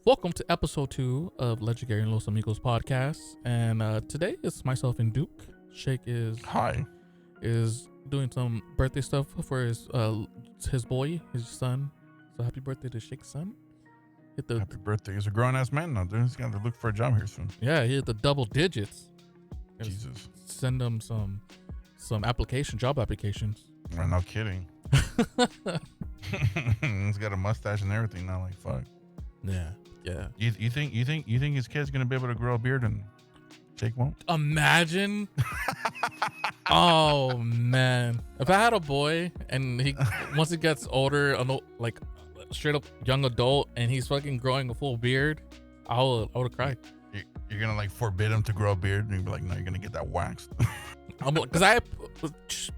Welcome to episode 2 of LegendGary and Los Amigos podcast. And today it's myself and Duke. Shake is doing some birthday stuff for his boy, his son. So happy birthday to Shake's son. Happy birthday. He's a grown-ass man now, dude. He's got to look for a job here soon. Yeah, he hit the double digits. Jesus. Send him some job applications. Well, no kidding. He's got a mustache and everything now. Like, fuck. Yeah. You think his kid's gonna be able to grow a beard and Jake won't? Imagine. Oh man, if I had a boy and he once he gets older, like straight up young adult, and he's fucking growing a full beard, I would have cried. You're gonna like forbid him to grow a beard, and you'd be like, no, you're gonna get that waxed. Because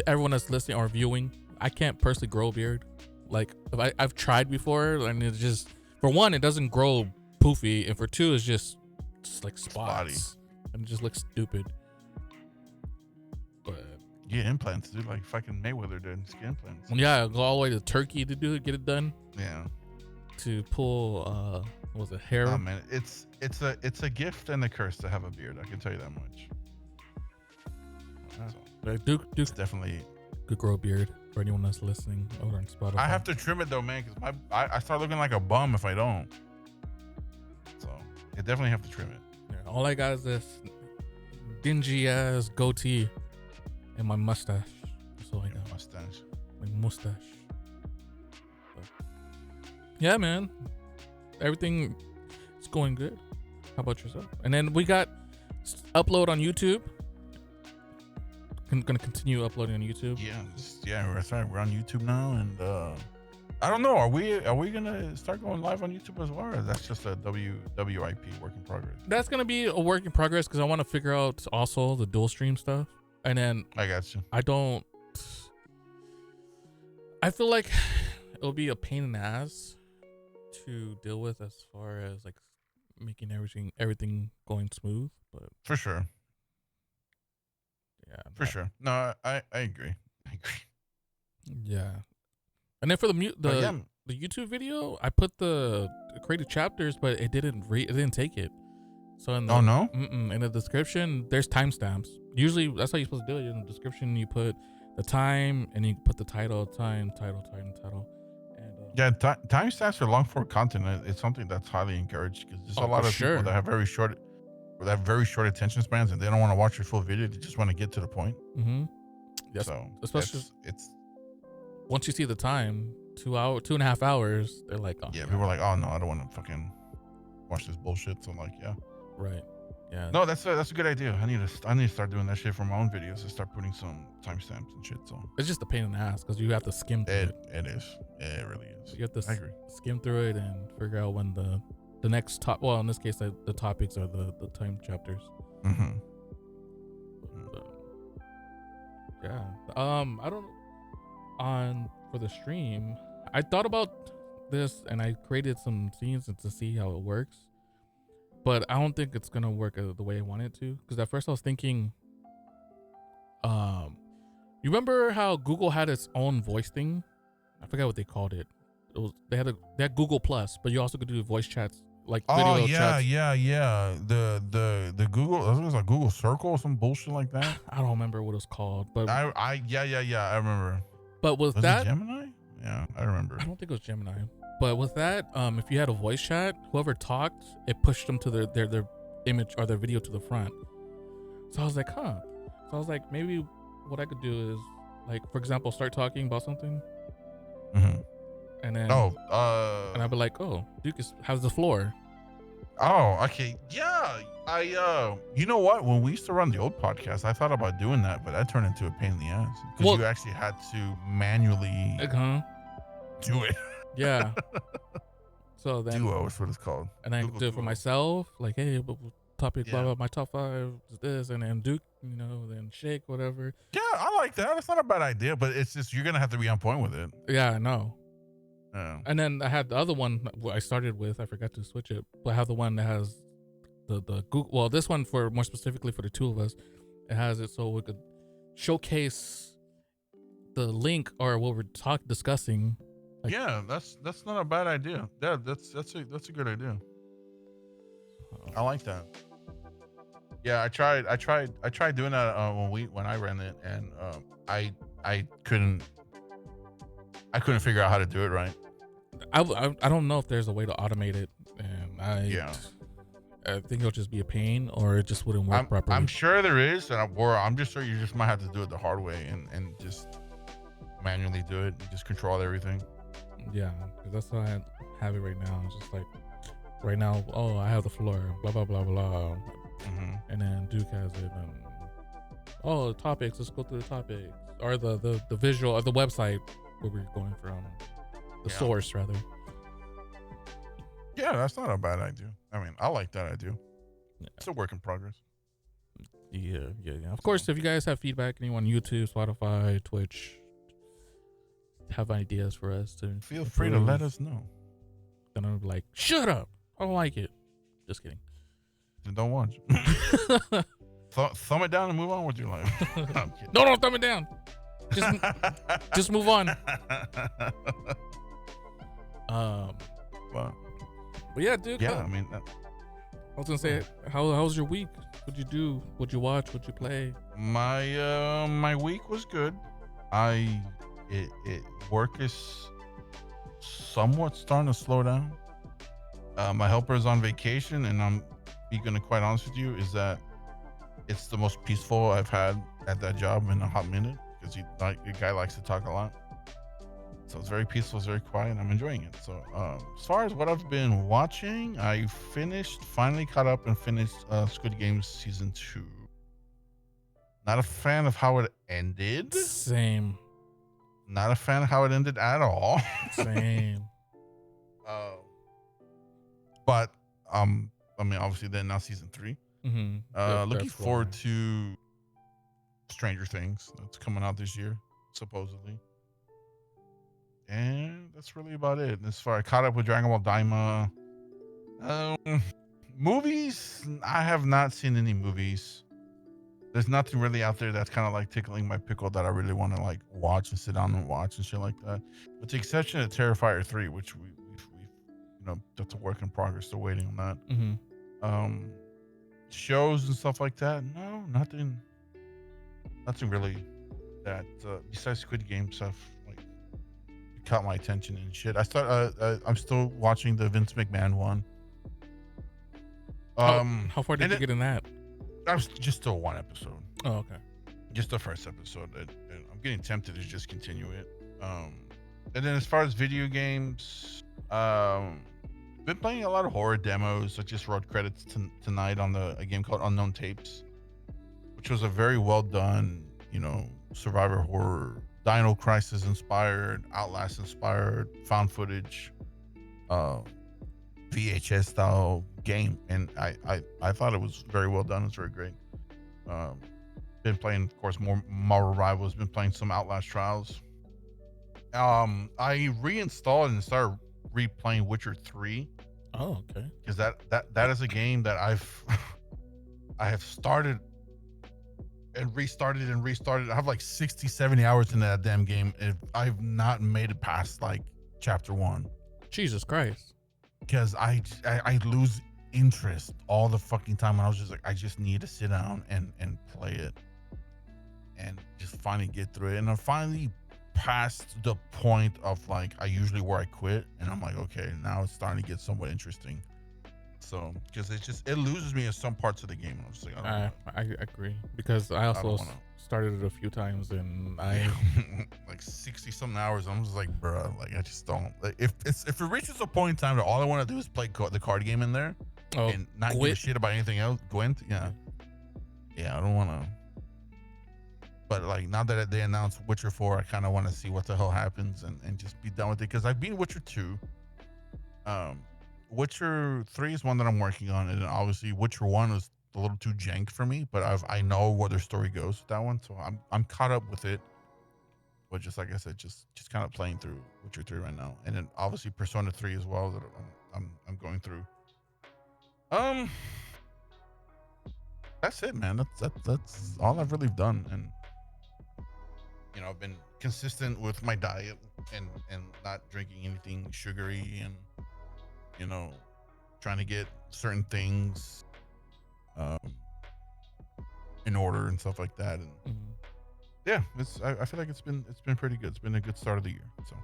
everyone that's listening or viewing, I can't personally grow a beard. Like if I've tried before, and it just, for one, it doesn't grow poofy, and for two, it's just like spots, and it just looks stupid. But get implants, dude, like fucking Mayweather did. Just get implants. Yeah, go all the way to Turkey to get it done. Yeah. To pull, what was it, hair? Oh man, it's a gift and a curse to have a beard. I can tell you that much. Duke's definitely could grow a beard for anyone that's listening over on Spotify. I have to trim it though, man, because I start looking like a bum if I don't. So I definitely have to trim it. Yeah, all I got is this dingy ass goatee and my mustache. That's all I got. Mustache. My mustache. But yeah, man. Everything is going good. How about yourself? And then we got upload on YouTube. Gonna continue uploading on YouTube. Yeah, that's right. We're on YouTube now, and I don't know. Are we gonna start going live on YouTube as well, or that's just a WIP work in progress? That's gonna be a work in progress because I want to figure out also the dual stream stuff, and then I got you. I feel like it'll be a pain in the ass to deal with as far as like making everything going smooth, but for sure. Yeah, for sure. No, I agree. Yeah, and then for the YouTube video, I put the creative chapters, but it didn't take it. So in the, in the description, there's timestamps. Usually, that's how you're supposed to do it. In the description, you put the time, and you put the title. And yeah, timestamps for long form content. It's something that's highly encouraged because there's a lot of people that have very short attention spans, and they don't want to watch your full video. They just want to get to the point. Mm-hmm. Yes. So especially it's once you see the time, 2.5 hours, they're like, oh, yeah. People are like, oh no, I don't want to fucking watch this bullshit. So I'm like, yeah, right, yeah. No, that's a good idea. I need to start doing that shit for my own videos and start putting some timestamps and shit. So it's just a pain in the ass because you have to skim through it. It is. It really is. You have to skim through it and figure out when the next in this case, the topics are the time chapters. Mm-hmm. But, yeah. I don't. For the stream, I thought about this and I created some scenes to see how it works, but I don't think it's gonna work the way I want it to. Because at first I was thinking, you remember how Google had its own voice thing? I forgot what they called it. They had Google Plus, but you also could do voice chats. Like video chats. Yeah. The Google, I think it was like Google Circle or some bullshit like that. I don't remember what it was called, but I remember. But was it that Gemini? Yeah, I remember. I don't think it was Gemini. But with that, if you had a voice chat, whoever talked, it pushed them to their image or their video to the front. So I was like, huh. So I was like, maybe what I could do is, like, for example, start talking about something. Mm-hmm. And then and I'd be like, oh, Duke has the floor. Oh, okay. Yeah. You know what? When we used to run the old podcast, I thought about doing that, but that turned into a pain in the ass because you actually had to manually do it. Yeah. So then Duo is what it's called. And I do it for myself, like, hey, topic, blah, blah, my top 5 is this, and then Duke, then Shake, whatever. Yeah, I like that. It's not a bad idea, but it's just you're gonna have to be on point with it. Yeah, I know. Yeah. And then I had the other one I started with. I forgot to switch it, but I have the one that has the Google. Well, this one for more specifically for the two of us, it has it so we could showcase the link or what we're discussing Like, yeah, that's not a bad idea. Yeah, that's a good idea. I like that. Yeah, I tried doing that when I ran it, and I couldn't figure out how to do it right. I don't know if there's a way to automate it, and I think it'll just be a pain, or it just wouldn't work properly. I'm sure there is, or I'm just sure you just might have to do it the hard way and just manually do it and just control everything. Yeah, because that's how I have it right now. It's just like right now, oh, I have the floor, blah blah blah blah, and then Duke has it, and oh, the topics. Let's go through the topics, or the visual of the website where we're going from, the source rather. Yeah, that's not a bad idea. I mean, I like that idea. Yeah. It's a work in progress. Yeah. Of course, if you guys have feedback, anyone on YouTube, Spotify, Twitch, have ideas for us to feel free to let us know. Then I'm like, shut up, I don't like it. Just kidding. Then don't watch. Thumb it down and move on with your life. No, don't thumb it down. Just move on. But yeah, dude. Yeah, I mean, I was gonna say, how was your week? What'd you do? What'd you watch? What'd you play? My week was good. Work is somewhat starting to slow down. My helper is on vacation, and I'm gonna quite honest with you, is that it's the most peaceful I've had at that job in a hot minute, because the guy likes to talk a lot. So it's very peaceful, it's very quiet, and I'm enjoying it. So as far as what I've been watching, I finally caught up and finished Squid Game season 2. Not a fan of how it ended. Same. Not a fan of how it ended at all. Same. But I mean, obviously then now season 3. Looking forward to Stranger Things. That's coming out this year, supposedly. And that's really about it. As far I caught up with Dragon Ball Daima. Movies, I have not seen any movies. There's nothing really out there that's kind of like tickling my pickle that I really want to like watch and sit down and watch and shit like that. With the exception of Terrifier 3, which we've that's a work in progress. Still waiting on that. Shows and stuff like that. No, nothing really that besides Squid Game stuff caught my attention and shit. I'm still watching the Vince McMahon one. How far did you get in that? I was just still one episode. Oh, okay. Just the first episode. I'm getting tempted to just continue it. And then as far as video games, been playing a lot of horror demos. I just wrote credits tonight on a game called Unknown Tapes, which was a very well done, survivor horror, Dino Crisis inspired, Outlast inspired, found footage, VHS style game, and I thought it was very well done. It's very great. Been playing, of course, more Marvel Rivals. Been playing some Outlast Trials. I reinstalled and started replaying Witcher 3. Oh, okay. Because that is a game that I have started and restarted. I have like 60, 70 hours in that damn game. If I've not made it past like chapter 1. Jesus Christ. Because I lose interest all the fucking time, and I was just like, I just need to sit down and play it and just finally get through it. And I finally past the point of like where I quit, and I'm like, okay, now it's starting to get somewhat interesting. So because it loses me in some parts of the game, and I'm just like, I agree, because I also started it a few times, and I like 60 something hours. I'm just like, bruh, like I just don't. Like, if it reaches a point in time that all I want to do is play the card game in there and not give a shit about anything else, Gwent, yeah, I don't want to. But like now that they announced Witcher 4, I kind of want to see what the hell happens and just be done with it, because I've beaten Witcher 2. Witcher 3 is one that I'm working on, and obviously Witcher 1 was a little too jank for me, but I know where their story goes with that one, so I'm caught up with it. But just like I said, just kind of playing through Witcher 3 right now, and then obviously Persona 3 as well that I'm going through. That's it, man. That's all I've really done, and I've been consistent with my diet and not drinking anything sugary, and trying to get certain things in order and stuff like that. And yeah, I feel like it's been pretty good. It's been a good start of the year. So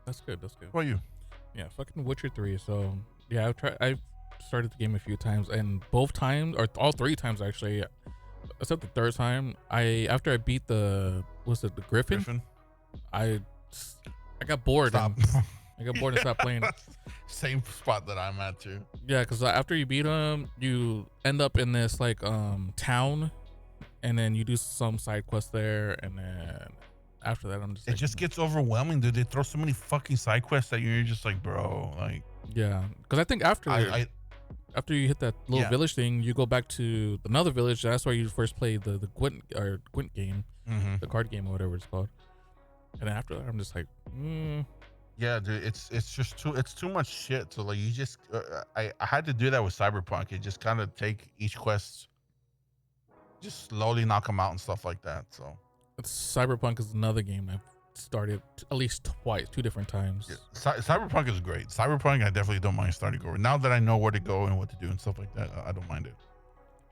that's good. What about you? Yeah, fucking Witcher 3. So yeah, I've started the game a few times, and both times, or all 3 times actually, except the 3rd time, after I beat the Griffin? I got bored. I got bored and stopped playing. Same spot that I'm at too. Yeah, because after you beat him, you end up in this like town, and then you do some side quests there, and then after that, I'm just. It just gets overwhelming, dude. They throw so many fucking side quests at you. You're just like, bro, like. Yeah, because I think after you hit that little village thing, you go back to another village. That's where you first played the Gwent game, the card game or whatever it's called. And after that, I'm just like, Yeah, dude, it's just too much shit. So like, you just I had to do that with Cyberpunk. It just kind of take each quest, just slowly knock them out and stuff like that. So Cyberpunk is another game I've started at least twice, 2 different times. Yeah. Cyberpunk is great. Cyberpunk, I definitely don't mind starting over. Now that I know where to go and what to do and stuff like that, I don't mind it.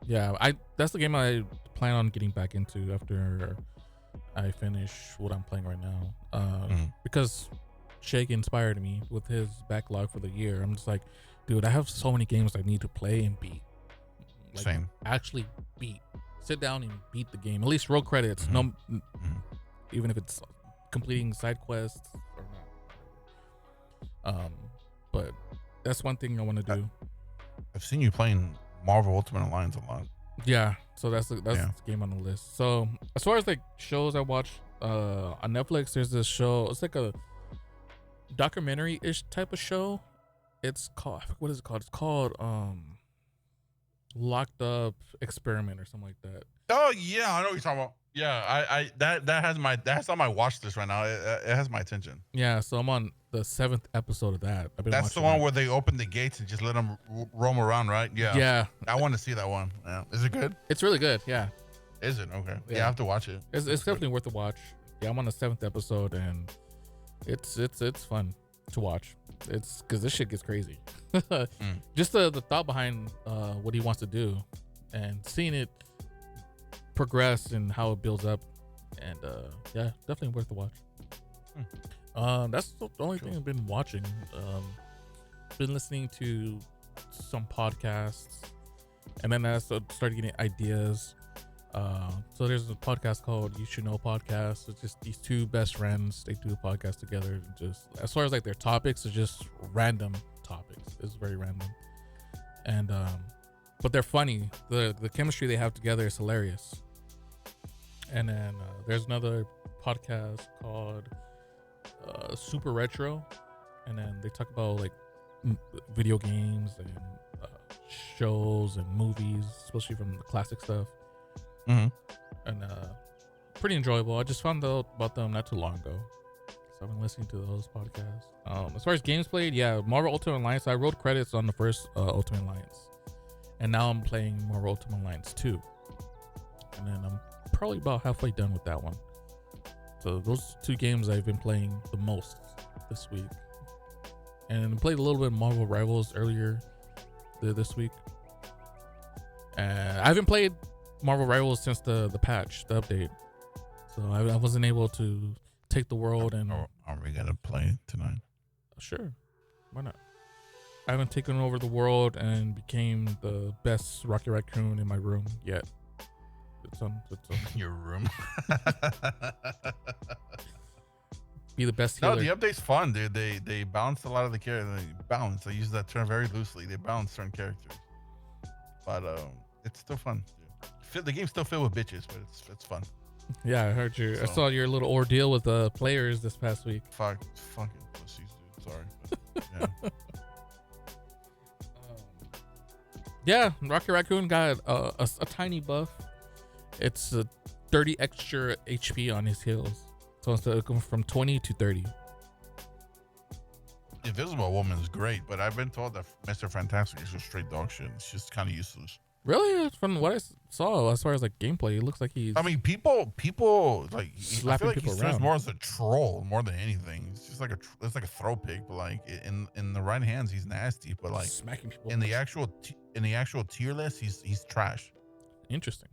Yeah, that's the game I plan on getting back into after I finish what I'm playing right now. Because Shake inspired me with his backlog for the year. I'm just like, dude, I have so many games I need to play and beat. Like, Same. Actually beat. Sit down and beat the game. At least roll credits. No, even if it's completing side quests or not. But that's one thing I want to do. I've seen you playing Marvel Ultimate Alliance a lot. Yeah, so that's the game on the list. So as far as like shows I watch on Netflix, there's this show. It's like a documentary-ish type of show. It's called, what is it called? It's called Locked Up Experiment or something like that. Oh yeah, I know what you're talking about. Yeah, that's on my watch list right now. It has my attention. Yeah, so I'm on the 7th episode of that. That's the one where they open the gates and just let them roam around, right? Yeah. Yeah. I want to see that one. Yeah. Is it good? It's really good. Yeah. Is it? Okay. Yeah, I have to watch it. It's definitely worth a watch. Yeah, I'm on the 7th episode, and it's fun to watch. It's because this shit gets crazy. Just the thought behind what he wants to do, and seeing it progress and how it builds up, and yeah, definitely worth the watch. That's the only thing I've been watching. Been listening to some podcasts, and then I started getting ideas. So there's a podcast called You Should Know Podcast. It's just these 2 best friends. They do a podcast together. Just as far as like their topics, it's just random topics. It's very random, and but they're funny. The chemistry they have together is hilarious. And then there's another podcast called Super Retro, and then they talk about like video games and shows and movies, especially from the classic stuff. And pretty enjoyable. I just found out about them not too long ago, so I've been listening to those podcasts. As far as games played, yeah, Marvel Ultimate Alliance. I wrote credits on the first Ultimate Alliance, and now I'm playing Marvel Ultimate Alliance 2, and then I'm probably about halfway done with that one. So those 2 games I've been playing the most this week, and played a little bit of Marvel Rivals earlier this week. And I haven't played Marvel Rivals since the patch, the update. So I wasn't able to take the world and. Are we gonna play tonight? Sure, why not? I haven't taken over the world and became the best Rocky Raccoon in my room yet. It's on your room. Be the best healer. No, the update's fun, dude. They balanced a lot of the characters. I use that term very loosely. They balance certain characters, but it's still fun. The game's still filled with bitches, but it's fun. Yeah, I heard you. So, I saw your little ordeal with the players this past week. Fucking pussies, dude. Sorry. But, yeah. Rocky Raccoon got a tiny buff. It's 30 extra HP on his heals, so instead of going from 20 to 30. Invisible Woman is great, but I've been told that Mr. Fantastic is just straight dog shit. It's just kind of useless. Really, from what I saw, as far as like gameplay, it looks like he's. I mean, people like I feel like he people serves around. more as a troll more than anything. It's just like it's like a throw pig, but like in the right hands, he's nasty. But like smacking people in the actual tier list, he's trash. Interesting.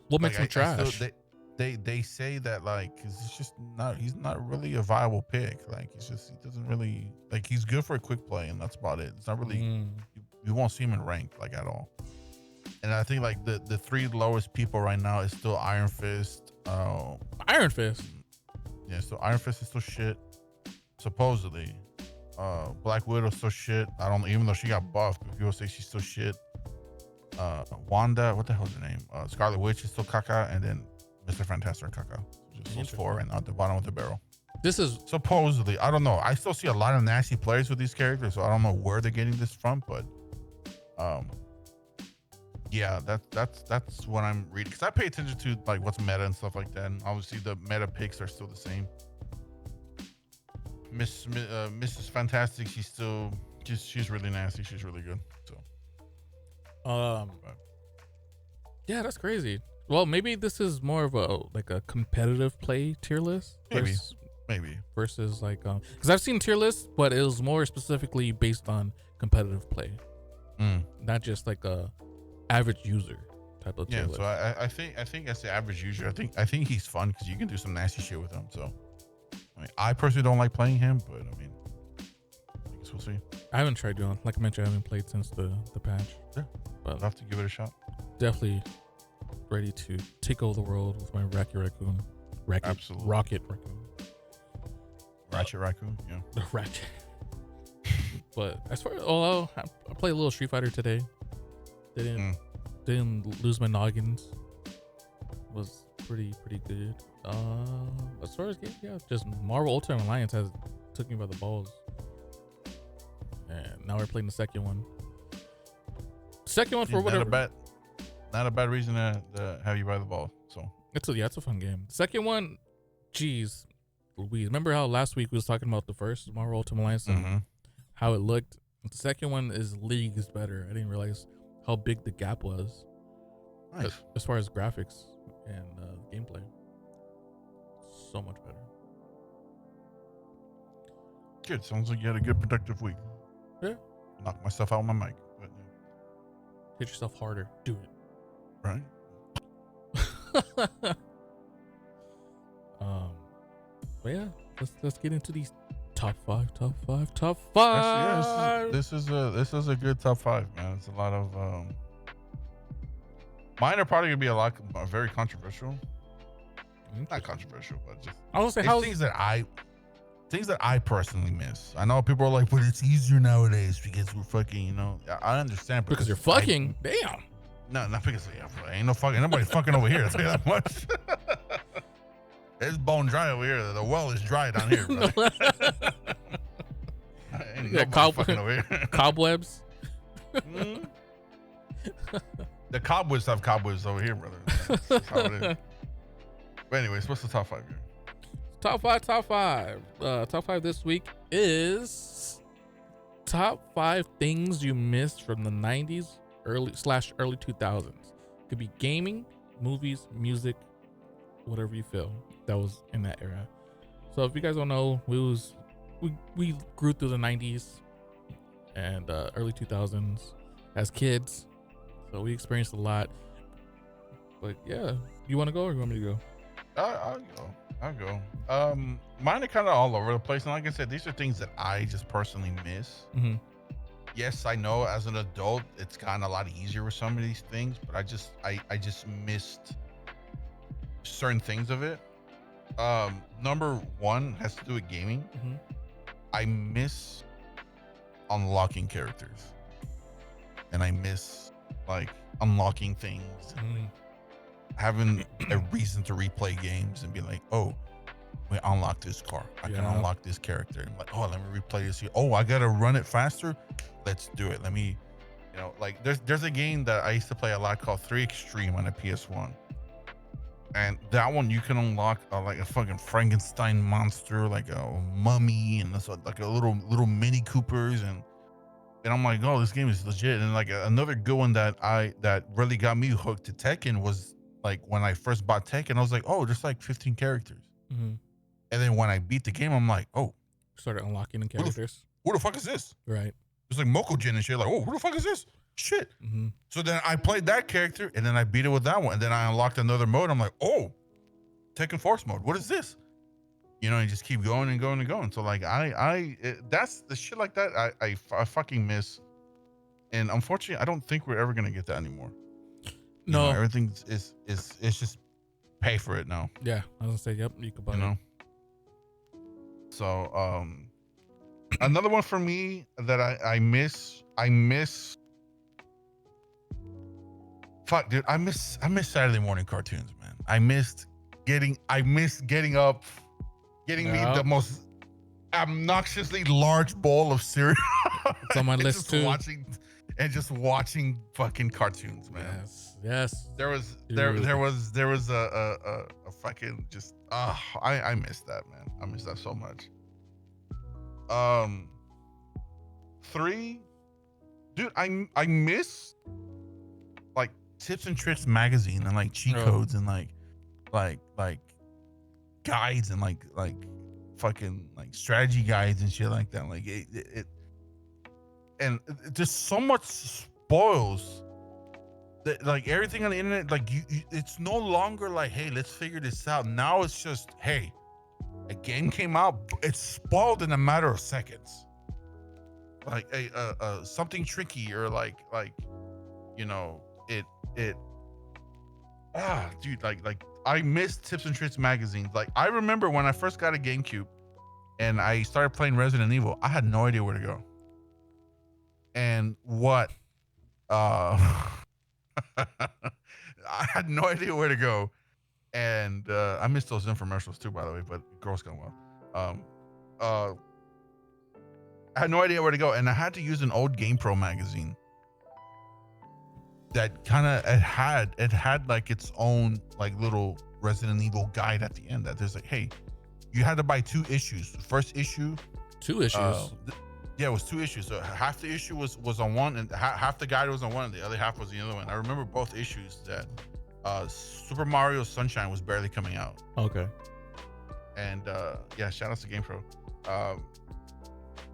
What makes him trash? They say that like he's not really a viable pick. Like he doesn't really like he's good for a quick play and that's about it. It's not really you won't see him in rank like at all. And I think like the 3 lowest people right now is still Iron Fist. Iron Fist. Yeah, so Iron Fist is still shit. Supposedly. Black Widow's still shit. I don't even though she got buffed, but people say she's still shit. Wanda, what the hell's her name? Scarlet Witch is still caca, and then Mr. Fantastic caca. Just those 4 and at the bottom of the barrel. This is supposedly. I don't know. I still see a lot of nasty players with these characters, so I don't know where they're getting this from, but yeah, that's what I'm reading because I pay attention to like what's meta and stuff like that. And obviously the meta picks are still the same. Mrs. Fantastic, she's really nasty. She's really good. So, yeah, that's crazy. Well, maybe this is more of a competitive play tier list. Maybe versus like because I've seen tier lists, but it was more specifically based on competitive play, not just like a average user type of tier list. So I think as the average user, I think he's fun because you can do some nasty shit with him. So I mean, I personally don't like playing him, but I mean, I guess we'll see. I haven't tried doing, like I mentioned, I haven't played since the patch. Yeah, but I'll have to give it a shot. Definitely ready to take over the world with my Rocket Raccoon. Absolutely. Rocket Raccoon. Ratchet Raccoon, yeah. The Ratchet. But as far as I played a little Street Fighter today. Didn't lose my noggins. Was pretty good. As far as games, yeah, just Marvel Ultimate Alliance took me by the balls. And now we're playing the second one. Second one for whatever. Not a bad reason to have you by the ball. So it's a fun game. Second one, geez, Louise. Remember how last week we was talking about the first Marvel Ultimate Alliance and how it looked? The second one is leagues better. I didn't realize how big the gap was. Nice. As far as graphics and gameplay. So much better. Good. Sounds like you had a good productive week. Yeah. Knocked myself out on my mic. But, hit yourself harder. Do it. Right. But yeah, let's get into these top five. This is a good top 5, man. It's a lot of mine are probably gonna be very controversial. Not controversial, but just I want to say things that I personally miss. I know people are like, but it's easier nowadays because we're fucking, you know. I understand because you're fucking. Damn. No, not because ain't nobody fucking over here. I'll tell you that much. It's bone dry over here. The well is dry down here, bro. Fucking over here. Cobwebs. The cobwebs have cobwebs over here, brother. That's how it is. But anyways, what's the top 5 here? Top five. Top 5 this week is top 5 things you missed from the 90s, early 2000s. Could be gaming, movies, music, whatever you feel that was in that era. So if you guys don't know, we grew through the 90s and early 2000s as kids, so we experienced a lot. But yeah, you want to go or you want me to go? I'll go. Mine are kind of all over the place, and like I said, these are things that I just personally miss. Yes, I know as an adult it's gotten a lot easier with some of these things, but I just missed certain things of it. Number 1 has to do with gaming. I miss unlocking characters, and I miss like unlocking things, and having a reason to replay games and be like, oh, we unlock this car, I can unlock this character, and like, oh, let me replay this here. Oh, I gotta run it faster, let's do it. Let me, you know, like there's a game that I used to play a lot called 3 Extreme on a PS1, and that one you can unlock like a fucking Frankenstein monster, like a mummy, and like a little Mini Coopers, and And I'm like, oh, this game is legit. And like another good one that really got me hooked to Tekken was like when I first bought Tekken, I was like, oh, there's like 15 characters. Mm-hmm. And then when I beat the game, I'm like, oh, started unlocking the characters. Who the fuck is this? Right. It's like Mokujin and shit. Like, oh, who the fuck is this? Shit. Mm-hmm. So then I played that character, and then I beat it with that one, and then I unlocked another mode. I'm like, oh, Tekken Force mode. What is this? You know, you just keep going and going and going. So like, that's the shit like that. I fucking miss. And unfortunately, I don't think we're ever gonna get that anymore. No, everything is it's just pay for it now. Yeah, I was gonna say, yep, you could buy it. So another one for me that I miss. Fuck, dude, I miss Saturday morning cartoons, man. I miss getting up, getting me the most obnoxiously large bowl of cereal. It's on my list too. Watching fucking cartoons, man. Yes. There was a fucking just I miss that, man. I miss that so much. 3, dude, I miss like Tips and Tricks magazine and like cheat codes and like guides and like fucking like strategy guides and shit like that. Like it and just so much spoils that, like everything on the internet, like you it's no longer like, hey, let's figure this out. Now it's just, hey, a game came out, it's spoiled in a matter of seconds. Like something tricky or like you know, dude, like I miss Tips and Tricks magazines. Like I remember when I first got a GameCube and I started playing Resident Evil, I had no idea where to go. And what I had no idea where to go. And I miss those infomercials too, by the way, but girls gone well. I had no idea where to go, and I had to use an old GamePro magazine that kind of it had like its own like little Resident Evil guide at the end that there's like, hey, you had to buy 2 issues. The first issue, 2 issues. Yeah, it was 2 issues. So half the issue was on one, and half the guide was on one, and the other half was the other one. I remember both issues that Super Mario Sunshine was barely coming out. Okay. And yeah, shout outs to GamePro.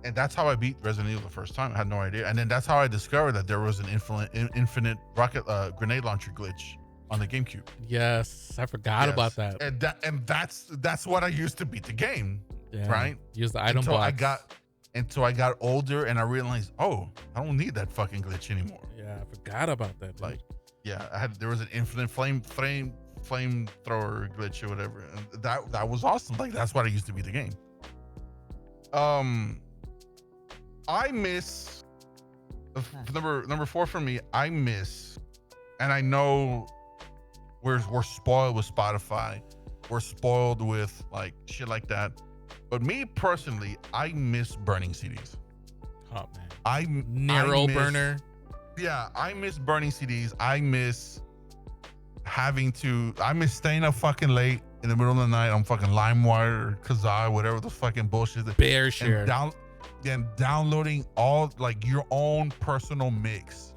And that's how I beat Resident Evil the first time. I had no idea. And then that's how I discovered that there was an infinite rocket grenade launcher glitch on the GameCube. Yes, I forgot about that. And that's what I used to beat the game. Yeah. Right? Use the item box. Until I got older and I realized, oh, I don't need that fucking glitch anymore. Yeah, I forgot about that. Dude. Like, yeah, there was an infinite flamethrower glitch or whatever. And that was awesome. Like, that's what I used to beat the game. I miss number 4 for me. I miss, and I know we're spoiled with Spotify. We're spoiled with like shit like that. But me personally, I miss burning CDs. Oh man, Nero burner. Yeah, I miss burning CDs. I miss staying up fucking late in the middle of the night on fucking LimeWire or Kazaa, whatever the fucking bullshit. Bear share. And downloading all like your own personal mix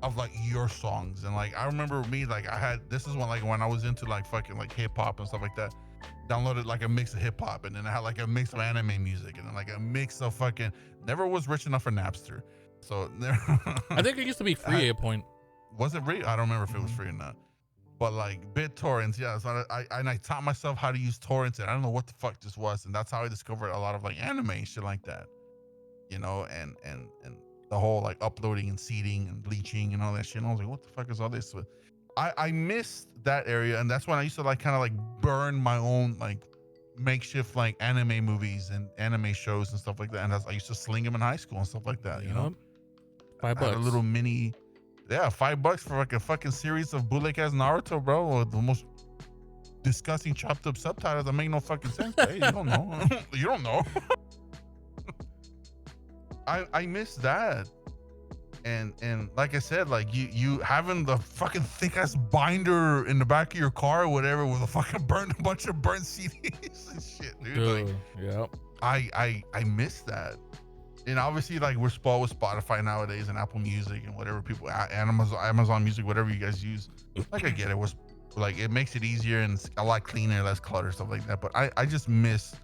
of like your songs. And like I remember me, like this is when I was into like fucking like hip hop and stuff like that. Downloaded like a mix of hip hop, and then I had like a mix of anime music, and then like a mix of fucking. Never was rich enough for Napster, so I think it used to be free at a point. Was it free? I don't remember if it was free or not. But like BitTorrents, yeah. So I taught myself how to use torrents, and I don't know what the fuck this was, and that's how I discovered a lot of like anime and shit like that. You know, and the whole like uploading and seeding and bleaching and all that shit. And I was like, what the fuck is all this? But I missed that area, and that's when I used to like kind of like burn my own like makeshift like anime movies and anime shows and stuff like that. And I used to sling them in high school and stuff like that. You know, $5. A little mini, yeah, $5 for like a fucking series of bootleg ass Naruto, bro. Or the most disgusting chopped up subtitles that make no fucking sense. Hey, you don't know. You don't know. I miss that. And like I said, like you having the fucking thick ass binder in the back of your car or whatever with a bunch of burnt CDs and shit, dude. Like, yep. I miss that. And obviously, like, we're spoiled with Spotify nowadays and Apple Music and whatever people, Amazon Music, whatever you guys use. Like, I get it. Was like, it makes it easier and it's a lot cleaner, less clutter, stuff like that. But I just miss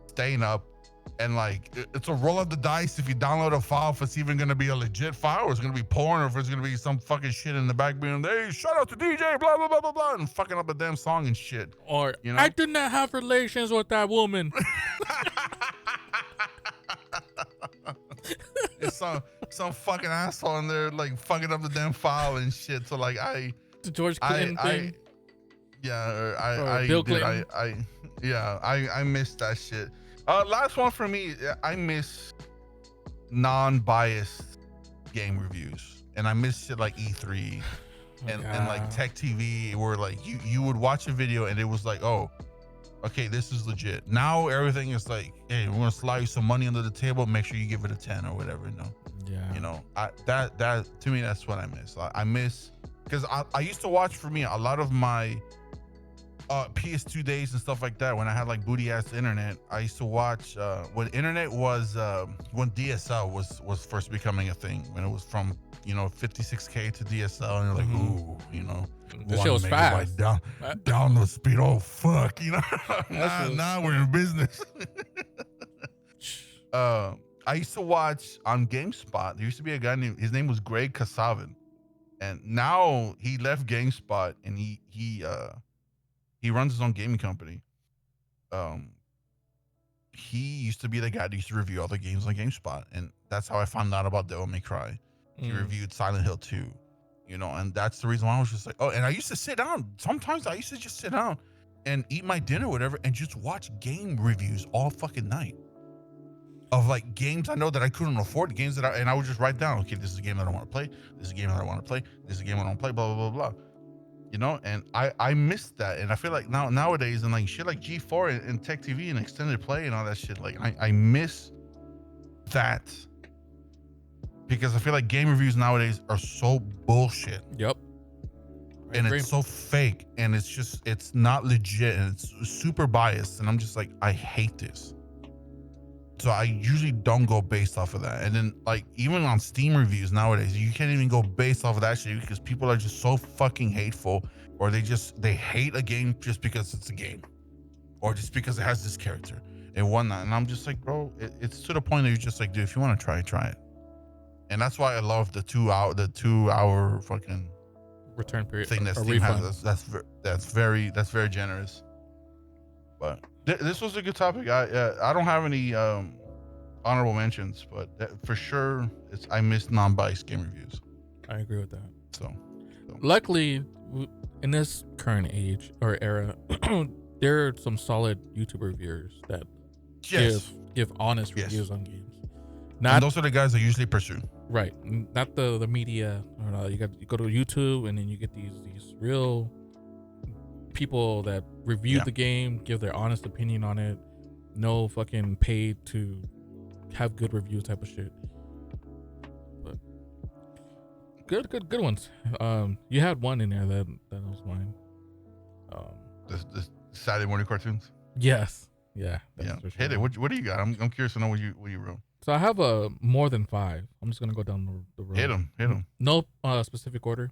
staying up and like, it's a roll of the dice if you download a file, if it's even gonna be a legit file, or it's gonna be porn, or if it's gonna be some fucking shit in the back being, hey, shout out to DJ, blah blah blah blah blah, and fucking up a damn song and shit. Or, you know? I did not have relations with that woman. It's some fucking asshole in there like fucking up the damn file and shit. So like the George Clinton thing. Bill Clinton. I missed that shit. Last one for me, I miss non-biased game reviews, and I miss shit like E3 and like Tech TV, where like you would watch a video and it was like, oh, okay, this is legit. Now everything is like, hey, we're gonna slide you some money under the table, make sure you give it a 10 or whatever. You know, that to me, that's what I miss. I miss, because I used to watch, for me, a lot of my PS2 days and stuff like that, when I had like booty ass internet. I used to watch when internet was when DSL was first becoming a thing, when it was from 56K to DSL, and you're like, ooh, this shit was fast. Download speed, oh fuck, now we're in business. I used to watch on GameSpot. There used to be a guy his name was Greg Kasavin, and now he left GameSpot and he runs his own gaming company. He used to be the guy that used to review all the games on GameSpot, and that's how I found out about Devil May Cry. He reviewed Silent Hill 2, and that's the reason why I was just like, oh, and I used to sit down. Sometimes I used to just sit down and eat my dinner or whatever and just watch game reviews all fucking night of like games I know that I couldn't afford, games that and I would just write down, okay, this is a game that I want to play. This is a game that I want to play. This is a game I don't play, blah, blah, blah, blah. And I missed that. And I feel like nowadays and like shit like G4 and Tech TV and extended play and all that shit, like I miss that, because I feel like game reviews nowadays are so bullshit. Yep. And it's so fake, and it's not legit, and it's super biased, and I'm just like, I hate this. So I usually don't go based off of that. And then like even on Steam reviews nowadays, you can't even go based off of that shit, because people are just so fucking hateful, or they hate a game just because it's a game, or just because it has this character and whatnot. And I'm just like, bro, it's to the point that you're just like, dude, if you want to try it. And that's why I love the 2 hour fucking return period thing that Steam has. That's very generous. But this was a good topic. I don't have any honorable mentions, but for sure, I miss non-biased game reviews. I agree with that. So. Luckily, in this current age or era, there are some solid YouTube reviewers that give honest reviews on games. And those are the guys I usually pursue. Right, not the media. You go to YouTube, and then you get these real people that review the game, give their honest opinion on it. No fucking paid to have good reviews type of shit. But good ones. You had one in there that was mine. The Saturday morning cartoons. Yes. Yeah. Sure. Hit it. What do you got? I'm curious to know what you wrote. So I have more than 5. I'm just gonna go down the road. Hit them. No specific order.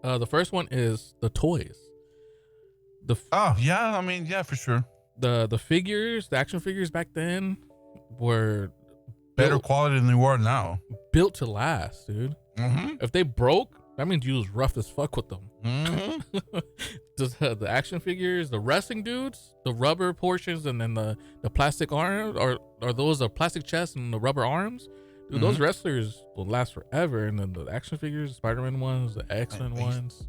The first one is the toys. For sure. The figures, the action figures back then were better quality than they were now. Built to last, dude. Mm-hmm. If they broke, that means you was rough as fuck with them. Mm-hmm. The action figures, the wrestling dudes, the rubber portions, and then the plastic arms, or those are plastic chests and the rubber arms. Dude, those wrestlers will last forever. And then the action figures, Spider-Man ones, the X-Men ones.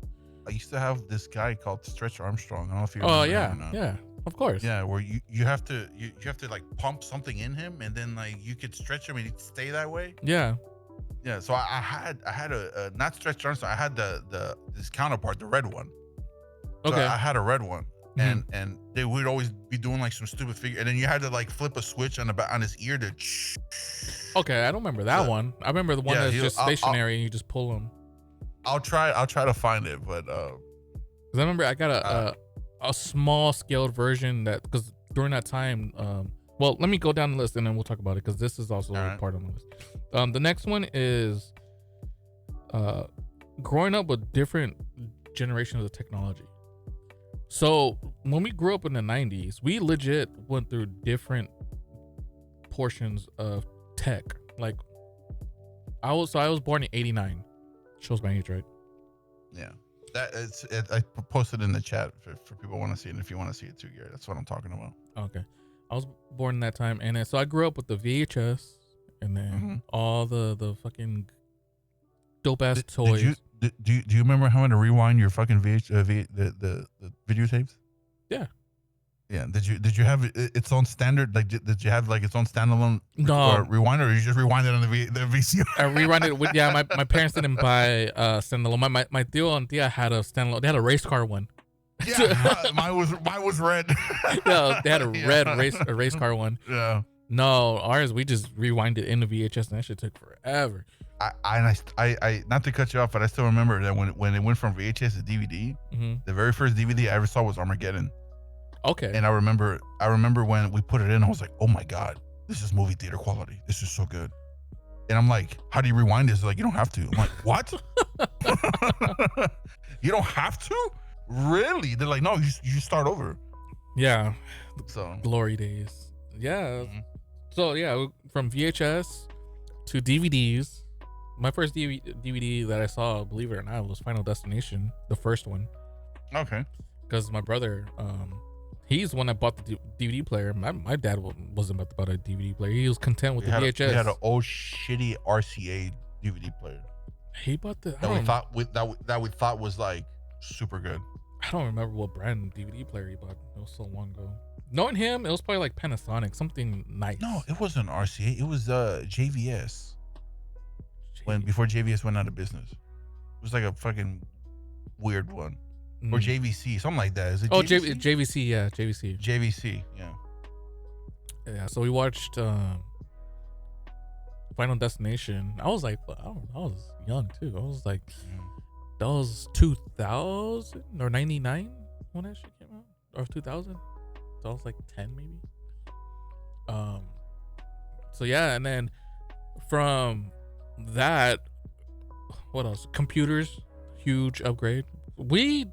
I used to have this guy called Stretch Armstrong. I don't know if you remember him or not. Yeah, of course. Yeah, where you have to like pump something in him, and then like you could stretch him and he'd stay that way. Yeah. Yeah, so I had a not Stretch Armstrong. I had this counterpart, the red one. So okay. I had a red one, and they would always be doing like some stupid figure, and then you had to like flip a switch on his ear to. Okay, I don't remember that one. I remember the one that's just stationary and you just pull him. I'll try to find it, but because I remember I got a small scaled version because during that time Well, let me go down the list and then we'll talk about it because this is also part of the list. The next one is growing up with different generations of technology. So when we grew up in the 90s, we legit went through different portions of tech. Like I was born in 89. Shows my age, right? Yeah. I posted in the chat for people who want to see it. And if you want to see it too, Gary, that's what I'm talking about. Okay. I was born in that time. And then, so I grew up with the VHS and then all the fucking dope ass toys. Do you remember having to rewind your fucking the videotapes? Yeah. Yeah. Did you have its own standard? Like, did you have like its own standalone rewinder, or you just rewind it on the VCR? I rewind it with my parents didn't buy standalone. My tío and tía had a standalone. They had a race car one. Yeah, mine was red. No, they had a red race car one. Yeah. No, ours we just rewind it in the VHS and that shit took forever. I not to cut you off, but I still remember that when it went from VHS to DVD, the very first DVD I ever saw was Armageddon. Okay. And I remember when we put it in, I was like, oh my God, this is movie theater quality. This is so good. And I'm like, how do you rewind this? They're like, you don't have to. I'm like, what? You don't have to? Really? They're like, no, you start over. Yeah. So glory days. Yeah. So yeah, from VHS to DVDs. My first DVD that I saw, believe it or not, was Final Destination, the first one. Okay. Because my brother, he's the one that bought the DVD player. My dad wasn't about to buy a DVD player. He was content with the VHS. He had an old shitty RCA DVD player. He bought that we thought was like super good. I don't remember what brand DVD player he bought. It was so long ago. Knowing him, it was probably like Panasonic, something nice. No, it wasn't RCA. It was JVS. Before JVS went out of business. It was like a fucking weird one. Or JVC, something like that. Is it JVC? JVC, yeah, JVC. JVC, yeah. Yeah, so we watched Final Destination. I was like, I was young too. I was like, that was 2000 or 99 when that shit came out, or 2000. So I was like 10 maybe. So yeah, and then from that, what else? Computers, huge upgrade. We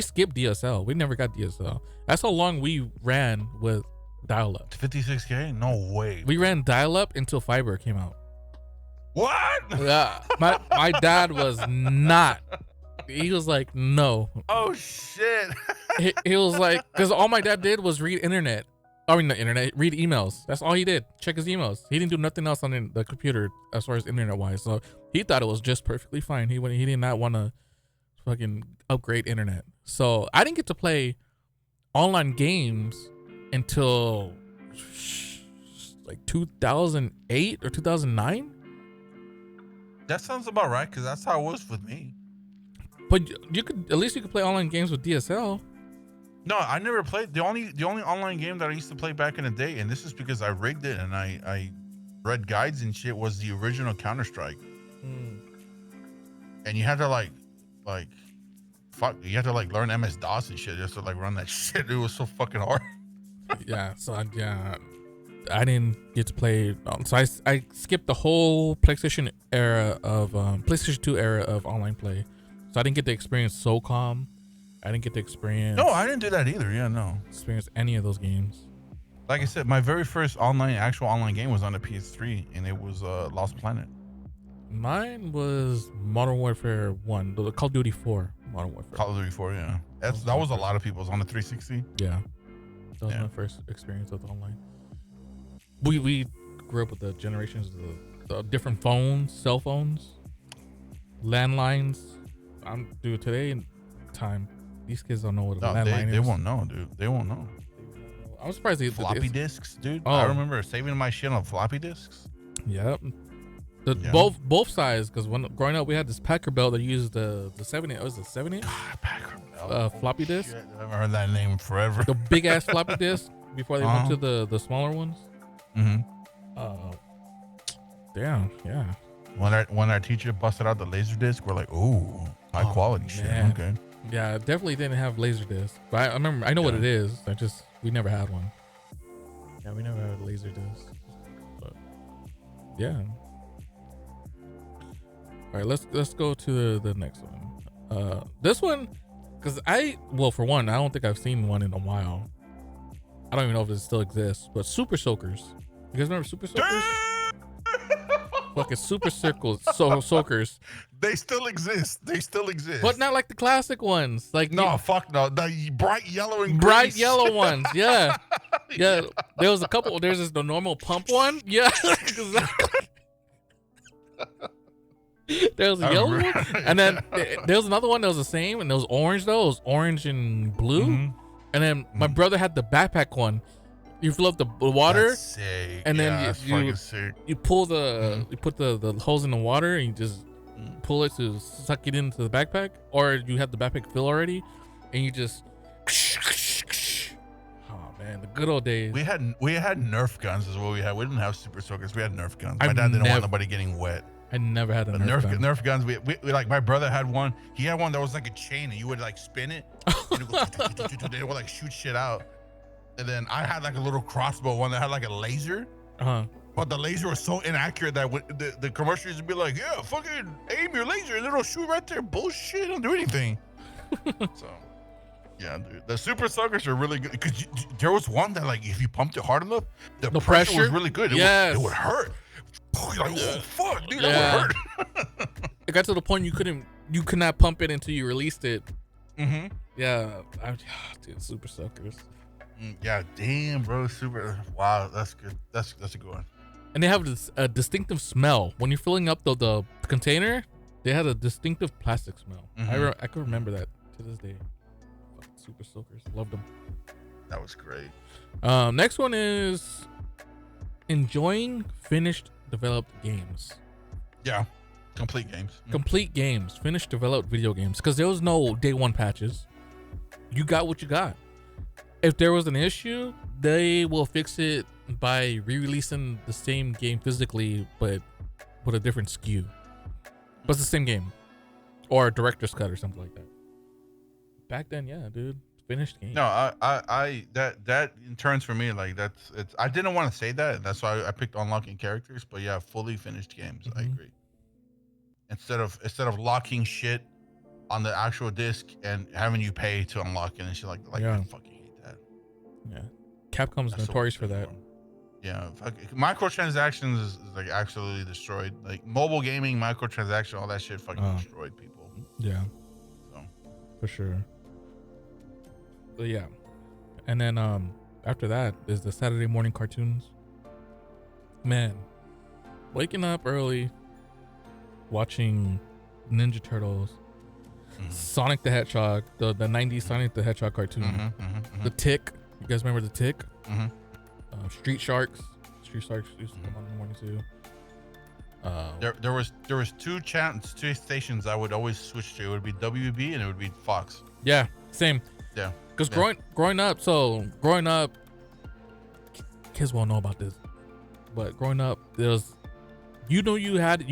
skipped DSL. We never got DSL. That's how long we ran with dial-up. 56K? No way. We ran dial-up until fiber came out. What? Yeah. My dad was not. He was like, no. Oh shit. He was like, because all my dad did was read internet. I mean, the internet, read emails. That's all he did. Check his emails. He didn't do nothing else on the computer as far as internet wise. So he thought it was just perfectly fine. He did not want to fucking upgrade internet. So I didn't get to play online games until like 2008 or 2009. That sounds about right, because that's how it was with me. But you could play online games with DSL. No, I never played. The only online game that I used to play back in the day, and this is because I rigged it and I read guides and shit, was the original Counter-Strike. And you had to you had to learn MS-DOS and shit just to run that shit. It was so fucking hard. Yeah, so I didn't get to play. So I skipped the whole PlayStation era of PlayStation 2 era of online play. So I didn't get to experience SOCOM. I didn't get to experience. No, I didn't do that either. Yeah, no. Experience any of those games. Like I said, my very first actual online game was on the PS3, and it was Lost Planet. Mine was Modern Warfare 1, the Call of Duty 4, Modern Warfare. Call of Duty 4, yeah. That was a lot of people's on the 360. Yeah. That was my first experience with online. We grew up with the generations of the different phones, cell phones, landlines. Dude, today in time, these kids don't know what a landline is. They won't know, dude. They won't know. I'm surprised they floppy disks, dude. Oh. I remember saving my shit on floppy disks. Yep. Both sides, because when growing up we had this Packer Bell that used the 7-inch. Was it 7-inch? God, Packer Bell. Floppy disk. Shit, I haven't heard that name forever. The big ass floppy disk before they went to the smaller ones. Damn, yeah. When our teacher busted out the laser disc, we're like, ooh, high quality shit. Okay. Yeah, definitely didn't have laser disc, but I remember. I know what it is. We never had one. Yeah, we never had a laser disc. But yeah. All right, let's go to the next one. This one, because for one, I don't think I've seen one in a while. I don't even know if it still exists, but Super Soakers. You guys remember Super Soakers? Fucking Super Soakers. They still exist. But not like the classic ones. Like fuck no. The bright yellow and bright yellow ones. Yeah. Yeah. There was a couple. There's just the normal pump one. Yeah. There was a yellow one, and then there was another one that was the same, and it was orange though. It was orange and blue. Mm-hmm. And then my brother had the backpack one. You fill up the water, and then you pull you put the hose in the water, and you just pull it to suck it into the backpack, or you have the backpack fill already, and you just. Oh man, the good old days. We had Nerf guns is what we had. We didn't have Super Soakers. We had Nerf guns. My dad didn't want nobody getting wet. I never had a Nerf guns. We like my brother had one. He had one that was like a chain, and you would like spin it, and it would they would like shoot shit out. And then I had like a little crossbow one that had like a laser. But the laser was so inaccurate that the commercials would be like, "Yeah, fucking aim your laser and it'll shoot right there." Bullshit, don't do anything. So, yeah, dude, the Super Soakers are really good because there was one that like if you pumped it hard enough, the pressure was really good. It would hurt. Like, oh fuck, dude, that would hurt. It got to the point you could not pump it until you released it. Mm-hmm. Yeah, dude, Super Soakers. Yeah, damn, bro, wow, that's good. That's a good one. And they have a distinctive smell when you're filling up the container. They had a distinctive plastic smell. Mm-hmm. I can remember that to this day. Super Soakers, loved them. That was great. Next one is enjoying finished developed games. Yeah, complete games. Complete games, finished developed video games. Because there was no day one patches. You got what you got. If there was an issue, they will fix it by re-releasing the same game physically, but with a different SKU. But it's the same game, or a director's cut or something like that. Back then, yeah, dude, finished game. No, I that in turns for me like it's. I didn't want to say that. That's why I picked unlocking characters. But yeah, fully finished games. Mm-hmm. I agree. Instead of locking shit on the actual disc and having you pay to unlock it and shit like yeah. I fucking hate that. Yeah, Capcom's notorious for that. Yeah, microtransactions is like absolutely destroyed. Like mobile gaming, microtransaction, all that shit fucking destroyed people. Yeah, so for sure. But yeah, and then after that is the Saturday morning cartoons. Man, waking up early, watching Ninja Turtles, Sonic the Hedgehog, the 90s Sonic the Hedgehog cartoon, The Tick. You guys remember The Tick? Street Sharks. Street Sharks used to come on in the morning too. There was two stations I would always switch to. It would be WB and it would be Fox. Yeah, same. Yeah. Because growing up, kids won't know about this, but growing up, you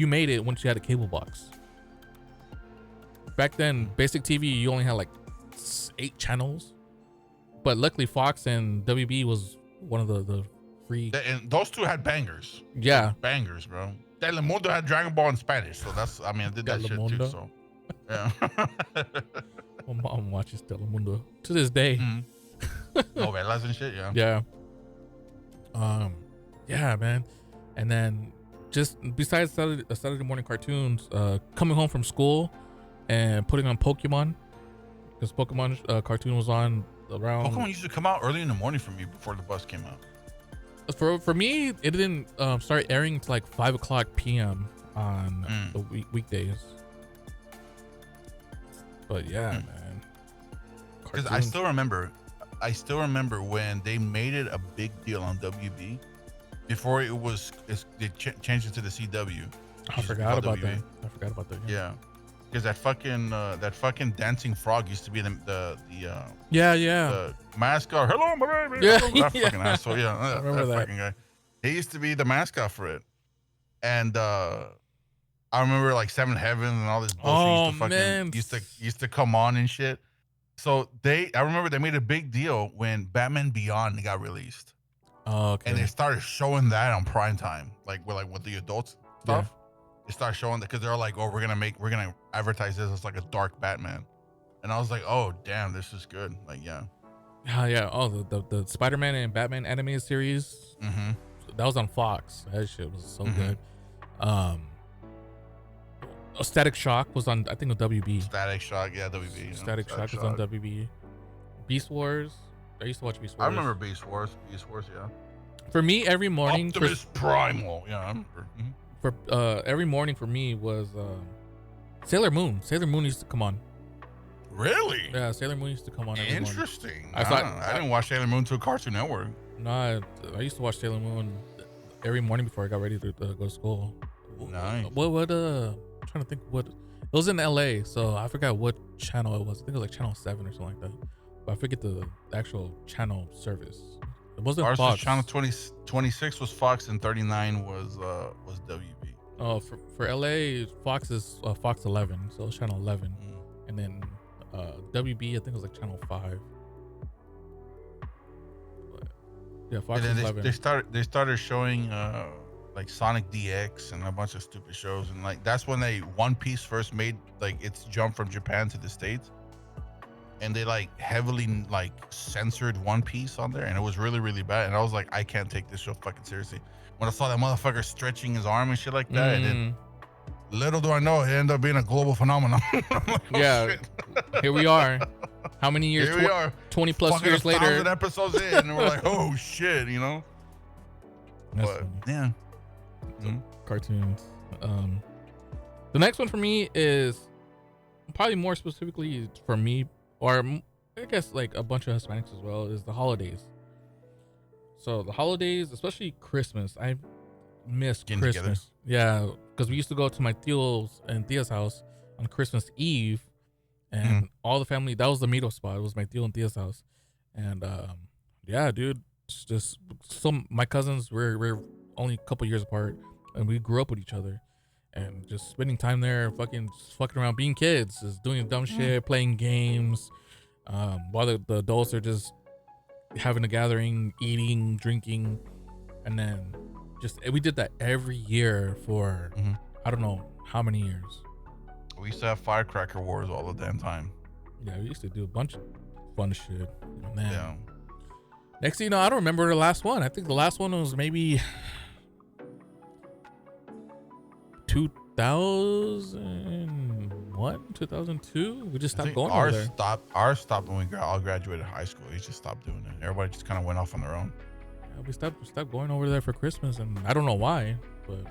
made it once you had a cable box. Back then, basic TV, you only had like 8 channels, but luckily Fox and WB was one of the free. And those two had bangers. Yeah, bangers, bro. Telemundo had Dragon Ball in Spanish, so I did that shit too. So, yeah. My mom watches Telemundo to this day. Novelas and shit, yeah. Yeah. Yeah, man. And then just besides Saturday morning cartoons, coming home from school and putting on Pokemon, because Pokemon cartoon was on around. Pokemon used to come out early in the morning for me before the bus came out. For me, it didn't start airing until like 5:00 p.m. on the weekdays. But yeah, man. Because I still remember when they made it a big deal on WB before they changed it to the CW. I forgot about that. Yeah. Because that fucking dancing frog used to be the mascot. Hello, my baby. Yeah, that fucking asshole. Yeah, I remember that fucking guy. He used to be the mascot for it, and I remember like Seven Heaven and all this bullshit used to come on and shit. So I remember they made a big deal when Batman Beyond got released. Oh, okay. And they started showing that on prime time, like with the adult stuff. Yeah. They started showing that because they're like, oh, we're gonna advertise this as like a dark Batman, and I was like, oh damn, this is good. Like yeah. Yeah. Oh, the Spider-Man and Batman animated series. Mm-hmm. That was on Fox. That shit was so good. Static Shock was on, I think, on WB. Static Shock, yeah, WB. Static Shock was on WB. Beast Wars. I used to watch Beast Wars. I remember Beast Wars. Beast Wars, yeah. For me, every morning. Optimus Primal, yeah. I remember. For every morning for me was Sailor Moon. Sailor Moon used to come on. Really? Yeah, Sailor Moon used to come on every morning. Interesting. I didn't watch Sailor Moon until Cartoon Network. No, I used to watch Sailor Moon every morning before I got ready to go to school. Nice. I'm trying to think what. It was in LA, so I forgot what channel it was. I think it was like channel 7 or something like that. But I forget the actual channel service. It wasn't Ours Fox. Was channel 26 was Fox and 39 was WB. Oh, for LA, Fox is Fox 11, so it's channel 11, and then WB I think it was like channel 5. But, yeah, Fox and then 11. They started showing like Sonic DX and a bunch of stupid shows, and like that's when One Piece first made like its jump from Japan to the States, and they like heavily like censored One Piece on there, and it was really, really bad. And I was like, I can't take this show fucking seriously. When I saw that motherfucker stretching his arm and shit like that, and then little do I know, it ended up being a global phenomenon. Like, yeah, here we are. How many years? Here we are, 20 plus fucking years later. 1,000 episodes in, and we're like, oh shit, you know. That's but funny. yeah. Cartoons. The next one for me is probably more specifically for me, or I guess like a bunch of Hispanics as well, is the holidays. So the holidays, especially Christmas, I miss Getting Christmas. Together. Yeah, because we used to go to my tíos and tía's house on Christmas Eve, and all the family. That was the meetup spot. It was my tío and tía's house, and yeah, dude, it's just my cousins we're only a couple years apart, and we grew up with each other, and just spending time there, fucking around, being kids, just doing dumb shit, playing games, while the adults are just having a gathering, eating, drinking, and then we did that every year for I don't know how many years. We used to have firecracker wars all the damn time. Yeah, we used to do a bunch of fun shit. Man. Yeah. Next thing you know, I don't remember the last one. I think the last one was maybe 2001, 2002. We just stopped going over there. Ours stopped when we all graduated high school. We just stopped doing it. Everybody just kind of went off on their own. Yeah, we stopped going over there for Christmas, and I don't know why, but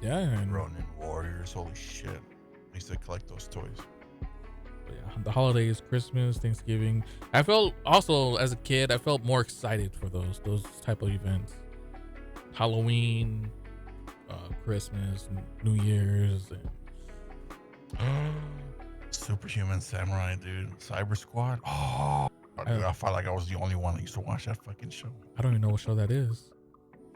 yeah. And Ronin Warriors, holy shit! I used to collect those toys. Yeah, the holidays, Christmas, Thanksgiving. I felt also as a kid, I felt more excited for those type of events. Halloween, Christmas, New Year's, and Superhuman Samurai, dude. Cyber Squad. Oh, dude, I felt like I was the only one that used to watch that fucking show. I don't even know what show that is.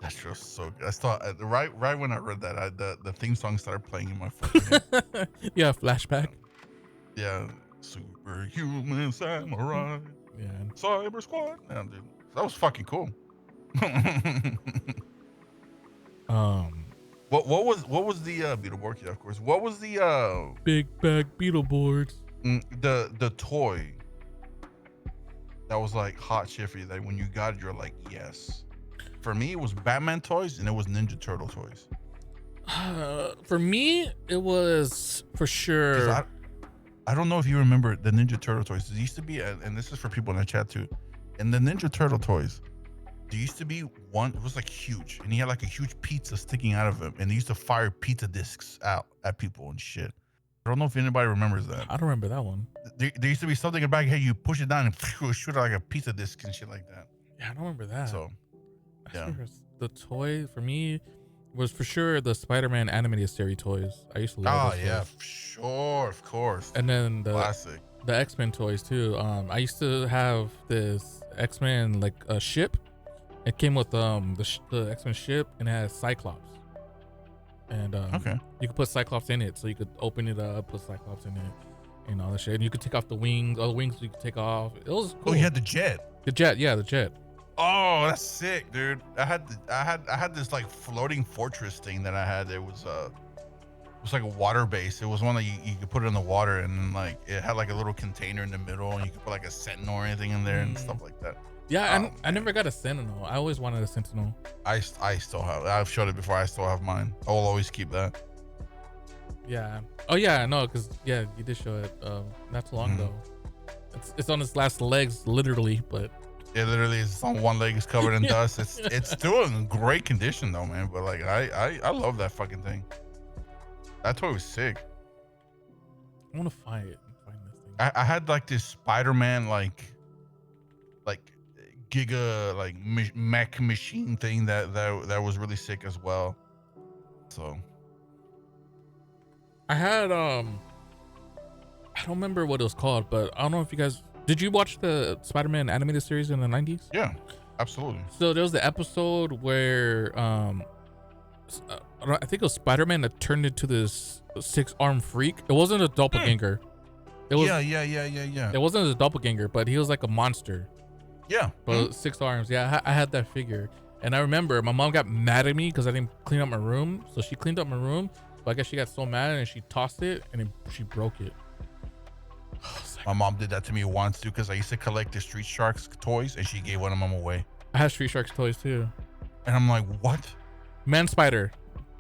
That show's so good. I thought right when I read that, the theme song started playing in my fucking head. Yeah, flashback. Yeah, Superhuman Samurai. Yeah, Cyber Squad. Yeah, dude, that was fucking cool. What was the Beetleborg? Yeah, of course. What was the big bag Beetleborgs? The toy that was like hot shit for you, that when you got it, you're like, yes. For me, it was Batman toys and it was Ninja Turtle toys. For me, it was for sure. I don't know if you remember the Ninja Turtle toys. There used to be, and this is for people in the chat too, and the Ninja Turtle toys, there used to be one, it was like huge, and he had like a huge pizza sticking out of him, and they used to fire pizza discs out at people and shit. I don't know if anybody remembers that. I don't remember that one. There used to be something in the back, hey, you push it down and shoot it like a pizza disc and shit like that. Yeah, I don't remember that. So, yeah. The toy for me was for sure the Spider-Man animated series toys. I used to love those toys. For sure, of course. And then classic. The X-Men toys too. I used to have this X-Men like a ship. It came with the X-Men ship, and it has Cyclops. And you could put Cyclops in it, so you could open it up, put Cyclops in it, and all that shit. And you could take off the wings. All the wings you could take off. It was cool. Oh, you had the jet. The jet, yeah, the jet. Oh, that's sick, dude. I had this like floating fortress thing that I had. It was like a water base. It was one that you could put it in the water, and then, like it had like a little container in the middle, and you could put like a sentinel or anything in there and stuff like that. Yeah, I never got a sentinel. I always wanted a sentinel. I still have. I've showed it before. I still have mine. I will always keep that. Yeah. Oh yeah, no, because yeah, you did show it not too long ago. It's on its last legs, literally, but it literally is on one leg. Is covered in dust. It's still in great condition though, man. But like I love that fucking thing. That toy was sick. I want to find this thing. I had like this Spider-Man like giga like mech machine thing that was really sick as well. So I had I don't remember what it was called, but I don't know if you guys did you watch the Spider-Man animated series in the 90s? Yeah, absolutely. So there was the episode where I think it was Spider-Man that turned into this 6-armed freak. It wasn't a doppelganger. It was yeah. It wasn't a doppelganger, but he was like a monster. Yeah. But 6 arms. Yeah, I had that figure. And I remember my mom got mad at me because I didn't clean up my room. So she cleaned up my room, but I guess she got so mad and she tossed it and she broke it. My mom did that to me once too, because I used to collect the Street Sharks toys and she gave one of them away. I had Street Sharks toys too. And I'm like, what? Man Spider.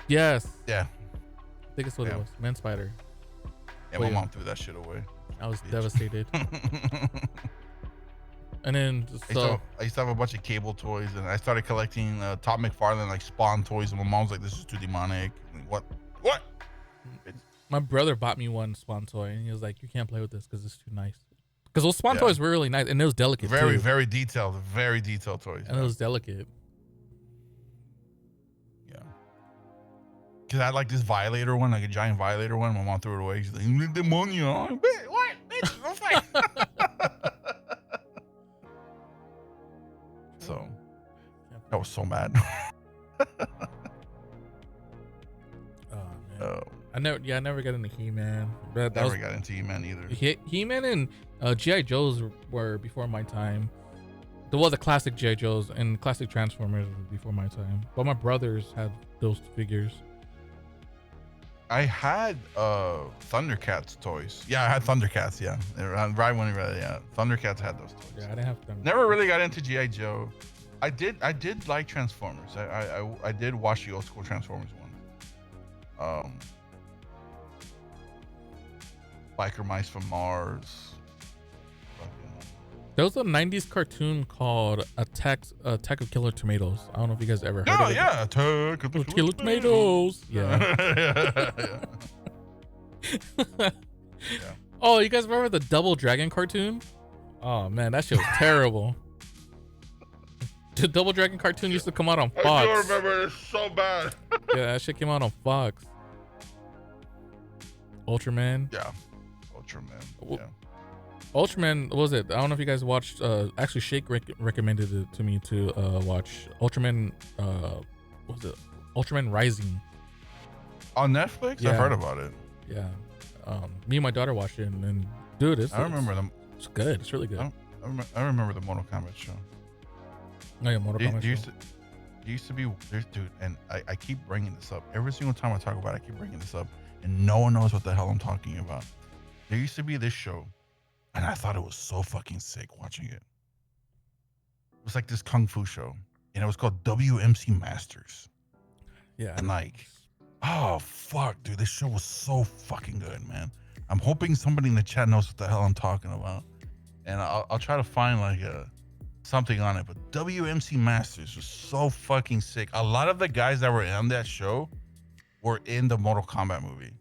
Yes. Yeah. I think it's what it was. Man Spider. Yeah, my mom threw that shit away. I was devastated. And then I used to have a bunch of Cable toys, and I started collecting Todd McFarlane like Spawn toys, and my mom's like, this is too demonic. What? My brother bought me one Spawn toy, and he was like, you can't play with this because it's too nice. Because those Spawn toys were really nice, and it was delicate very too. very detailed toys, and it was delicate. Yeah, because I had like this Violator one, like a giant Violator one. My mom threw it away. She's like, demonio. What? Bitch, don't fight. So I was so mad. Oh man. I never got into He-Man. Never got into He-Man either. He-Man and G.I. Joes were before my time. The classic G.I. Joes and classic Transformers were before my time. But my brothers had those figures. I had Thundercats toys. Yeah, I had Thundercats. Yeah, right when Thundercats had those toys. Yeah, I didn't have Thundercats. Never really got into G.I. Joe. I did like Transformers. I did watch the old school Transformers one. Biker Mice from Mars. There was a 90s cartoon called Attack of Killer Tomatoes. I don't know if you guys ever heard of it. Yeah, Attack of the Killer Tomatoes. Yeah. Yeah. Oh, you guys remember the Double Dragon cartoon? Oh man, that shit was terrible. The Double Dragon cartoon used to come out on Fox. I do remember it so bad. Yeah, that shit came out on Fox. Ultraman. Yeah. Ultraman. Yeah. Ultraman, what was it? I don't know if you guys watched. Actually, Shake recommended it to me to watch Ultraman. What was it? Ultraman Rising. On Netflix? Yeah. I've heard about it. Yeah. Me and my daughter watched it, and dude, I remember them. It's good. It's really good. I remember the Mortal Kombat show. No, yeah, Mortal Kombat show. Used to be, dude, and I keep bringing this up. Every single time I talk about it, I keep bringing this up, and no one knows what the hell I'm talking about. There used to be this show, and I thought it was so fucking sick watching it. It was like this kung fu show, and it was called WMC Masters. Yeah. And like, oh fuck, dude, this show was so fucking good, man. I'm hoping somebody in the chat knows what the hell I'm talking about, and I'll try to find like something on it. But WMC Masters was so fucking sick. A lot of the guys that were on that show were in the Mortal Kombat movie.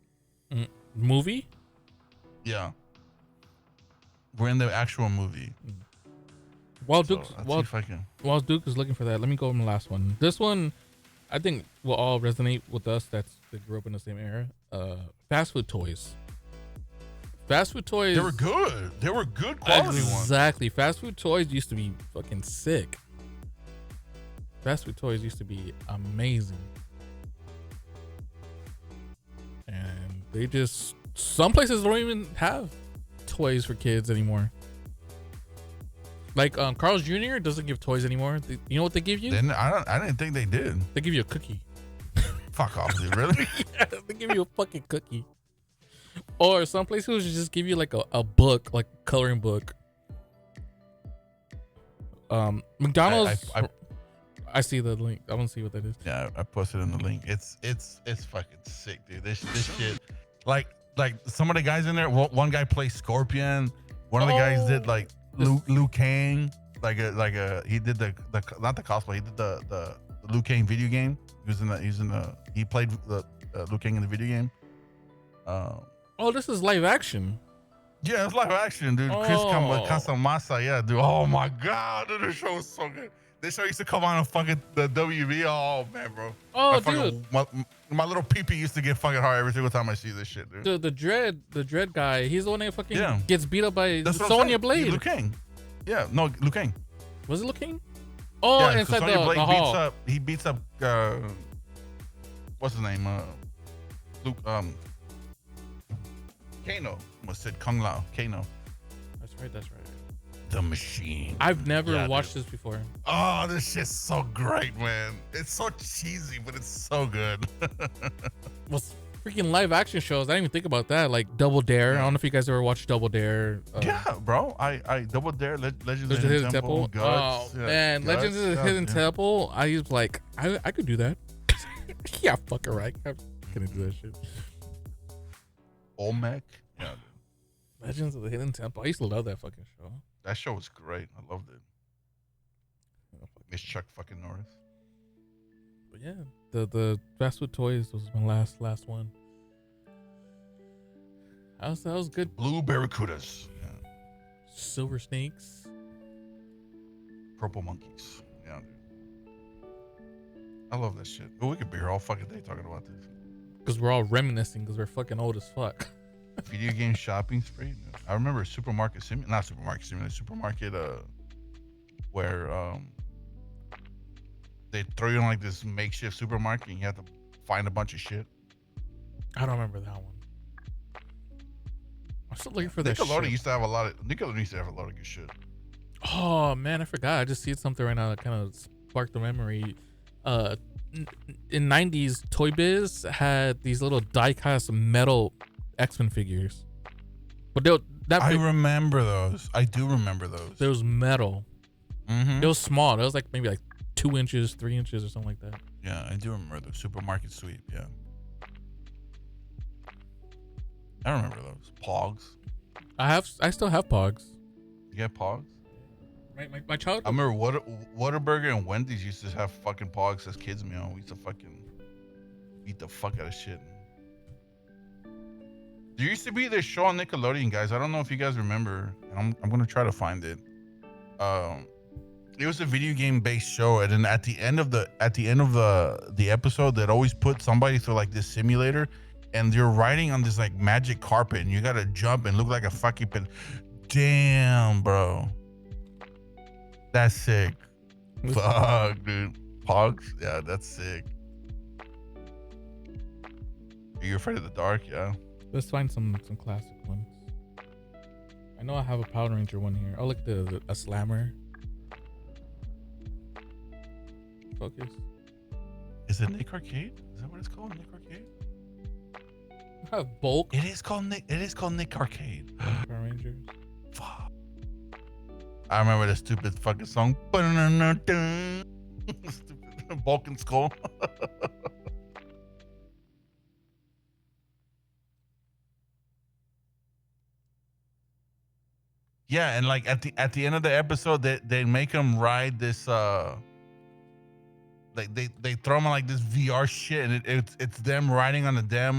Movie? Yeah. We're in the actual movie. While Duke is looking for that, let me go on the last one. This one, I think will all resonate with us that grew up in the same era. Fast food toys. Fast food toys. They were good. They were good quality ones. Exactly. Fast food toys used to be fucking sick. Fast food toys used to be amazing. And they just, some places don't even have toys for kids anymore. Like Carl's Jr. doesn't give toys anymore. You know what they give you? Then I didn't think they did. They give you a cookie. Fuck off, dude. Really? Yeah, they give you a fucking cookie. Or some places just give you like a book, like a coloring book. McDonald's. I see the link. I want to see what that is. Yeah, I posted in the link. It's fucking sick, dude. This shit, like some of the guys in there. One guy plays Scorpion. One of the guys did like Liu Kang. He did the not the cosplay. He did the Liu Kang video game. He played the Liu Kang in the video game. Oh, this is live action. Yeah, it's live action, dude. Chris Casamassa, yeah, dude. Oh my god, dude, the show was so good. This show used to come on fucking the WB. Oh man, bro. Oh, dude. My little pee-pee used to get fucking hard every single time I see this shit, dude. Dude, the dread guy, he's the one that fucking gets beat up by Sonya Blade. Liu Kang. Yeah, no, Liu Kang. Was it Liu Kang? Oh, yeah, inside the hall. He beats up what's his name? Luke Kano. Almost said Kung Lao. Kano. That's right. The Machine. I've never watched this before. Oh, this shit's so great, man. It's so cheesy, but it's so good. Well, freaking live action shows. I didn't even think about that. Like Double Dare. I don't know if you guys ever watched Double Dare. Yeah, bro. I Double Dare, Legends of the Hidden Temple. Guts, man, Guts, Legends of the Hidden Temple. I was like, I could do that. Yeah, fucking right. I'm gonna do that shit. Olmec. Yeah. Legends of the Hidden Temple. I used to love that fucking show. That show was great. I loved it. Miss Chuck fucking Norris. But yeah, the fast food toys was my last one. That was good. Blue Barracudas. Yeah. Silver snakes. Purple monkeys. Yeah, dude. I love that shit. But we could be here all fucking day talking about this. Because we're all reminiscing because we're fucking old as fuck. Video game shopping spree. I remember supermarket where they throw you in like this makeshift supermarket and you have to find a bunch of shit. I don't remember that one. I'm still looking for that shit. Nickelodeon used to have a lot of good shit. Oh man, I forgot. I just see something right now that kind of sparked the memory. In 90s, Toy Biz had these little die-cast metal X-Men figures. But I remember those. I do remember those. There was metal. Mm-hmm. It was small. It was like maybe like 2 inches, 3 inches or something like that. Yeah, I do remember the supermarket sweep. Yeah. I remember those. Pogs. I still have Pogs. You get Pogs? My child. I remember Whataburger and Wendy's used to have fucking Pogs as kids meal. We used to fucking eat the fuck out of shit. There used to be this show on Nickelodeon, guys. I don't know if you guys remember. I'm gonna try to find it. It was a video game based show, and then at the end of the episode, they'd always put somebody through like this simulator, and you're riding on this like magic carpet, and you gotta jump and look like a fucking damn, bro. That's sick. Fuck, dude. Pogs? Yeah, that's sick. Are you afraid of the dark? Yeah. Let's find some classic ones. I know I have a Power Ranger one here. Oh, look, a Slammer. Focus. Is it Nick Arcade? Is that what it's called? Nick Arcade? I have Bulk. It is called Nick Arcade. Power Rangers. Fuck. I remember the stupid fucking song. Stupid Bulk and Skull. Yeah, and like at the end of the episode, they make him ride this like they throw him on like this VR shit, and it's them riding on the damn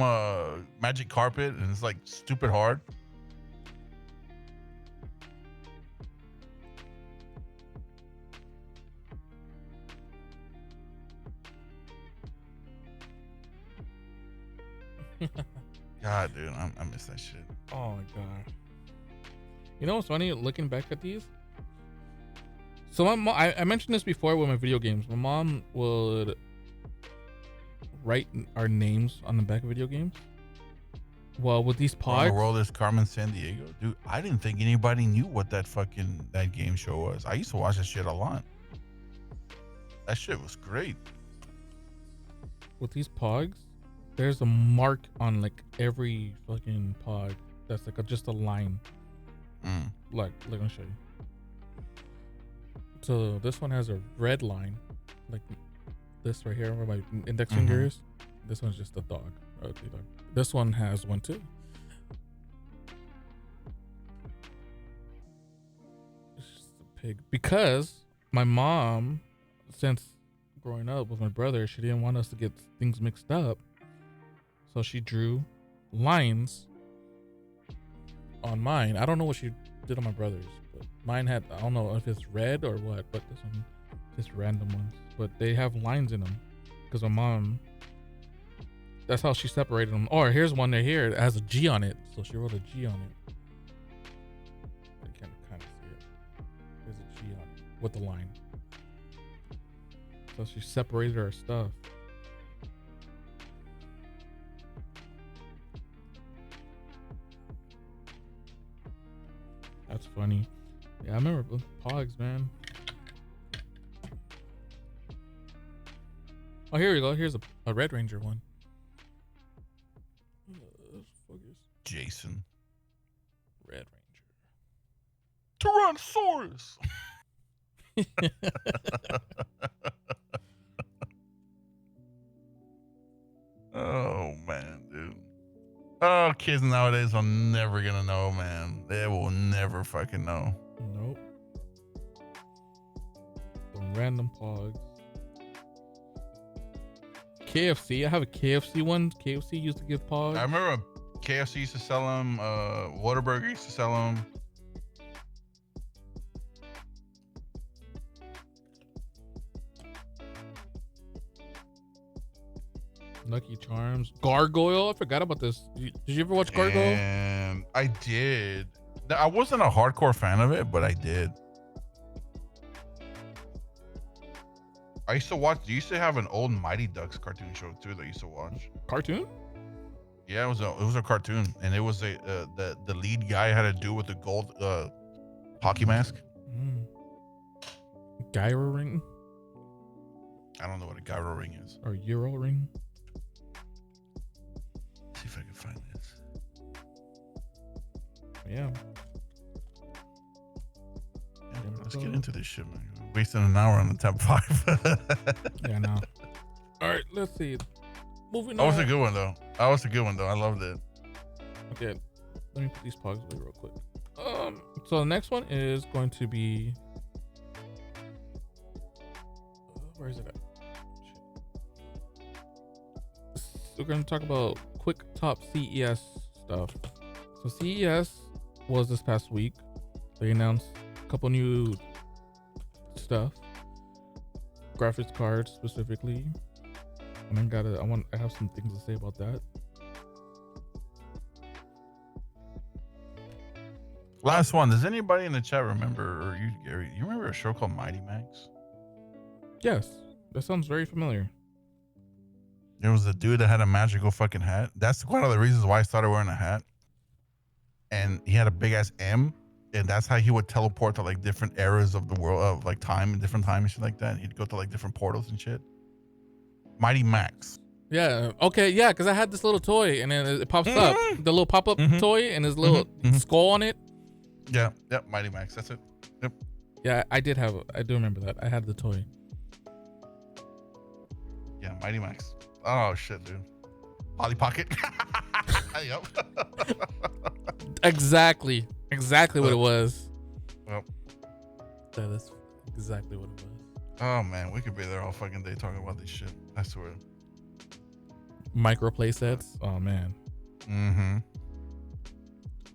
magic carpet, and it's like stupid hard. God, dude, I miss that shit. Oh my god. You know what's funny? Looking back at these. So my mom, I mentioned this before with my video games. My mom would write our names on the back of video games. Well, with these Around the pogs, World is Carmen Sandiego. Dude, I didn't think anybody knew what that game show was. I used to watch that shit a lot. That shit was great. with these pogs, there's a mark on like every fucking pog that's like just a line. Like, let me show you. So this one has a red line, like this right here where my index finger is. This one's just a dog. Ugly dog. This one has one too. It's just a pig. Because my mom, since growing up with my brother, she didn't want us to get things mixed up. So she drew lines on mine. I don't know what she did on my brother's, but mine had, I don't know if it's red or what, but this one, just random ones. But they have lines in them because my mom, that's how she separated them. Or here's one right here. It has a G on it. So she wrote a G on it. I can kind of see it. There's a G on it with the line. So she separated her stuff. That's funny. Yeah, I remember Pogs, man. Oh, here we go. Here's a Red Ranger one. Jason. Red Ranger. Tyrannosaurus. Oh, man, dude. Oh, kids nowadays are never gonna know, man. They will never fucking know. Nope. Some random Pogs. KFC. I have a KFC one. KFC used to give Pogs. I remember KFC used to sell them. Whataburger used to sell them. Lucky Charms. Gargoyle. I forgot about this. Did you ever watch Gargoyle? And I did. I wasn't a hardcore fan of it, but I did. I used to watch. You used to have an old Mighty Ducks cartoon show too that I used to watch. Cartoon? Yeah, it was a cartoon, and it was the lead guy had to do with the gold hockey mask. Gyro ring? I don't know what a gyro ring is. Or Euro ring? See if I can find this. Yeah. Let's get into this shit, man. We're wasting an hour on the top 5. Yeah, no. All right, let's see. Moving on. That was a good one, though. I loved it. Okay, let me put these Pogs away real quick. So the next one is going to be. Where is it at? We're going to talk about quick top CES stuff. So CES was this past week. They announced a couple new stuff, graphics cards specifically. And I have some things to say about that. Last one. Does anybody in the chat remember, or you, Gary, you remember a show called Mighty Max? Yes, that sounds very familiar. There was a dude that had a magical fucking hat. That's one of the reasons why I started wearing a hat. And he had a big ass M, and that's how he would teleport to like different eras of the world, of like time and different time and shit like that. He'd go to like different portals and shit. Mighty Max. Yeah. Okay. Yeah. Because I had this little toy, and then it pops up, the little pop up toy, and his little skull on it. Yeah. Yep. Mighty Max. That's it. Yep. Yeah, I do remember that. I had the toy. Yeah, Mighty Max. Oh shit, dude. Polly Pocket. Yep. Exactly what it was. Well, that is exactly what it was. Oh man, we could be there all fucking day talking about this shit. I swear. Micro play sets. Oh man.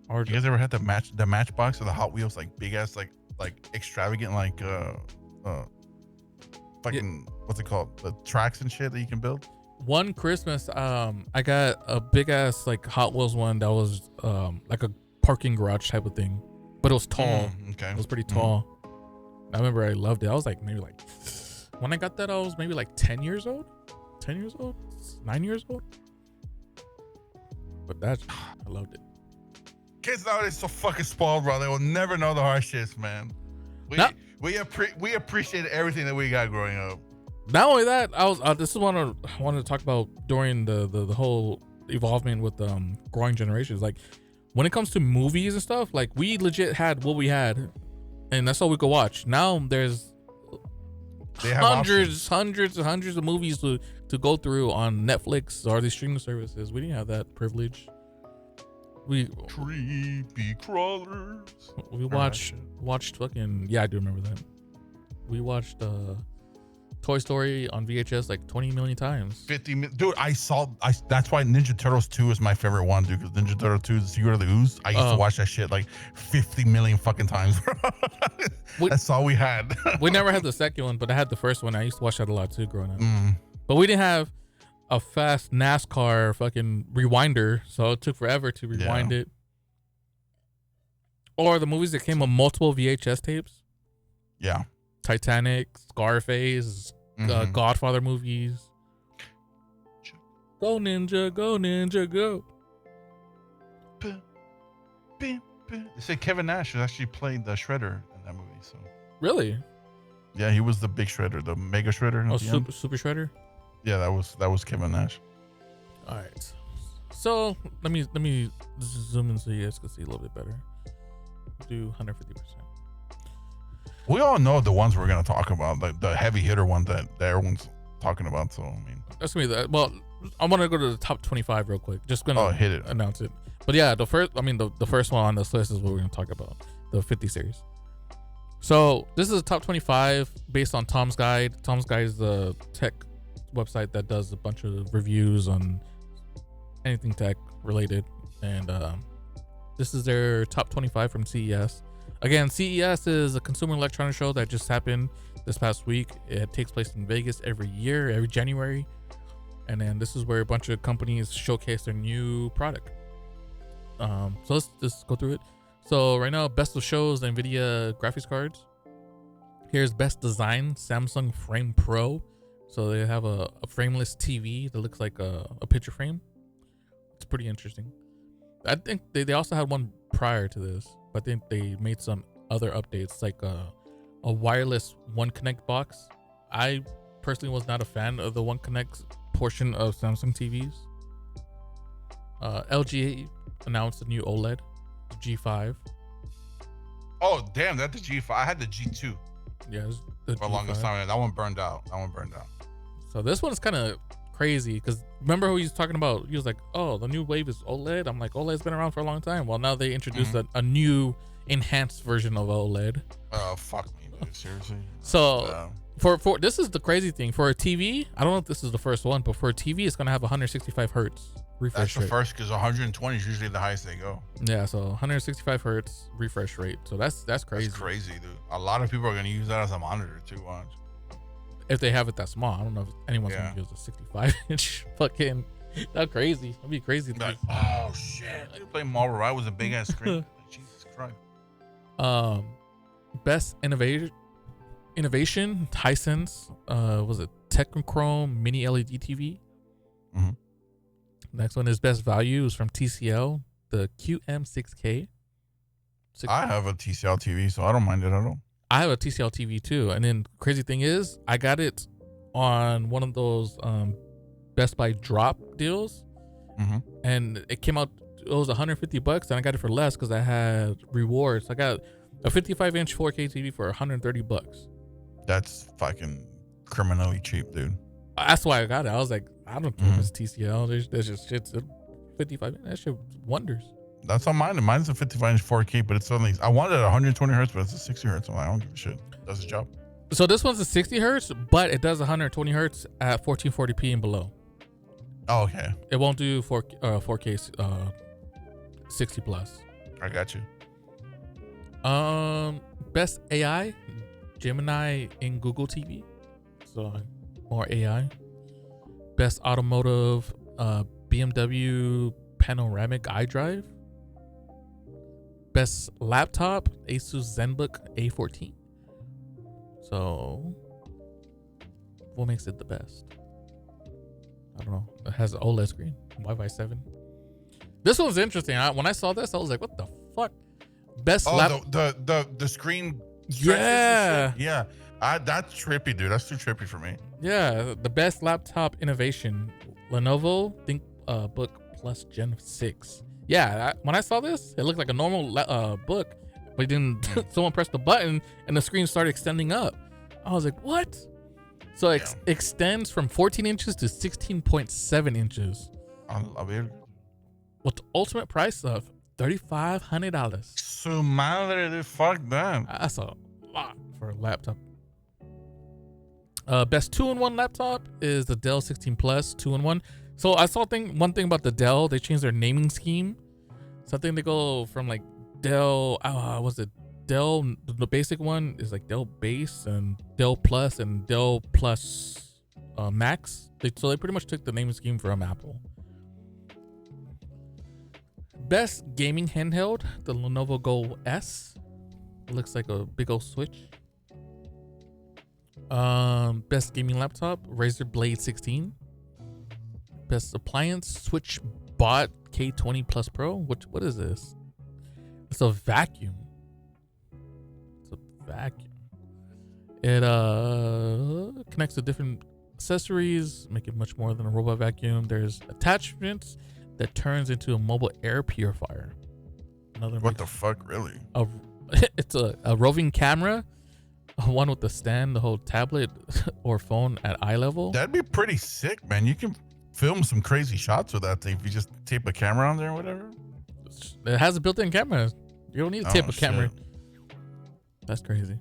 Or you guys ever had the Matchbox or the Hot Wheels, like big ass, like extravagant, like fucking what's it called? The tracks and shit that you can build. One Christmas, I got a big ass like Hot Wheels one that was like a parking garage type of thing, but it was tall. Okay. It was pretty tall. I remember I loved it. I was like maybe like when I got that, I was maybe like 10 years old, 9 years old. But I loved it. Kids nowadays so fucking spoiled, bro. They will never know the hardships, man. We appreciate everything that we got growing up. Not only that, this is what I wanted to talk about during the whole evolvement with growing generations. Like when it comes to movies and stuff, like we legit had what we had, and that's all we could watch. Now there's hundreds of movies to go through on Netflix or these streaming services. We didn't have that privilege. Creepy crawlers. We watched fucking, yeah, I do remember that. We watched Toy Story on VHS like 20 million times. Dude, that's why Ninja Turtles 2 is my favorite one, dude, because Ninja Turtle 2, The Secret of the Ooze, I used to watch that shit like 50 million fucking times, bro. That's all we had. We never had the second one, but I had the first one. I used to watch that a lot too growing up. But we didn't have a fast NASCAR fucking rewinder, so it took forever to rewind it. Or the movies that came with multiple VHS tapes. Yeah. Titanic, Scarface, Godfather movies. Go Ninja, go. They say Kevin Nash has actually played the Shredder in that movie. So really? Yeah, he was the big Shredder, the Mega Shredder. Oh, super Shredder. Yeah, that was Kevin Nash. All right, so let me zoom in so you guys can see a little bit better. Do 150%. We all know the ones we're gonna talk about, like the heavy hitter one that everyone's talking about. So I mean, that's gonna be that. Well, I want to go to the top 25 real quick. Just gonna hit it, announce it. But yeah, the first one on this list is what we're gonna talk about, the 50 series. So this is a top 25 based on Tom's Guide. Tom's Guide is the tech website that does a bunch of reviews on anything tech related, and this is their top 25 from CES. Again, CES is a consumer electronics show that just happened this past week. It takes place in Vegas every year, every January, and then this is where a bunch of companies showcase their new product. So let's just go through it. So right now, best of shows, NVIDIA graphics cards. Here's best design, Samsung Frame Pro. So they have a frameless TV that looks like a picture frame. It's pretty interesting. I think they also had one prior to this, but I think they made some other updates, like a wireless One Connect box. I personally was not a fan of the One Connect portion of Samsung TVs. LG announced a new OLED, G5. Oh damn, that's the G5. I had the G2. Yeah, for the longest time. That one burned out. So this one's kind of crazy because remember who he was talking about? He was like, "Oh, the new wave is OLED." I'm like, "OLED's been around for a long time." Well, now they introduced a new enhanced version of OLED. Oh fuck me, dude. Seriously. So for this is the crazy thing, for a TV, I don't know if this is the first one, but for a TV, it's gonna have 165 hertz refresh rate. That's the first, because 120 is usually the highest they go. Yeah, so 165 hertz refresh rate. So that's crazy. That's crazy, dude. A lot of people are gonna use that as a monitor too. Watch. If they have it that small, I don't know if anyone's gonna use a 65-inch fucking. That's crazy. That'd be crazy. Like, oh shit! I play Marvel Ride with a big ass screen. Jesus Christ. Best innovation, Hisense. Was it Technichrome Mini LED TV? Mm-hmm. Next one is best value is from TCL, the QM6K. I have a TCL TV, so I don't mind it at all. I have a TCL TV too, and then crazy thing is, I got it on one of those Best Buy drop deals, and it came out. It was $150, and I got it for less because I had rewards. I got a 55-inch 4K TV for $130. That's fucking criminally cheap, dude. That's why I got it. I was like, I don't care if it's TCL. There's just shit's 55. That shit wonders. That's on mine. Mine's a 55-inch 4K, but it's only, I wanted 120 hertz, but it's a 60 hertz. So I don't give a shit. It does the job. So this one's a 60 hertz, but it does 120 hertz at 1440p and below. Oh, okay. It won't do 4K 60 plus. I got you. Best AI, Gemini in Google TV. So more AI. Best automotive, BMW panoramic iDrive. Best laptop, Asus ZenBook A14. So what makes it the best? I don't know. It has an OLED screen, Wi-Fi 7. This one's interesting. When I saw this, I was like, what the fuck? Best the screen. Yeah. That's trippy, dude. That's too trippy for me. Yeah, the best laptop innovation, Lenovo ThinkBook Plus Gen 6. Yeah, when I saw this, it looked like a normal book, but then someone pressed the button and the screen started extending up. I was like, what? So it extends from 14 inches to 16.7 inches. I love it. With the ultimate price of $3,500. Su madre, dude. Fuck that. That's a lot for a laptop. Best 2-in-1 laptop is the Dell 16 Plus 2-in-1. So I saw one thing about the Dell. They changed their naming scheme. So I think they go from like Dell. Was it Dell? The basic one is like Dell Base and Dell Plus and Dell Plus Max. So they pretty much took the naming scheme from Apple. Best gaming handheld, the Lenovo Go S. It looks like a big old Switch. Best gaming laptop, Razer Blade 16. Best appliance, Switch Bot K20 Plus Pro. What is this? It's a vacuum. It connects to different accessories, make it much more than a robot vacuum. There's attachments that turns into a mobile air purifier. What the fuck, really? It's a roving camera, one with the stand, the whole tablet or phone at eye level. That'd be pretty sick, man. You can film some crazy shots with that thing if you just tape a camera on there or whatever. It has a built-in camera. You don't need to tape a camera. That's crazy.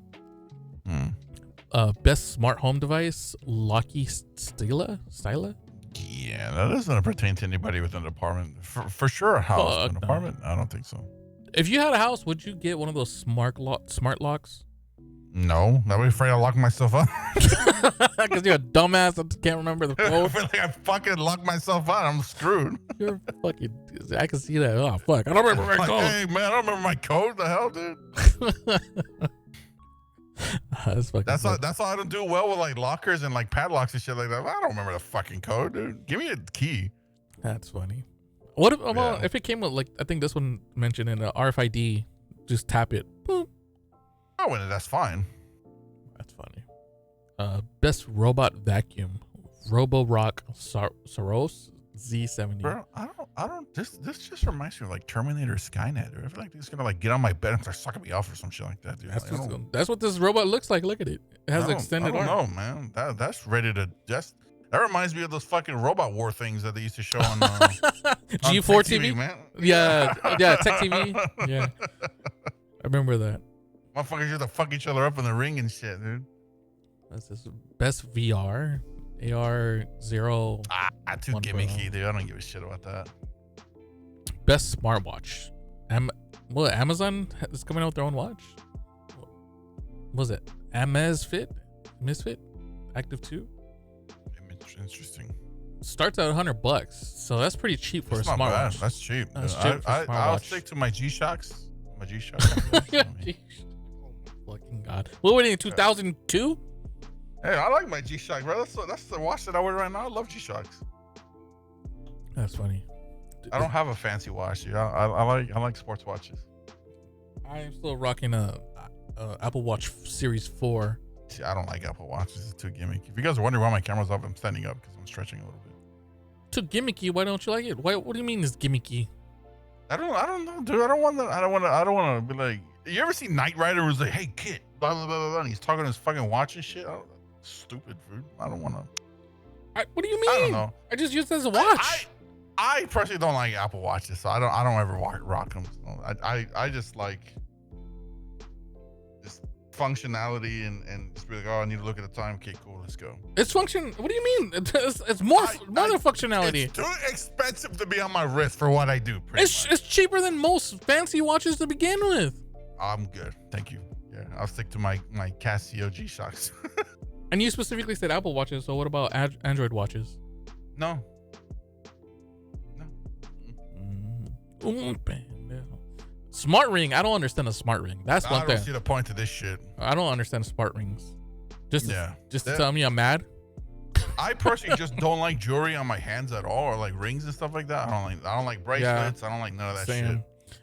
Best smart home device, Locky Styla. Yeah, that doesn't pertain to anybody within an apartment. For sure, a house. An apartment? I don't think so. If you had a house, would you get one of those smart locks? No, I'd be afraid I'll lock myself up. Because you're a dumbass that can't remember the code. I feel like I fucking locked myself out. I'm screwed. You're fucking. I can see that. Oh fuck! I don't remember my code. Hey man, I don't remember my code. The hell, dude. That's all I don't do well with like lockers and like padlocks and shit like that. I don't remember the fucking code, dude. Give me a key. That's funny. What about if it came with like, I think this one mentioned in the RFID, just tap it. Boom. Oh, and that's fine. That's funny. Best robot vacuum, Roborock Soros Z70. Bro, I don't. This just reminds me of like Terminator Skynet, dude. I feel like it's gonna like get on my bed and start sucking me off or some shit like that, dude. That's what this robot looks like. Look at it. It has extended arm. I don't know, man. That's ready to just. That reminds me of those fucking robot war things that they used to show on G4 TV, man. Yeah, Tech TV. Yeah, I remember that. Motherfuckers used to fuck each other up in the ring and shit, dude. That's this best VR, AR 0. Too gimmicky, dude. I don't give a shit about that. Best smartwatch. Amazon is coming out with their own watch. What was it? Misfit Active 2. Interesting. Starts at $100, so that's pretty cheap for a smartwatch. Bad. That's cheap. That's cheap I'll stick to my G-Shocks. Fucking God. What were they in 2002? Hey, I like my G-Shock, bro. That's the watch that I wear right now. I love G-Shocks. That's funny. I don't have a fancy watch, dude. I like sports watches. I'm still rocking a Apple Watch Series 4. See, I don't like Apple Watches. It's too gimmicky. If you guys are wondering why my camera's off, I'm standing up because I'm stretching a little bit. Too gimmicky? Why don't you like it? What do you mean it's gimmicky? I don't know, dude. I don't want to be like. You ever see Knight Rider was like, "Hey, kid," blah blah blah blah, and he's talking to his fucking watch and shit. Stupid, dude. I don't want to. What do you mean? I don't know. I just use it as a watch. I personally don't like Apple Watches, so I don't ever rock them. So I just like just functionality and just be like, oh, I need to look at the time. Okay, cool, let's go. It's function. What do you mean? It's more than functionality. It's too expensive to be on my wrist for what I do. It's cheaper than most fancy watches to begin with. I'm good, thank you. Yeah, I'll stick to my Casio G-Shocks. And you specifically said Apple Watches, so what about Android watches? No. Smart ring. I don't understand a smart ring. That's one thing. I don't see the point to this shit. I don't understand smart rings. Just to tell me I'm mad. I personally just don't like jewelry on my hands at all, or like rings and stuff like that. I don't like bracelets. I don't like none of that shit.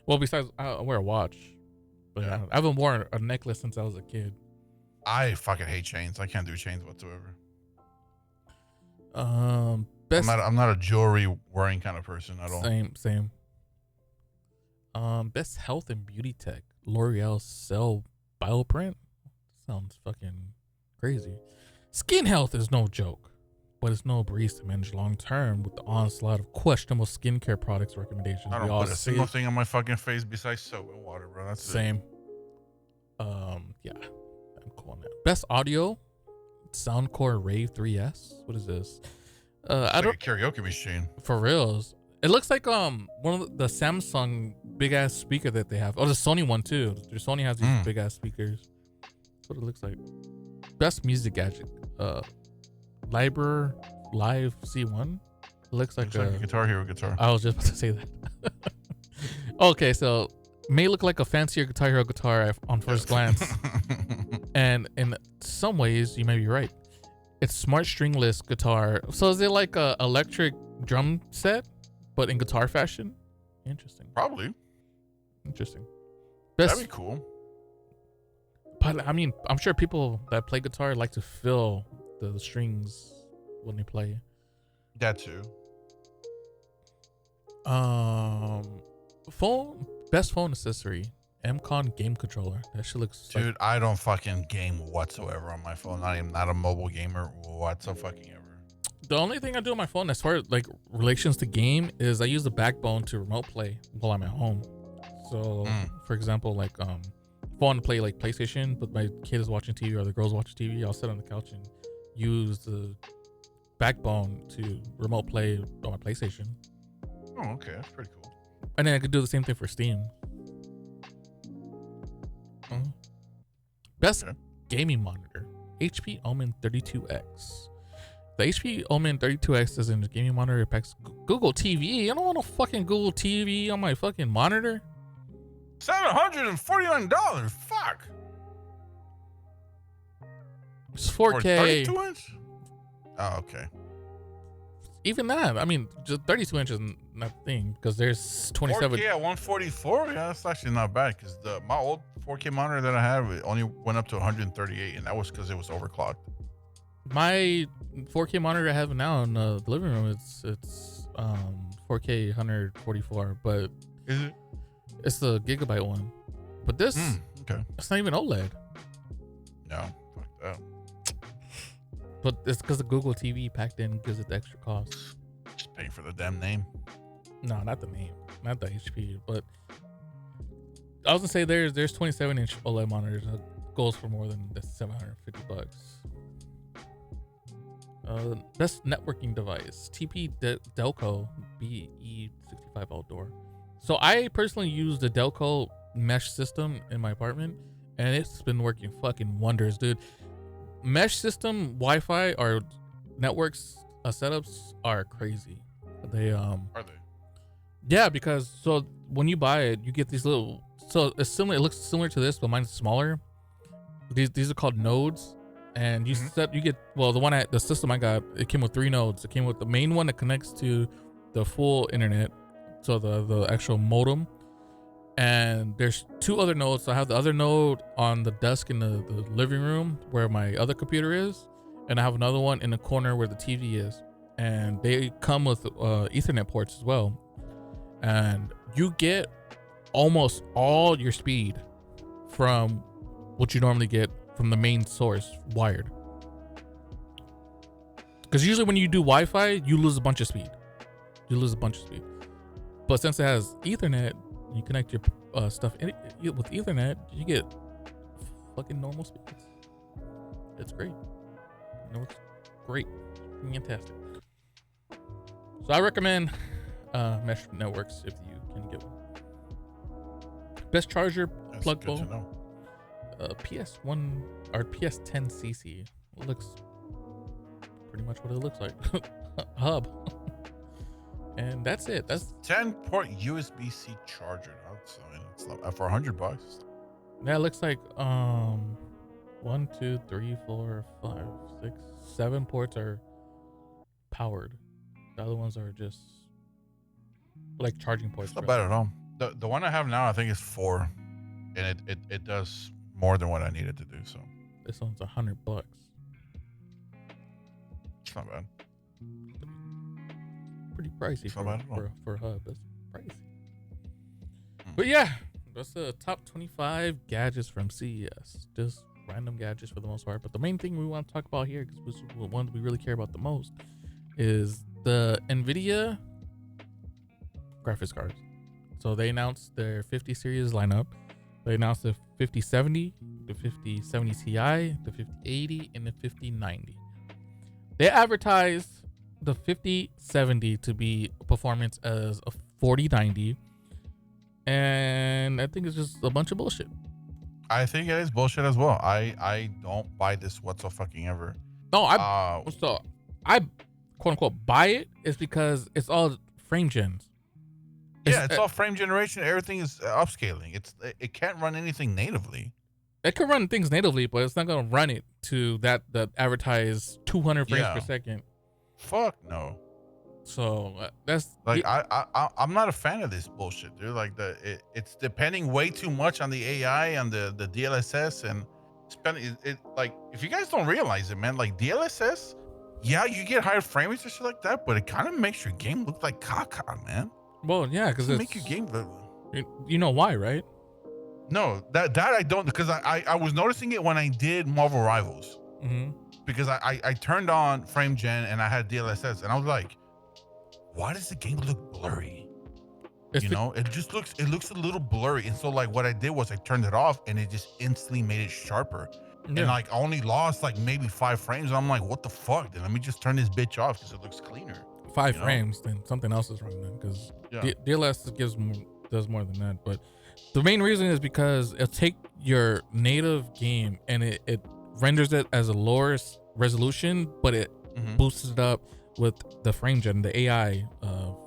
Well, besides, I wear a watch, but I haven't worn a necklace since I was a kid. I fucking hate chains. I can't do chains whatsoever. I'm not a jewelry wearing kind of person at all. Same. Best health and beauty tech. L'Oreal Cell Bioprint. Sounds fucking crazy. Skin health is no joke, but it's no breeze to manage long term with the onslaught of questionable skincare products recommendations. I don't put a single thing on my fucking face besides soap and water, bro. That's same. Yeah, I'm cool on that. Best audio. Soundcore Rave 3S. What is this? I don't. Like a karaoke machine. For reals. It looks like one of the Samsung big ass speaker that they have. Oh, the Sony one too. The Sony has these big ass speakers. That's what it looks like. Best music gadget. Live C1. It looks like a Guitar Hero guitar. I was just about to say that. Okay, so may look like a fancier Guitar Hero guitar on first glance, and in some ways you may be right. It's smart stringless guitar. So is it like a electric drum set, but in guitar fashion? Interesting. Probably. Interesting. That'd be cool. But I mean, I'm sure people that play guitar like to feel the strings when they play. That too. Best phone accessory. MCON game controller. That shit looks. Dude, I don't fucking game whatsoever on my phone. Not a mobile gamer whatsoever. The only thing I do on my phone as far as like relations to game is I use the backbone to remote play while I'm at home. So for example, like if I want to play like PlayStation, but my kid is watching TV or the girl's watching TV, I'll sit on the couch and use the backbone to remote play on my PlayStation. Oh, okay, that's pretty cool. And then I could do the same thing for Steam. Best gaming monitor. HP Omen 32X. The HP Omen 32X is in the gaming monitor. It packs Google TV. I don't want a fucking Google TV on my fucking monitor. $749. Fuck. It's 4K. 32 inch? Oh, okay. Even that, I mean, just 32 inches is not a thing because there's 27. 4K at 144? Yeah, that's actually not bad because my old 4K monitor that I had only went up to 138, and that was because it was overclocked. My 4K monitor I have now in the living room, it's 4K 144, but is it? It's the gigabyte one. But this, it's not even OLED. No, fuck that. But it's because the Google TV packed in gives it the extra cost. Just paying for the damn name. No, not the name, not the HP. But I was gonna say there's 27-inch OLED monitors that goes for more than the $750. Best networking device, TP Delco BE65 Outdoor. So I personally use the Delco mesh system in my apartment, and it's been working fucking wonders, dude. Mesh system Wi-Fi or networks setups are crazy. They are they? Yeah, because so when you buy it, you get these little. So it's similar. It looks similar to this, but mine's smaller. These are called nodes, and you get the system I got. It came with 3 nodes. It came with the main one that connects to the full internet, so the actual modem. And there's 2 other nodes. So I have the other node on the desk in the living room where my other computer is. And I have another one in the corner where the TV is. And they come with Ethernet ports as well. And you get almost all your speed from what you normally get from the main source wired. Because usually when you do Wi-Fi, you lose a bunch of speed. But since it has Ethernet, you connect your stuff with Ethernet, you get fucking normal speeds. It's great. It works great. Fantastic. So I recommend mesh networks if you can get one. Best charger pluggable. PS1 or PS10 CC. It looks pretty much what it looks like. Hub. And that's it. That's 10-port USB-C charger. That's for $100. Yeah, it looks like 1, 2, 3, 4, 5, 6, 7 ports are powered. The other ones are just like charging ports. It's not bad at all. The one I have now, I think, is 4, and it does more than what I needed to do. So this one's $100. It's not bad. Pretty pricey it's for a hub. That's pricey. But yeah, that's the top 25 gadgets from CES. Just random gadgets for the most part. But the main thing we want to talk about here, because this is the one we really care about the most, is the NVIDIA graphics cards. So they announced their 50 series lineup. They announced the 5070, the 5070 Ti, the 5080, and the 5090. They advertised the 5070 to be performance as a 4090, and I think it's just a bunch of bullshit. I think it is bullshit as well. I don't buy this whatsoever. No, I quote unquote buy it is because it's all frame gens. It's all frame generation. Everything is upscaling. It can't run anything natively. It can run things natively, but it's not gonna run it to that advertised 200 frames per second. Fuck no. So that's like I'm not a fan of this bullshit, dude. Like it's depending way too much on the AI on the DLSS and spending it. Like if you guys don't realize it, man, like DLSS, yeah, you get higher frame rates and shit like that, but it kind of makes your game look like caca, man. Well, yeah, because it make your game look. You know why, right? No, that I don't, because I was noticing it when I did Marvel Rivals. Mm-hmm. Because I turned on frame gen and I had DLSS and I was like, why does the game look blurry? It looks a little blurry. And so like what I did was I turned it off and it just instantly made it sharper. Yeah. And like I only lost like maybe 5 frames. And I'm like, what the fuck? Then let me just turn this bitch off because it looks cleaner. 5 frames, then something else is wrong then, because DLSS does more than that. But the main reason is because it'll take your native game and it renders it as a lower resolution, but it boosts it up with the frame gen, the AI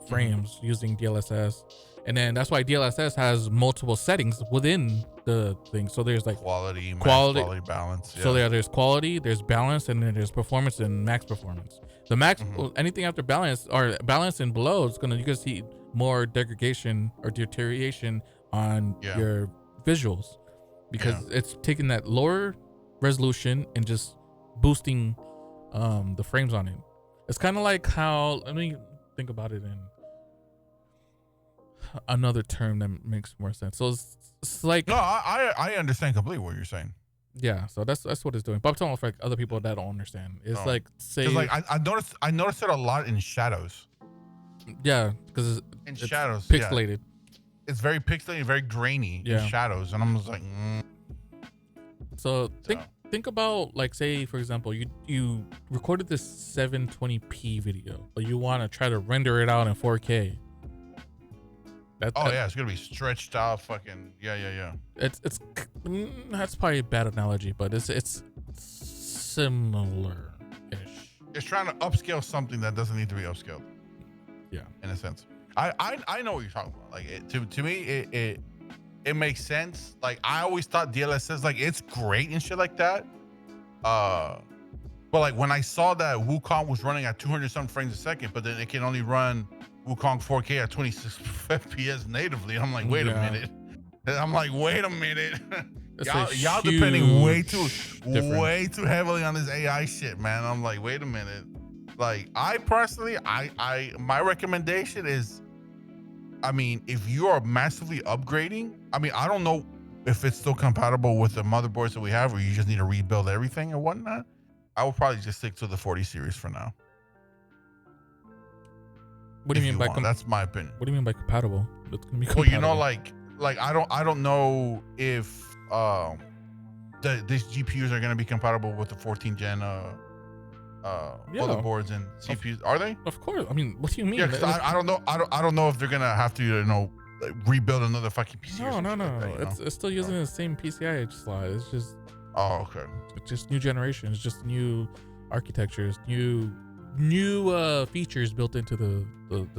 frames using DLSS. And then that's why DLSS has multiple settings within the thing. So there's like quality balance. So there's quality, there's balance, and then there's performance and max performance. The max, anything after balance or balance and below, you're gonna see more degradation or deterioration on your visuals, because it's taking that lower resolution and just boosting the frames on it. It's kind of like how, let me think about it in another term that makes more sense. So it's like, no, I understand completely what you're saying. Yeah, so that's what it's doing. But I'm talking for like other people that don't understand. It's like, say, like I noticed it a lot in shadows. Yeah, because in shadows, pixelated. It's very pixelated, very grainy in shadows, and I'm just like. So think about, like, say for example, you recorded this 720p video, but you want to try to render it out in 4K. It's gonna be stretched out, fucking yeah. It's that's probably a bad analogy, but it's similar-ish. It's trying to upscale something that doesn't need to be upscaled. Yeah, in a sense. I know what you're talking about. Like to me, it makes sense. Like I always thought DLSS, like it's great and shit like that. But like when I saw that Wukong was running at 200 some frames a second, but then it can only run Wukong 4K at 26 FPS natively. I'm like, wait a minute. Y'all depending way too heavily on this AI shit, man. I'm like, wait a minute. Like I personally, my recommendation is, I mean, if you are massively upgrading, I mean, I don't know if it's still compatible with the motherboards that we have, or you just need to rebuild everything and whatnot. I will probably just stick to the 40 series for now. What do you mean by that's my opinion. What do you mean by compatible? It's gonna be compatible. Well, you know, like I don't know if these GPUs are gonna be compatible with the 14 gen motherboards and CPUs. Are they? Of course. I mean, what do you mean? Yeah, because I don't know. I don't know if they're gonna have to rebuild another fucking PC. No. Like that, it's still using the same PCI slot. It's just. Oh, okay. It's just new generation. It's just new architectures, new features built into the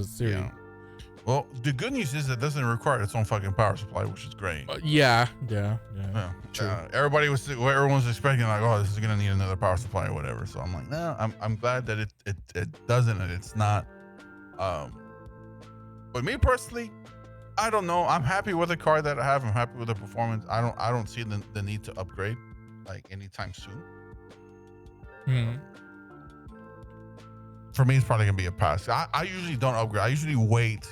series. Well, the good news is it doesn't require its own fucking power supply, which is great. Yeah. True. Everyone was expecting like, oh, this is gonna need another power supply or whatever. So I'm like, no, I'm glad that it doesn't, and it's not. But me personally, I don't know. I'm happy with the car that I have. I'm happy with the performance. I don't see the need to upgrade like anytime soon. For me, it's probably gonna be a pass. I usually don't upgrade. I usually wait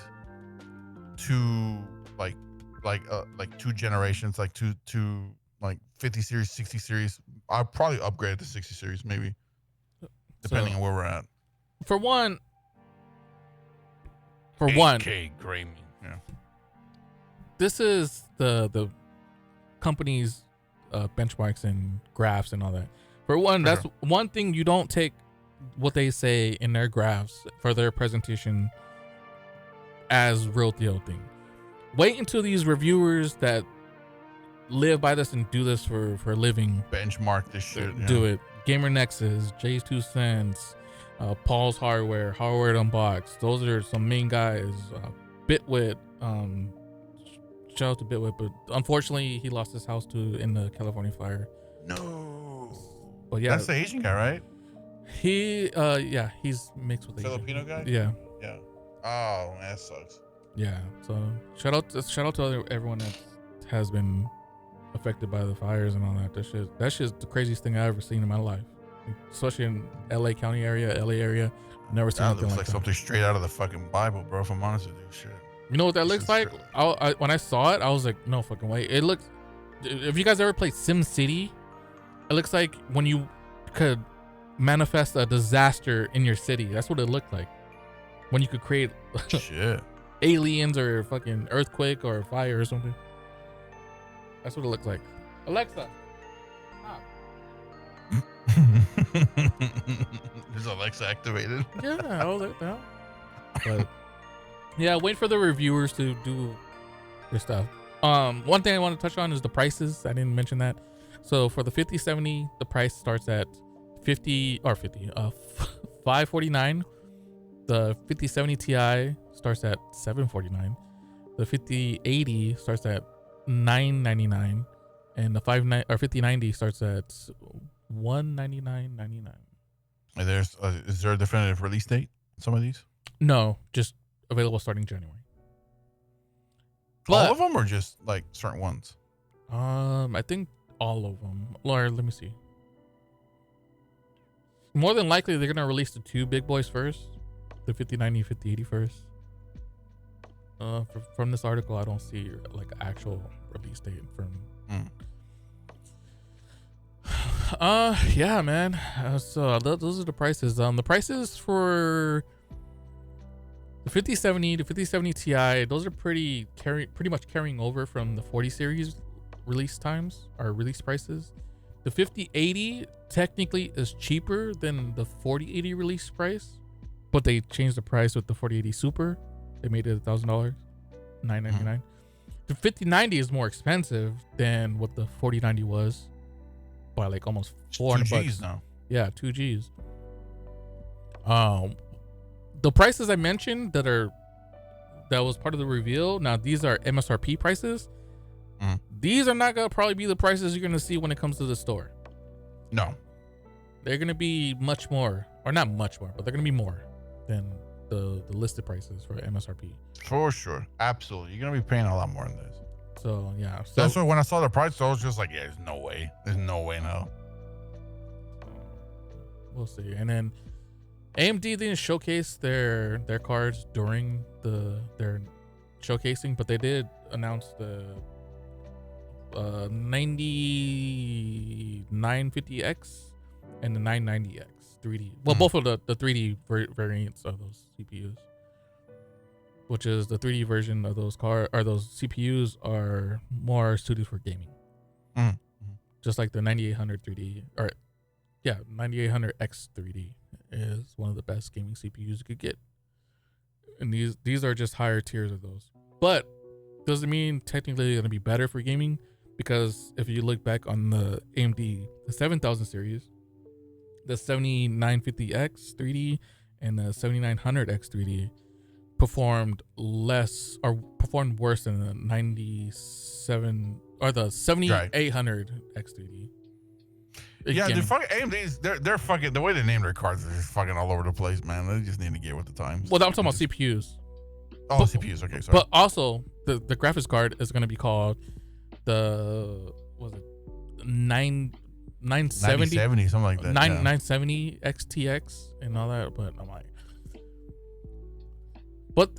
to like 2 generations, like to like 50 series, 60 series. I'll probably upgrade to 60 series, maybe, depending on where we're at. For one, 8K gaming. Yeah. This is the company's benchmarks and graphs and all that. For one, that's one thing you don't take what they say in their graphs for their presentation as real deal thing. Wait until these reviewers that live by this and do this for a living benchmark this shit. Do it. Gamer Nexus, Jay's 2 Cents, Paul's Hardware Unboxed. Those are some main guys. Bitwit. Shout out to Bitwit, but unfortunately he lost his house in the California fire. No. But yeah, that's the Asian guy, right? He's mixed with Filipino guy. Yeah. Oh, that sucks. Yeah. So shout out to everyone that has been affected by the fires and all that. That's just the craziest thing I ever seen in my life, especially in LA County area, LA area. Never seen anything like that. Something straight out of the fucking Bible, bro. If I'm honest with you, shit. You know what that looks like? When I saw it, I was like, no fucking way. It looks. If you guys ever played Sim City, it looks like when you could manifest a disaster in your city. That's what it looked like. When you could create shit. Aliens or fucking earthquake or fire or something. That's what it looks like. Alexa, stop. Is Alexa activated? Yeah, I was like, no. But yeah, wait for the reviewers to do their stuff. One thing I want to touch on is the prices. I didn't mention that. So for the 5070, the price starts at $549. The 5070 Ti starts at $749. The 5080 starts at $999, and the 5090 starts at $199.99. Is there a definitive release date on some of these? No, just available starting January. All of them, or just like certain ones? I think all of them. Or let me see. More than likely, they're gonna release the 2 big boys first, the 5090, 5080 first. From this article, I don't see like actual release date from. Yeah, man. So those are the prices. The prices for the 5070, the 5070 Ti, those are pretty much carrying over from the 40 series release times or release prices. The 5080 technically is cheaper than the 4080 release price, but they changed the price with the 4080 Super. They made it $1,000, $999. The 5090 is more expensive than what the 4090 was by like almost $400 G's now. Yeah, 2 G's. The prices I mentioned that was part of the reveal. Now these are MSRP prices. These are not gonna probably be the prices you're gonna see when it comes to the store. No, they're gonna be much more, or not much more, but they're gonna be more than the listed prices for MSRP. For sure, absolutely. You're gonna be paying a lot more than this. So yeah, that's why when I saw the price, I was just like, yeah, there's no way no. We'll see. And then AMD didn't showcase their cards during their showcasing, but they did announce the 9950X and the 990X 3D. Well, both of the 3D variants of those CPUs, which is the 3D version of those those CPUs are more suited for gaming. Just like the 9800 3D, 9800X 3D is one of the best gaming CPUs you could get. And these are just higher tiers of those. But doesn't mean technically they're going to be better for gaming, because if you look back on the AMD 7000 series, the 7950X 3D and the 7900X 3D performed less or performed worse than the 97 or the 7800 X3D. Yeah, dude, fucking AMD's they're fucking, the way they name their cards is just fucking all over the place, man. They just need to get with the times. Well, I'm talking about CPUs. Oh, but, CPUs. Okay, sorry. But also, the graphics card is going to be called the 970 9070, something like that. 970 XTX and all that. But I'm like, but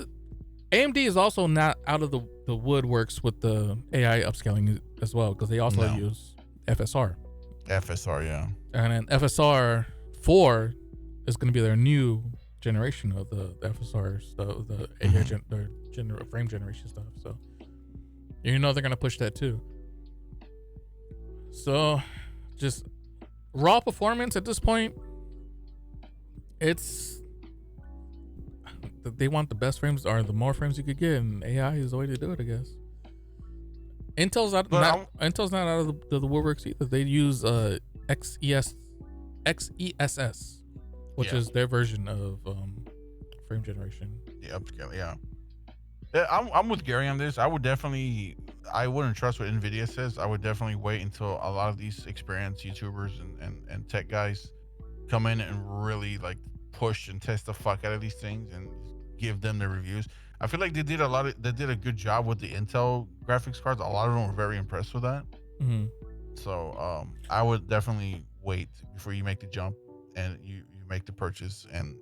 AMD is also not out of the woodworks with the AI upscaling as well, because they also use FSR. FSR, yeah. And then FSR 4 is going to be their new generation of the FSR stuff, the AI frame generation stuff. So they're going to push that too. So just raw performance at this point, it's they want the best frames, or the more frames you could get, and AI is the way to do it, I guess. Intel's not out of the woodworks either. They use XESS, which is their version of frame generation. Yeah, upscale. Yeah. I'm with Gary on this. I wouldn't trust what NVIDIA says. I would definitely wait until a lot of these experienced YouTubers and tech guys come in and really like push and test the fuck out of these things and give them their reviews. I feel like they did a good job with the Intel graphics cards. A lot of them were very impressed with that. Mm-hmm. So I would definitely wait before you make the jump and you make the purchase and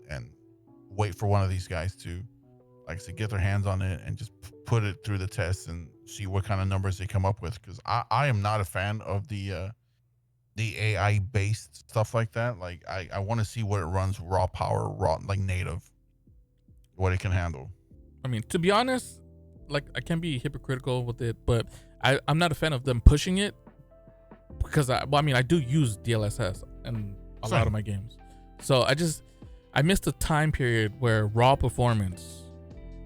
wait for one of these guys to, like I said, get their hands on it and just put it through the test and see what kind of numbers they come up with. Because I am not a fan of the AI based stuff like that. Like I want to see what it runs raw power, raw, like native, what it can handle. I mean, to be honest, like I can be hypocritical with it, but I'm not a fan of them pushing it, because I do use DLSS in a lot of my games. So I missed a time period where raw performance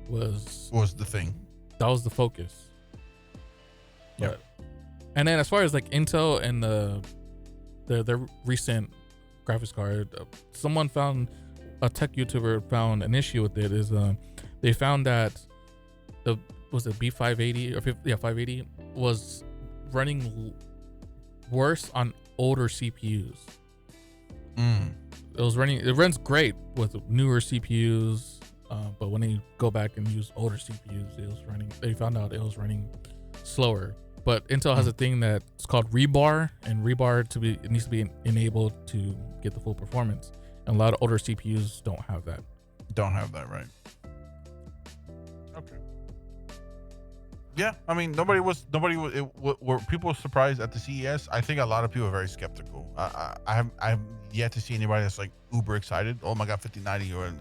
was the thing. That was the focus. Yeah. And then as far as like Intel and the recent graphics card, a tech YouTuber found an issue with it. Is they found that the B580 or 580 was running worse on older CPUs. It runs great with newer CPUs, but when they go back and use older CPUs, they found out it was running slower. But Intel has a thing that's called rebar, and rebar it needs to be enabled to get the full performance. And a lot of older CPUs don't have that. Right? Okay. Yeah, I mean, were people surprised at the CES? I think a lot of people are very skeptical. I have yet to see anybody that's like uber excited. Oh my god, 5090,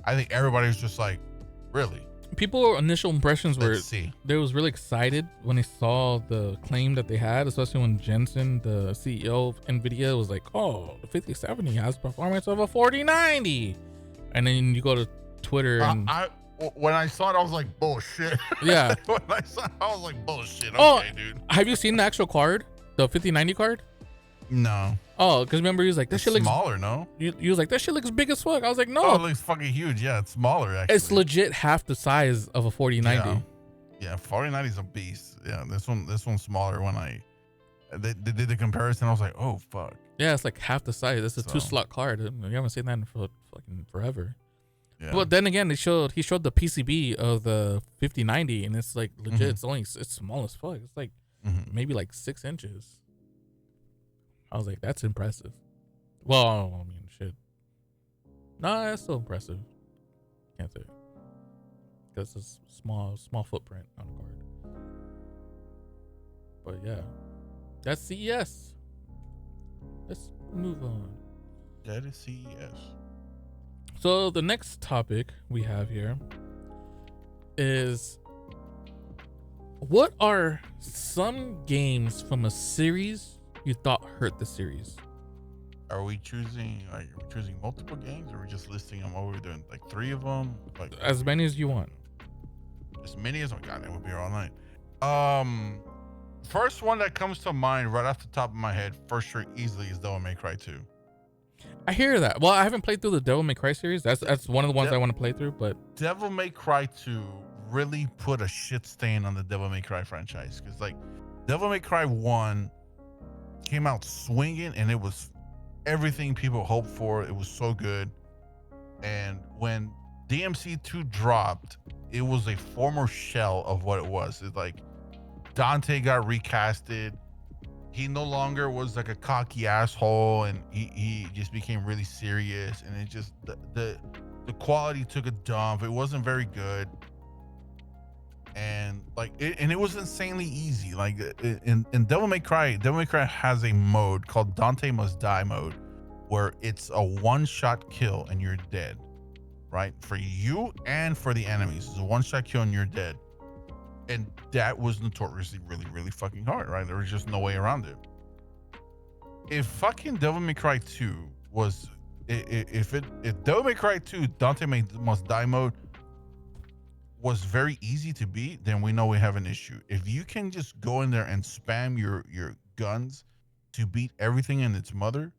I think everybody was just like, really? People initial impressions were they was really excited when they saw the claim that they had, especially when Jensen, the CEO of NVIDIA, was like, oh, the 5070 has performance of a 4090. And then you go to Twitter and when I saw it, I was like, bullshit. Yeah. When I saw it, I was like, bullshit. Okay, dude. Have you seen the actual card? The 5090 card? No. Oh, because remember he was like, that shit looks smaller, no? He was like, that shit looks big as fuck. I was like, no. Oh, it looks fucking huge. Yeah, it's smaller, actually. It's legit half the size of a 4090. Yeah, 4090 is a beast. Yeah, this one's smaller. When they did the comparison, I was like, oh, fuck. Yeah, it's like half the size. It's a 2-slot card. You haven't seen that in fucking forever. Yeah. But then again, he showed the PCB of the 5090, and it's like legit. It's small as fuck. It's like maybe like 6 inches. I was like, that's impressive. Well, I mean, shit. No, that's still impressive. Can't say it. Because it's small footprint on the card. But yeah, that's CES. Let's move on. That is CES. So the next topic we have here is, what are some games from a series you thought hurt the series? Are we choosing multiple games, or are we just listing them? What we're doing, like 3 of them, like as many as you want. As many as God, that would be here all night. First one that comes to mind right off the top of my head, for sure, easily, is Devil May Cry 2. I hear that. Well, I haven't played through the Devil May Cry series. That's one of the ones I want to play through. But Devil May Cry 2 really put a shit stain on the Devil May Cry franchise, because like Devil May Cry 1 came out swinging, and it was everything people hoped for. It was so good. And when DMC2 dropped, it was a former shell of what it was. It's like Dante got recasted. He no longer was like a cocky asshole, and he just became really serious, and it just the quality took a dump. It wasn't very good. And like it was insanely easy. Like in Devil May Cry has a mode called Dante Must Die mode, where it's a one-shot kill and you're dead, right? For you and for the enemies. It's a one-shot kill and you're dead. And that was notoriously really, really fucking hard, right? There was just no way around it. If fucking Devil May Cry 2 was, if Devil May Cry 2 Dante Must Die mode was very easy to beat, then we know we have an issue. If you can just go in there and spam your guns to beat everything in its mother,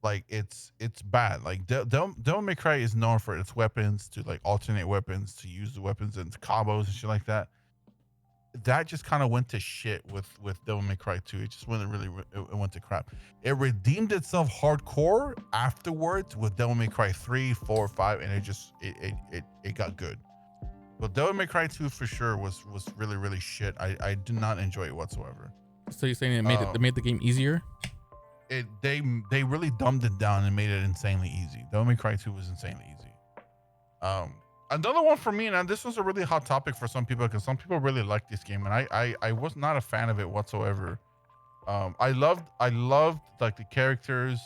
like it's bad. Like Devil May Cry is known for its weapons, to like alternate weapons, to use the weapons and combos and shit like that. That just kind of went to shit with Devil May Cry 2. It just went it went to crap. It redeemed itself hardcore afterwards with Devil May Cry 3, 4, 5, and it got good. But Devil May Cry 2 for sure was really, really shit. I did not enjoy it whatsoever. So you're saying it made the game easier? They really dumbed it down and made it insanely easy. Devil May Cry 2 was insanely easy. Another one for me, and this was a really hot topic for some people, because some people really like this game, and I was not a fan of it whatsoever. I loved like the characters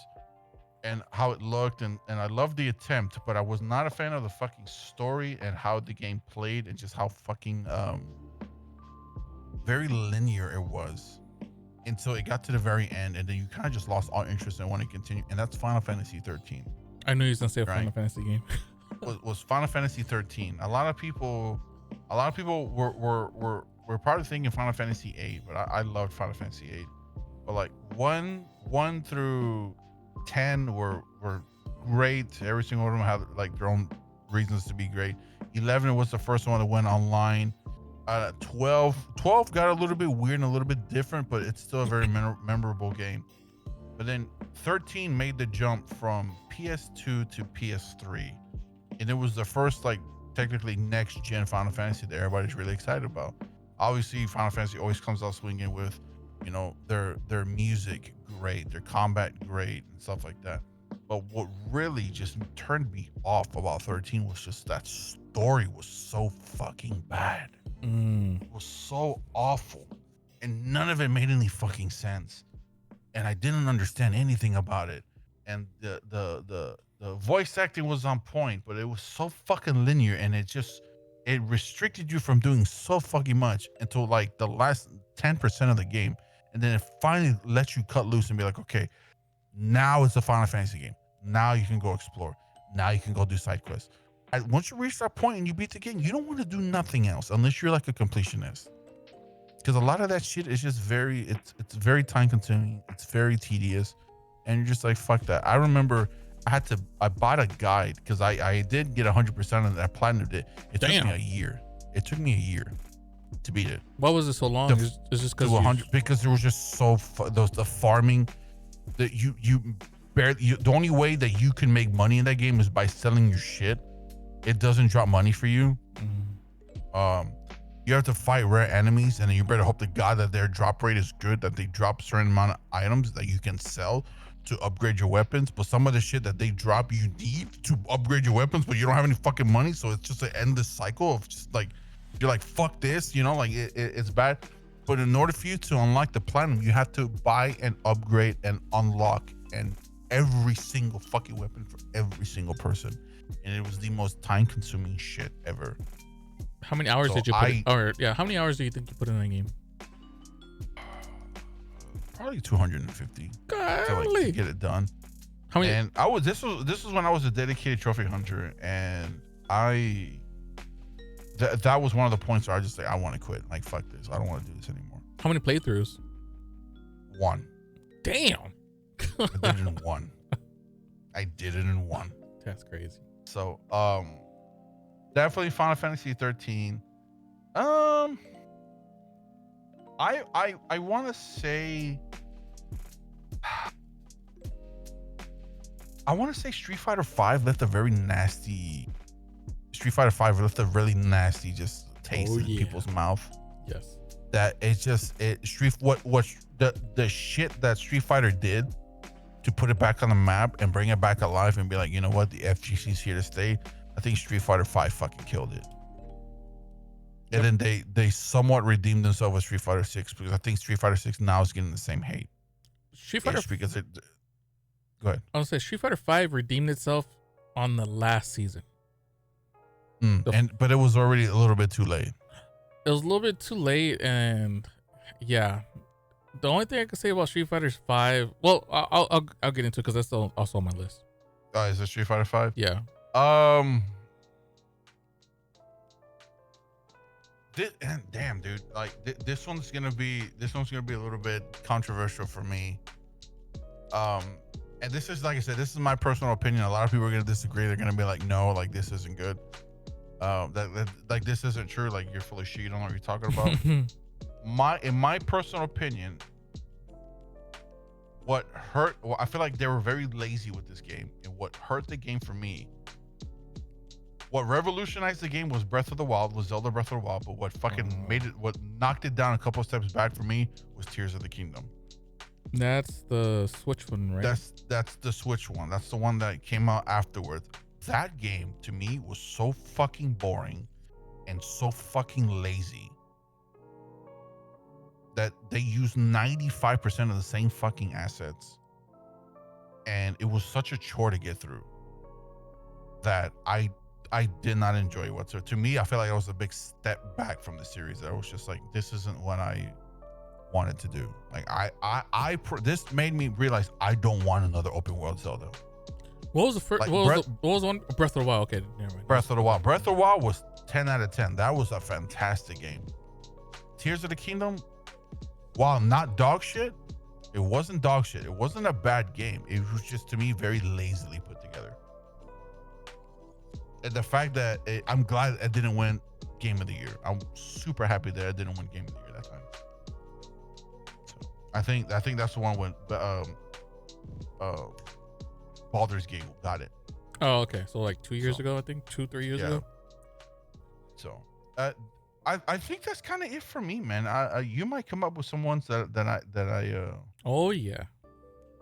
and how it looked, and I loved the attempt, but I was not a fan of the fucking story and how the game played, and just how fucking very linear it was until it got to the very end, and then you kind of just lost all interest and want to continue. And that's Final Fantasy 13. I knew you was gonna say a Final Fantasy game. was Final Fantasy 13. A lot of people were probably thinking Final Fantasy 8, but I loved Final Fantasy 8. But like 1 through 10 were great. Every single one of them had like their own reasons to be great. 11 was the first one that went online. 12 got a little bit weird and a little bit different, but it's still a very memorable game. But then 13 made the jump from PS2 to PS3, and it was the first like technically next gen Final Fantasy that everybody's really excited about. Obviously, Final Fantasy always comes out swinging with, you know, their music great, their combat great, and stuff like that. But what really just turned me off about 13 was just that story was so fucking bad. It was so awful, and none of it made any fucking sense, and I didn't understand anything about it. And the voice acting was on point, but it was so fucking linear, and it restricted you from doing so fucking much until like the last 10% of the game, and then it finally lets you cut loose and be like, okay, now it's a Final Fantasy game. Now you can go explore. Now you can go do side quests. Once you reach that point and you beat the game, you don't want to do nothing else unless you're like a completionist. Because a lot of that shit is just it's very time consuming. It's very tedious. And you're just like, fuck that. I remember I bought a guide because I did get 100% of that, platinumed it. It took me a year. It took me a year to beat it. Why was it so long? It's just because 100, because there was just the farming that you barely, the only way that you can make money in that game is by selling your shit. It doesn't drop money for you. You have to fight rare enemies, and then you better hope to God that their drop rate is good, that they drop a certain amount of items that you can sell to upgrade your weapons. But some of the shit that they drop, you need to upgrade your weapons, but you don't have any fucking money, so it's just an endless cycle of just like, you're like, fuck this, you know, like it's bad. But in order for you to unlock the platinum, you have to buy and upgrade and unlock and every single fucking weapon for every single person. And it was the most time-consuming shit ever. How many hours did you put how many hours do you think you put in that game? Probably 250. Golly. To get it done. How many? And this was when I was a dedicated trophy hunter, and that was one of the points where I just like, I want to quit. Like, fuck this. I don't want to do this anymore. How many playthroughs? 1. Damn. I did it in 1. I did it in one. That's crazy. So, definitely Final Fantasy 13. I want to say, Street Fighter 5 left a very nasty. Street Fighter 5 left a really nasty just taste in people's mouth. Yes. That it's just the shit that Street Fighter did to put it back on the map and bring it back alive and be like, you know what, the FGC's here to stay. I think Street Fighter 5 fucking killed it. And then they somewhat redeemed themselves with Street Fighter 6 because I think Street Fighter 6 now is getting the same hate. Street Fighter because it. Go ahead. I was gonna say Street Fighter 5 redeemed itself on the last season. But it was already a little bit too late. It was a little bit too late, and yeah. The only thing I can say about Street Fighter 5, well, I'll get into it because that's also on my list. Is it Street Fighter 5? Yeah. Damn, dude. Like this one's gonna be a little bit controversial for me. And this is, like I said, this is my personal opinion. A lot of people are gonna disagree. They're gonna be like, no, like this isn't good. Like this isn't true. Like you're full of shit. You don't know what you're talking about. In my personal opinion, what hurt, well, I feel like they were very lazy with this game, and what hurt the game for me, what revolutionized the game was Zelda Breath of the Wild, but what fucking what knocked it down a couple of steps back for me was Tears of the Kingdom. That's the Switch one, right? That's the Switch one. That's the one that came out afterwards. That game to me was so fucking boring and so fucking lazy that they used 95% of the same fucking assets, and it was such a chore to get through that I did not enjoy it whatsoever. To me, I feel like it was a big step back from the series. That I was just like, this isn't what I wanted to do. Like this made me realize I don't want another open world Zelda. What was the first? Like what was one? Breath of the Wild. Okay, never mind. Breath of the Wild. Breath of the Wild was 10 out of 10. That was a fantastic game. Tears of the Kingdom, while not dog shit, it wasn't dog shit. It wasn't a bad game. It was just, to me, very lazily put together. And the fact that I'm glad it didn't win Game of the Year. I'm super happy that it didn't win Game of the Year that time. So I think that's the one when Baldur's Gate got it. Oh, okay. So like 2 years ago, I think 3 years ago. So I think that's kind of it for me, man. You might come up with some ones that I. Oh yeah.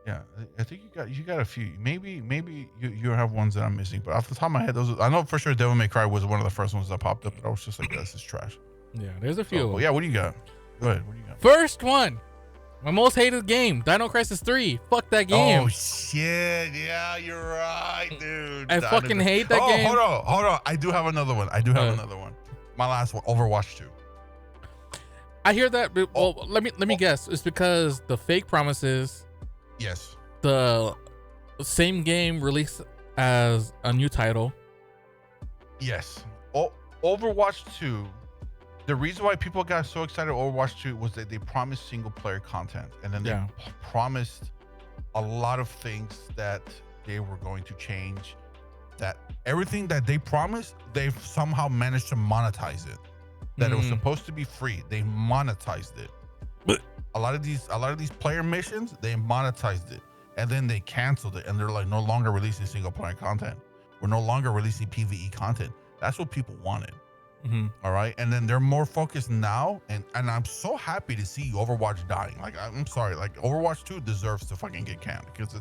Yeah, I think you got a few. Maybe you have ones that I'm missing, but off the top of my head, those I know for sure. Devil May Cry was one of the first ones that popped up, but I was just like, this is trash. Yeah, there's a few. So, yeah, what do you got? Go ahead. What do you got? First one, my most hated game, Dino Crisis 3. Fuck that game. Oh shit! Yeah, you're right, dude. I fucking hate that game. Hold on. I do have another one. Another one. My last one, Overwatch 2. I hear that. But, well, let me guess. It's because the fake promises. Yes. The same game released as a new title. Yes. Overwatch 2. The reason why people got so excited about Overwatch 2 was that they promised single player content, and then they promised a lot of things that they were going to change. That everything that they promised, they've somehow managed to monetize it. That it was supposed to be free, they monetized it. A lot of these player missions, they monetized it, and then they canceled it, and they're like no longer releasing single player content. We're no longer releasing PvE content. That's what people wanted. All right, and then they're more focused now, and I'm so happy to see Overwatch dying. Like I'm sorry, like Overwatch 2 deserves to fucking get canned because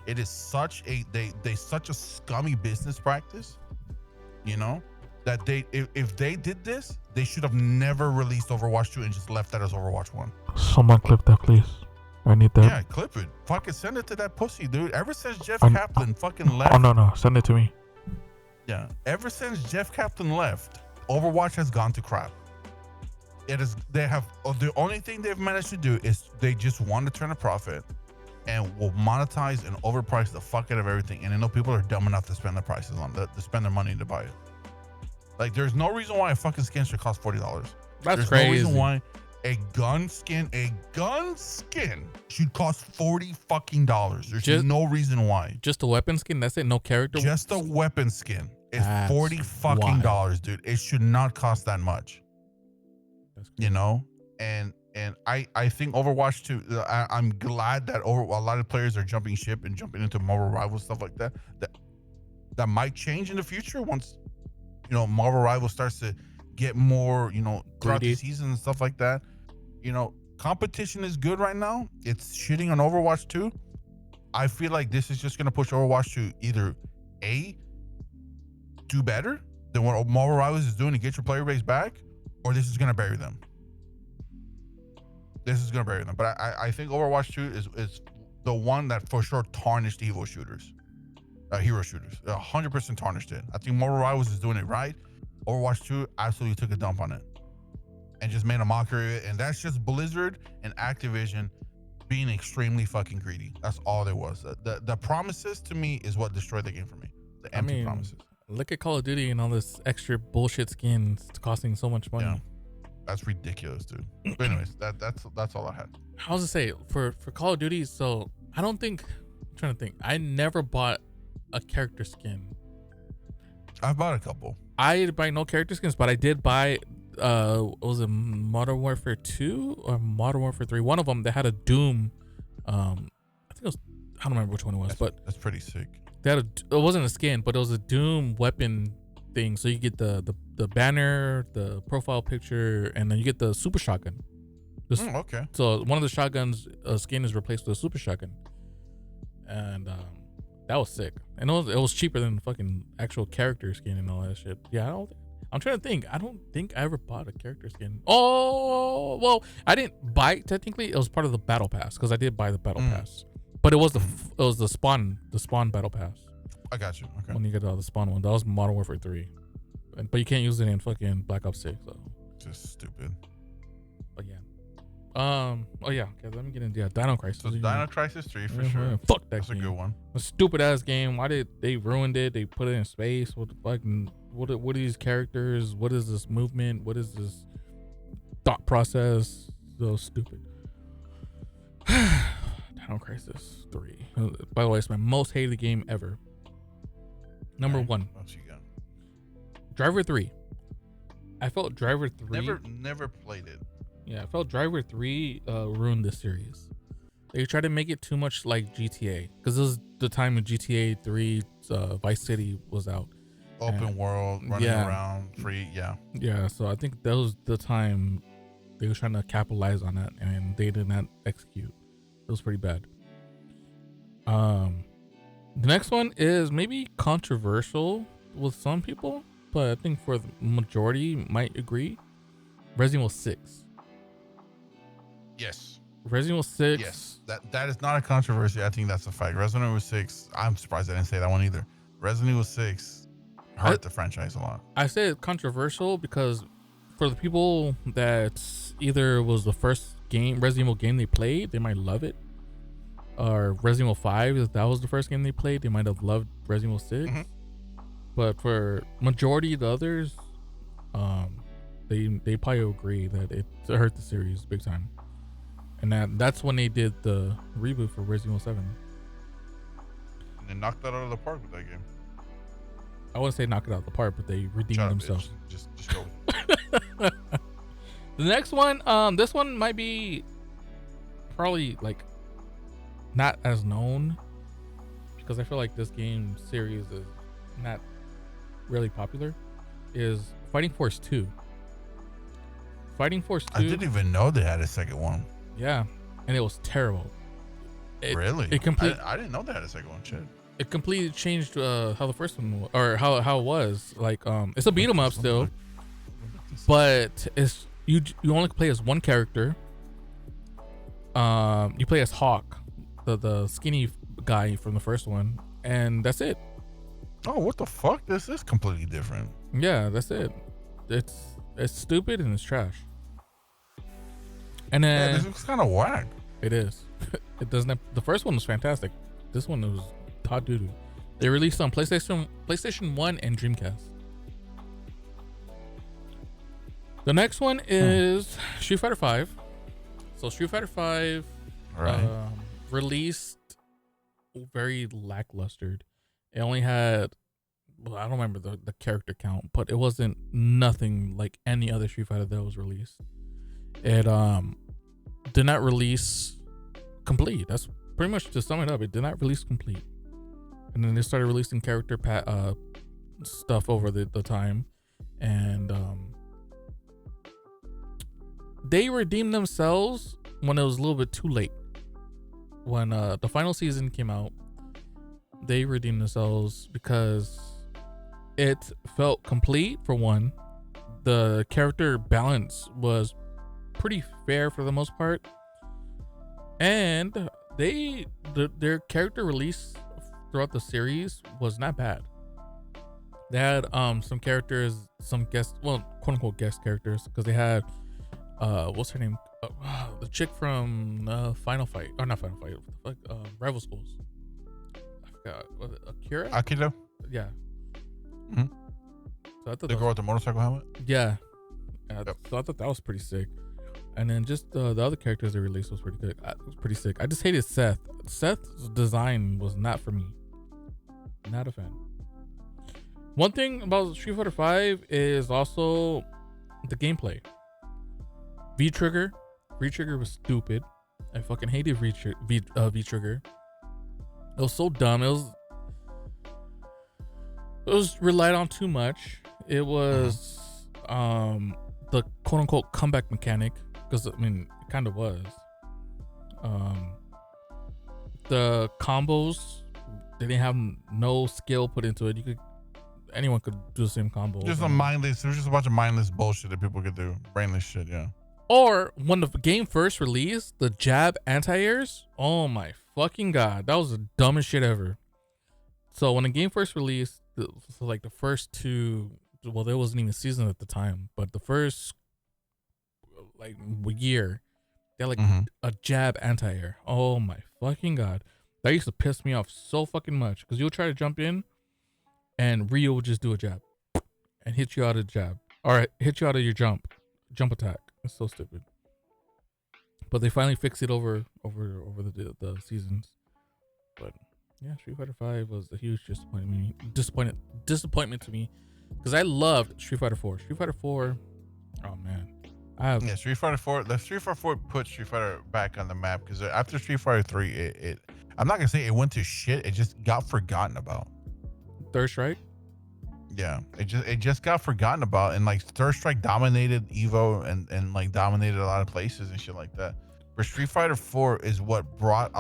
it is such a scummy business practice, you know. That if they did this, they should have never released Overwatch 2 and just left that as Overwatch 1. Someone clip that, please. I need that. Yeah, clip it. Fucking send it to that pussy, dude. Ever since Jeff Kaplan fucking left. Oh, no. Send it to me. Yeah. Ever since Jeff Kaplan left, Overwatch has gone to crap. The only thing they've managed to do is they just want to turn a profit and will monetize and overprice the fuck out of everything. And I know people are dumb enough to spend the prices on that, to spend their money to buy it. Like, there's no reason why a fucking skin should cost $40. That's there's crazy. No reason why A gun skin should cost $40 fucking. There's no reason why. Just a weapon skin. That's it. No character. Just a weapon skin. It's $40 fucking, dude. It should not cost that much. You know, and I think Overwatch 2. I'm glad that a lot of players are jumping ship and jumping into Marvel Rivals, stuff like that. That might change in the future once, you know, Marvel Rivals starts to get more, you know, throughout the season and stuff like that. You know, competition is good right now. It's shitting on Overwatch 2. I feel like this is just gonna push Overwatch to either A, do better than what Marvel Rivals is doing to get your player base back, or this is gonna bury them. This is gonna bury them. But I think Overwatch 2 is the one that for sure tarnished the hero shooters. 100% tarnished it. I think Marvel Rivals is doing it right. Overwatch 2 absolutely took a dump on it and just made a mockery of it. And that's just Blizzard and Activision being extremely fucking greedy. That's all there was. The promises to me is what destroyed the game for me. The empty promises. Look at Call of Duty and all this extra bullshit skins costing so much money. Yeah, that's ridiculous, dude. But anyways, that's all I had. I was to say for Call of Duty. So I don't think. I'm trying to think. I never bought a character skin. I've bought a couple. I didn't buy no character skins, but I did buy. Was it Modern Warfare 2 or Modern Warfare 3? One of them that had a Doom. I think it was. I don't remember which one it was, but that's pretty sick. They had it wasn't a skin, but it was a Doom weapon thing. So you get the banner, the profile picture, and then you get the super shotgun. Okay. So one of the shotguns skin is replaced with a super shotgun, and that was sick. And it was cheaper than fucking actual character skin and all that shit. Yeah, I'm trying to think. I don't think I ever bought a character skin. Oh, well, I didn't buy it technically. It was part of the battle pass because I did buy the battle pass, but it was the spawn battle pass. I got you. Okay. When you get the spawn one, that was Modern Warfare 3, but you can't use it in fucking Black Ops 6. So just stupid. But yeah. Oh yeah. Okay, let me get into Dino Crisis. So Dino Crisis 3 for sure. Fuck that. That's game. A good one. A stupid ass game. Why did they ruined it? They put it in space. What the fucking what are these characters? What is this movement? What is this thought process? So stupid. Dino Crisis 3. By the way, it's my most hated game ever. Number 1. What else you got? Driver 3. I felt Driver 3. Never played it. Yeah, I felt Driver 3 ruined this series. They tried to make it too much like GTA because this was the time when GTA 3 Vice City was out. Open world, running around, free, Yeah, so I think that was the time they were trying to capitalize on that, and they did not execute. It was pretty bad. The next one is maybe controversial with some people, but I think for the majority might agree. Resident Evil 6. Yes. Resident Evil 6. Yes. That is not a controversy. I think that's a fact. Resident Evil 6. I'm surprised I didn't say that one either. Resident Evil 6 hurt the franchise a lot. I say it's controversial because for the people that either was the first Resident Evil game they played, they might love it. Or Resident Evil 5, if that was the first game they played, they might have loved Resident Evil 6. Mm-hmm. But for majority of the others, they probably agree that it hurt the series big time. And that's when they did the reboot for Resident Evil 7. And they knocked that out of the park with that game. I wouldn't say knock it out of the park, but they redeemed themselves. Just go with it. The next one, this one might be probably like not as known because I feel like this game series is not really popular, is Fighting Force 2. Fighting Force 2. I didn't even know they had a second one. Yeah, and it was terrible. Really? I didn't know they had a second one. Shit. It completely changed how the first one was, or how it was. Like, it's a beat 'em up still, but it's you only play as one character. You play as Hawk, the skinny guy from the first one, and that's it. Oh, what the fuck? This is completely different. Yeah, that's it. It's stupid and it's trash. And then this looks kind of whack. It is. It doesn't. The first one was fantastic. This one was hot doo-doo. They released on PlayStation 1 and Dreamcast. The next one is Street Fighter 5. So Street Fighter 5 released very lackluster. It only had, well, I don't remember the character count, but it wasn't nothing like any other Street Fighter that was released. It did not release complete. That's pretty much, to sum it up, it did not release complete. And then they started releasing character stuff over the time, and they redeemed themselves when it was a little bit too late. When the final season came out, they redeemed themselves because it felt complete. For one, the character balance was pretty fair for the most part, and their character release throughout the series was not bad. They had some characters, some guest, well, quote unquote guest characters, because they had what's her name, the chick from Final Fight, or not Final Fight, Rival Schools. I forgot. Was it Akira? Akira. Yeah. Mm-hmm. So I thought the girl with the motorcycle helmet. Yeah. Yep. So I thought that was pretty sick. And then just the other characters they released was pretty good. It was pretty sick. I just hated Seth. Seth's design was not for me. Not a fan. One thing about Street Fighter 5 is also the gameplay. V-Trigger was stupid. I fucking hated V-Trigger. It was so dumb. It was relied on too much. It was the quote unquote comeback mechanic, because I mean it kind of was. The combos, they didn't have no skill put into it. Anyone could do the same combo. Just a mindless. There was just a bunch of mindless bullshit that people could do. Brainless shit, yeah. Or when the game first released, the jab anti-airs. Oh my fucking god, that was the dumbest shit ever. So when the game first released, like the first two, well, there wasn't even a season at the time, but the first like year, they had like a jab anti-air. Oh my fucking god, that used to piss me off so fucking much, because you'll try to jump in, and Ryo would just do a jab and hit you out of the jab, or hit you out of your jump attack. It's so stupid. But they finally fixed it over the seasons. But yeah, Street Fighter 5 was a huge disappointment to me, because I loved Street Fighter 4. Street Fighter 4, oh man. Street Fighter 4. The Street Fighter 4 put Street Fighter back on the map, because after Street Fighter 3, it I'm not gonna say it went to shit. It just got forgotten about. Third Strike. Yeah, it just got forgotten about, and like Third Strike dominated Evo and like dominated a lot of places and shit like that. But Street Fighter 4 is what brought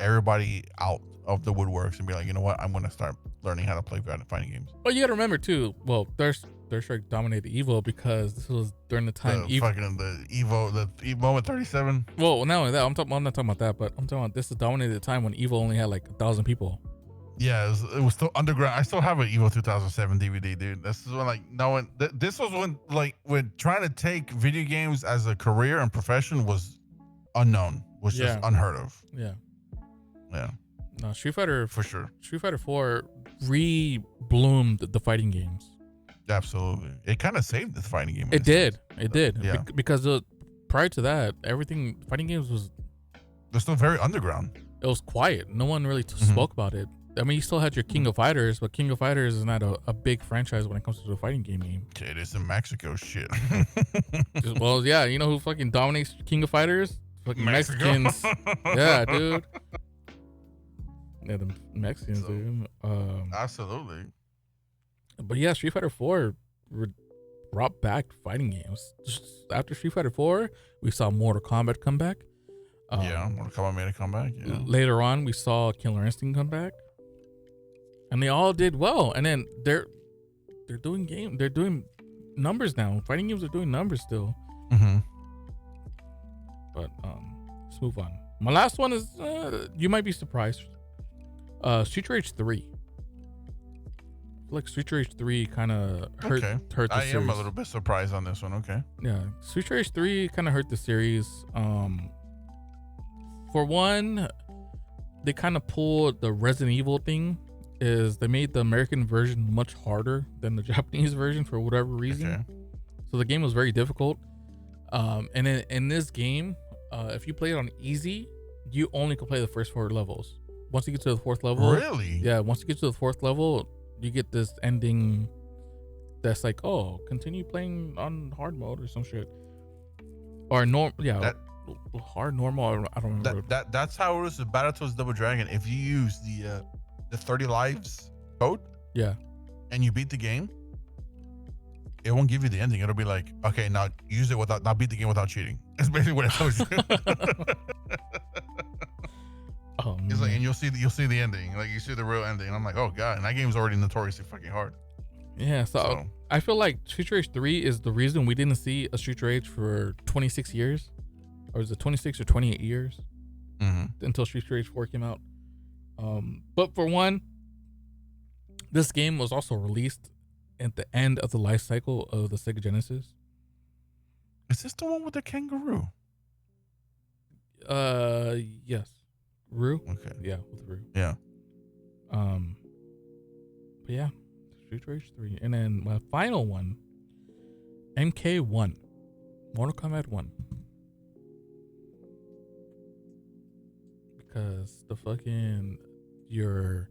everybody out of the woodworks and be like, you know what, I'm gonna start learning how to play fighting games. Well, you gotta remember too. Well, Third Strike dominated Evo because this was during the time the Evo with 37. Well, not only that, I'm not talking about that, but I'm talking about this is dominated the time when Evo only had like 1,000 people. Yeah, it was still underground. I still have an Evo 2007 DVD, dude. This is when like no one. This was when trying to take video games as a career and profession was unknown, was just unheard of. Yeah. No, Street Fighter for sure. Street Fighter 4 re-bloomed the fighting games. Absolutely, it kind of saved the fighting game. It did. Yeah. Because prior to that, fighting games they're still very underground. It was quiet. No one really spoke about it. I mean, you still had your King of Fighters, but King of Fighters is not a big franchise when it comes to the fighting game. It is in Mexico shit. Well, yeah, you know who fucking dominates King of Fighters? Fucking Mexico. Mexicans. Yeah, dude. Yeah, the Mexicans, dude. Absolutely. But yeah, Street Fighter 4 brought back fighting games. Just after Street Fighter 4, we saw Mortal Kombat come back. Mortal Kombat made a comeback. Yeah. Later on, we saw Killer Instinct come back. And they all did well, and then they're doing numbers now. Fighting games are doing numbers still. But let's move on. My last one is you might be surprised. Street Rage 3. I feel like Street Rage 3 kind of hurt the series. I am a little bit surprised on this one. Okay. Yeah, Street Rage 3 kind of hurt the series. For one, they kind of pulled the Resident Evil thing. Is they made the American version much harder than the Japanese version for whatever reason. So the game was very difficult. And in this game, if you play it on easy, you only can play the first 4 levels. Once you get to the 4th level, really? Yeah. Once you get to the 4th level, you get this ending that's like, oh, continue playing on hard mode or some shit, or hard, normal. I don't remember. That's how it was with Battletoads Double Dragon. If you use the 30 lives code, yeah, and you beat the game, it won't give you the ending. It'll be like, okay, now use it without, now beat the game without cheating. That's basically what it tells you. Oh, it's like, and you'll see the ending, like you see the real ending. And I'm like, oh god, and that game's already notoriously fucking hard. Yeah, so I feel like Street Rage 3 is the reason we didn't see a Street Rage for 26 years, or is it 26 or 28 years until Street Rage 4 came out. But for one, this game was also released at the end of the life cycle of the Sega Genesis. Is this the one with the kangaroo? Yes. Rue? Okay. Yeah, with Rue. Yeah. But yeah, Street Rage 3. And then my final one, MK1. Mortal Kombat 1. Because the fucking your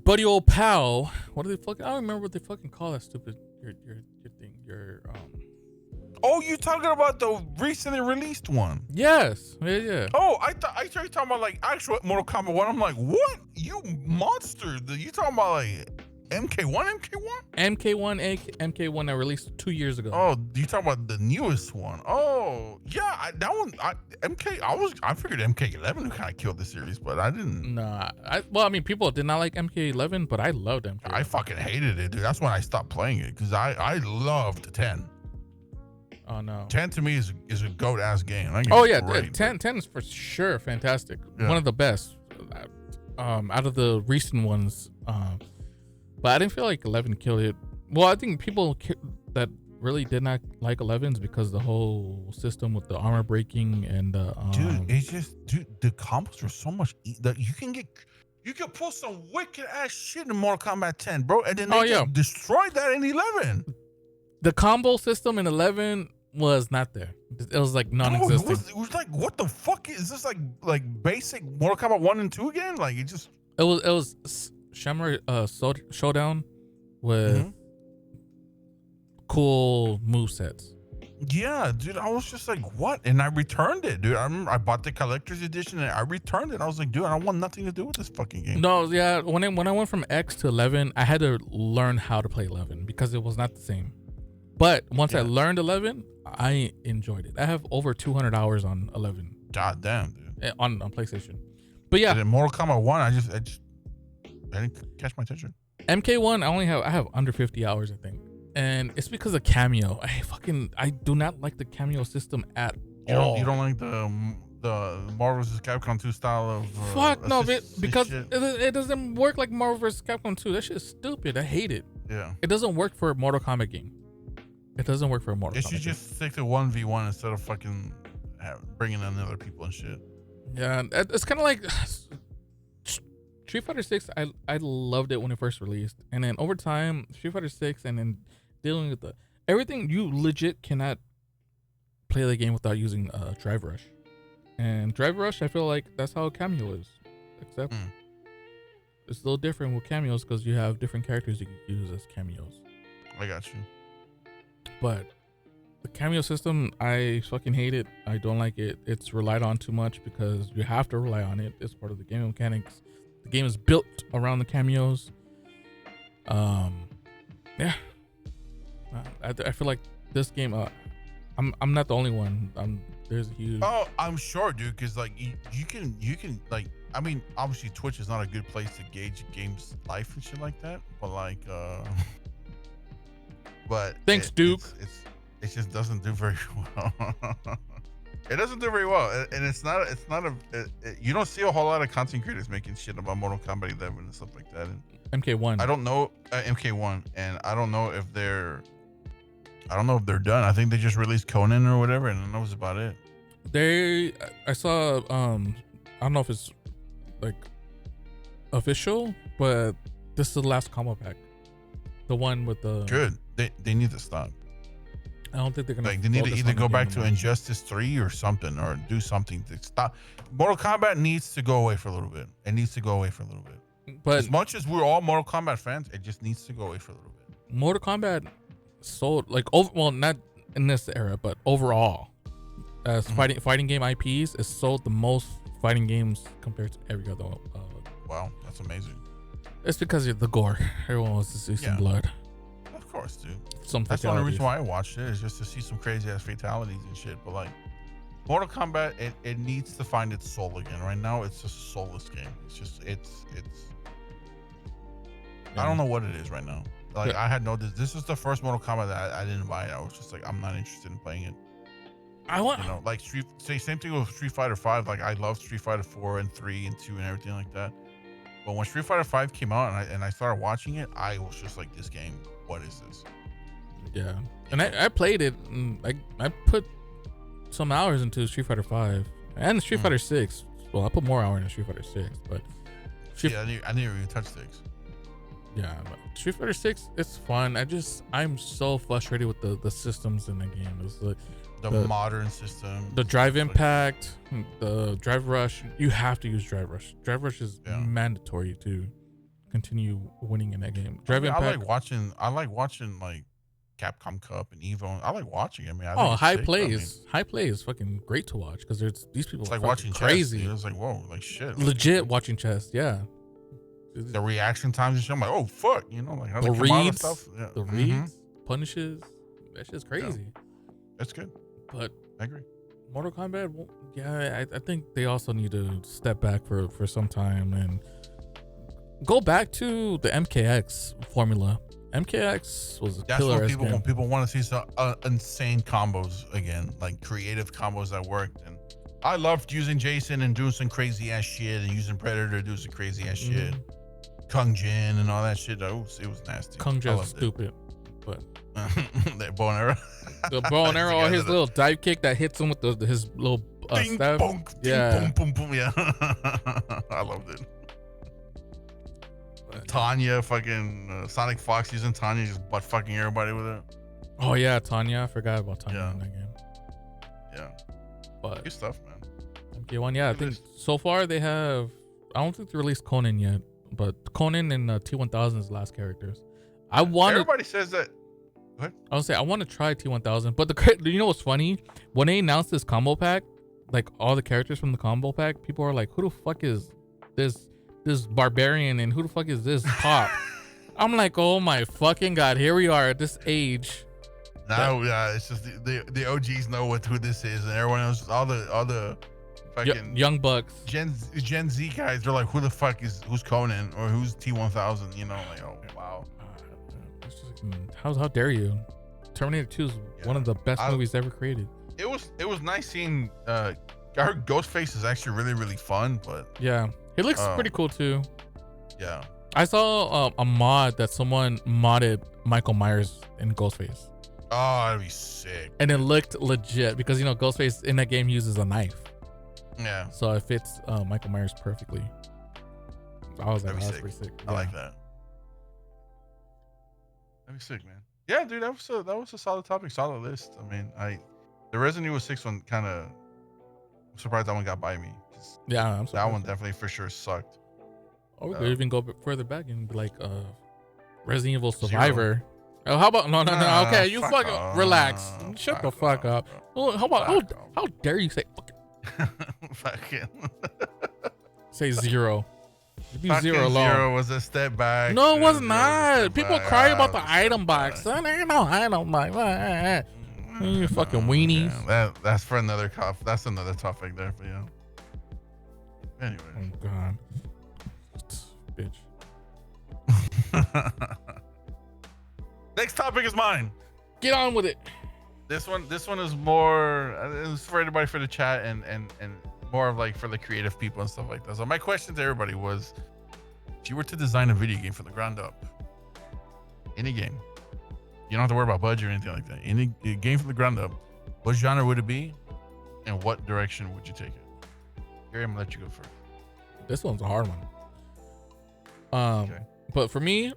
buddy old pal, what do they fucking, I don't remember what they fucking call that stupid your thing. Oh, you talking about the recently released one? Yes. Yeah. Oh, I thought you talking about like actual Mortal Kombat 1. I'm like, what? You monster. You talking about like MK1? MK1 that released 2 years ago. Oh, you talking about the newest one? Oh, yeah, that one. I figured MK11 kind of killed the series, but I didn't. Nah, I mean, people did not like MK11, but I loved MK11. I fucking hated it, dude. That's when I stopped playing it because I loved 10. Oh no, 10 to me is a goat ass game. Oh yeah, great, 10 is for sure fantastic. Yeah. One of the best out of the recent ones. But I didn't feel like 11 killed it. Well, I think people that really did not like 11s because the whole system with the armor breaking and the combos were so much that you can pull some wicked ass shit in Mortal Kombat 10, bro, and then they just destroyed that in 11. The combo system in 11 was not there. It was like non-existent. It was like, what the fuck is this, like basic Mortal Kombat 1 and 2 again? Like it was Samurai Showdown with cool movesets. Yeah, dude, I was just like, what? And I returned it, dude. I remember I bought the collector's edition and I returned it. I was like, dude, I don't want nothing to do with this fucking game. No, yeah, when I went from X to 11, I had to learn how to play 11 because it was not the same. But once I learned 11, I enjoyed it. I have over 200 hours on 11. God damn, dude. On PlayStation. But yeah. And in Mortal Kombat 1, I didn't catch my attention. MK1, I have under 50 hours, I think. And it's because of cameo. I do not like the cameo system at all. You don't like the Marvel vs. Capcom 2 style of fuck no, because it doesn't work like Marvel vs. Capcom 2. That shit is stupid. I hate it. Yeah. It doesn't work for a Mortal Kombat game. It doesn't work for a Mortal Kombat. It should just stick to 1v1 instead of fucking bringing in other people and shit. Yeah, it's kind of like Street Fighter 6. I loved it when it first released, and then over time, Street Fighter 6, and then dealing with everything, you legit cannot play the game without using Drive Rush. And Drive Rush, I feel like that's how a cameo is, except it's a little different with cameos because you have different characters you can use as cameos. I got you. But the cameo system, I fucking hate it. I don't like it. It's relied on too much because you have to rely on it. It's part of the game mechanics. The game is built around the cameos. Yeah. I feel like this game. I'm not the only one. There's a huge. Oh, I'm sure, dude. Because like you can like. I mean, obviously Twitch is not a good place to gauge a game's life and shit like that. But like, but thanks, Duke. It just doesn't do very well. It doesn't do very well, and it's not you don't see a whole lot of content creators making shit about Mortal Kombat 11 and stuff like that. And MK1. I don't know MK1, and I don't know if they're done. I think they just released Conan or whatever, and that was about it. I saw I don't know if it's like official, but this is the last combo pack. The one with the good. They need to stop. I don't think they're gonna. Like they need to either go back to Injustice 3 or something, or do something to stop. Mortal Kombat needs to go away for a little bit. It needs to go away for a little bit. But as much as we're all Mortal Kombat fans, it just needs to go away for a little bit. Mortal Kombat sold like not in this era, but overall, as fighting game IPs, it sold the most fighting games compared to every other. Wow, that's amazing. It's because of the gore. Everyone wants to see some blood. Of course, dude. That's the only reason why I watched it, is just to see some crazy ass fatalities and shit. But like Mortal Kombat, it needs to find its soul again. Right now, it's a soulless game. It's just it's. I don't know what it is right now. Like I had this is the first Mortal Kombat that I didn't buy it. I was just like, I'm not interested in playing it. Like same thing with Street Fighter 5. Like I love Street Fighter 4 and 3 and 2 and everything like that. But when Street Fighter 5 came out and I started watching it, I was just like, this game, what is this? Yeah. And I played it, and I put some hours into Street Fighter 5 and Street Fighter 6. Well, I put more hours into Street Fighter 6, but I didn't even touch 6. Yeah, but Street Fighter 6, it's fun. I'm so frustrated with the systems in the game. It's like the modern system, the drive impact, the drive rush. You have to use drive rush. Drive rush is mandatory to continue winning in that game. Drive impact. I like watching like Capcom Cup and Evo. I like watching it. I mean, High play is fucking great to watch because there's these people. It's like watching crazy. Chess. It was like, whoa, like shit. Legit watching chess. Yeah. The reaction times and shit. I'm like, oh fuck, like how the they come out and reads, stuff. Yeah. The reads, punishes. That shit's crazy. Yeah. That's good. But I agree. Mortal Kombat, I think they also need to step back for some time and go back to the MKX formula. MKX was a killer. That's what people want to see some insane combos again, like creative combos that worked. And I loved using Jason and doing some crazy ass shit, and using Predator to do some crazy ass shit. Kung Jin and all that shit. It was nasty. Kung Jin's stupid, but that bow and arrow. The bow and arrow, or his little dive kick that hits him with his little staff. Boom, boom, boom, boom. Yeah, I loved it. Tanya, fucking Sonic Fox using Tanya, just butt fucking everybody with it. Oh yeah, Tanya. I forgot about Tanya in that game. Yeah, but good stuff, man. MK1, yeah. I think so far they have. I don't think they released Conan yet, but Conan and T1000's last characters. Everybody says that. What? I was say I want to try T1000, but you know what's funny? When they announced this combo pack, like all the characters from the combo pack, people are like, "Who the fuck is this barbarian? And who the fuck is this Pop?" I'm like, "Oh my fucking god! Here we are at this age." Now, it's just the OGs know who this is, and everyone else, all the fucking young bucks, Gen Z guys, they're like, "Who the fuck who's Conan or who's T1000?" Like, oh wow. How dare you? Terminator 2 is one of the best movies ever created. It was nice seeing our Ghostface is actually really, really fun, but yeah, he looks pretty cool too. Yeah, I saw a mod that someone modded Michael Myers in Ghostface. Oh, that'd be sick. And it looked legit because Ghostface in that game uses a knife. Yeah, so it fits Michael Myers perfectly. I was like, that's pretty sick. I like that. That'd be sick, man. Yeah, dude, that was a solid topic, solid list. I mean, the Resident Evil 6 one kind of, I'm surprised that one got by me. Yeah, I'm surprised. That one definitely for sure sucked. Or we could even go further back and be like, Resident Evil Survivor. 0. Oh, how about no? Okay, you fucking relax. Shut the fuck up. Oh, how dare you say fucking say 0? Fucking 0 was a step back. No, it was not. People cry about the item box. There ain't no item box. You fucking weenies. Yeah, that's for another cup. That's another topic there for you. Anyway. Oh god, bitch. Next topic is mine. Get on with it. This one is more. It's for everybody for the chat and more of like for the creative people and stuff like that. So my question to everybody was, if you were to design a video game from the ground up, any game, you don't have to worry about budget or anything like that. Any game from the ground up, what genre would it be, and what direction would you take it? Gary, I'm gonna let you go first. This one's a hard one. Okay. But for me,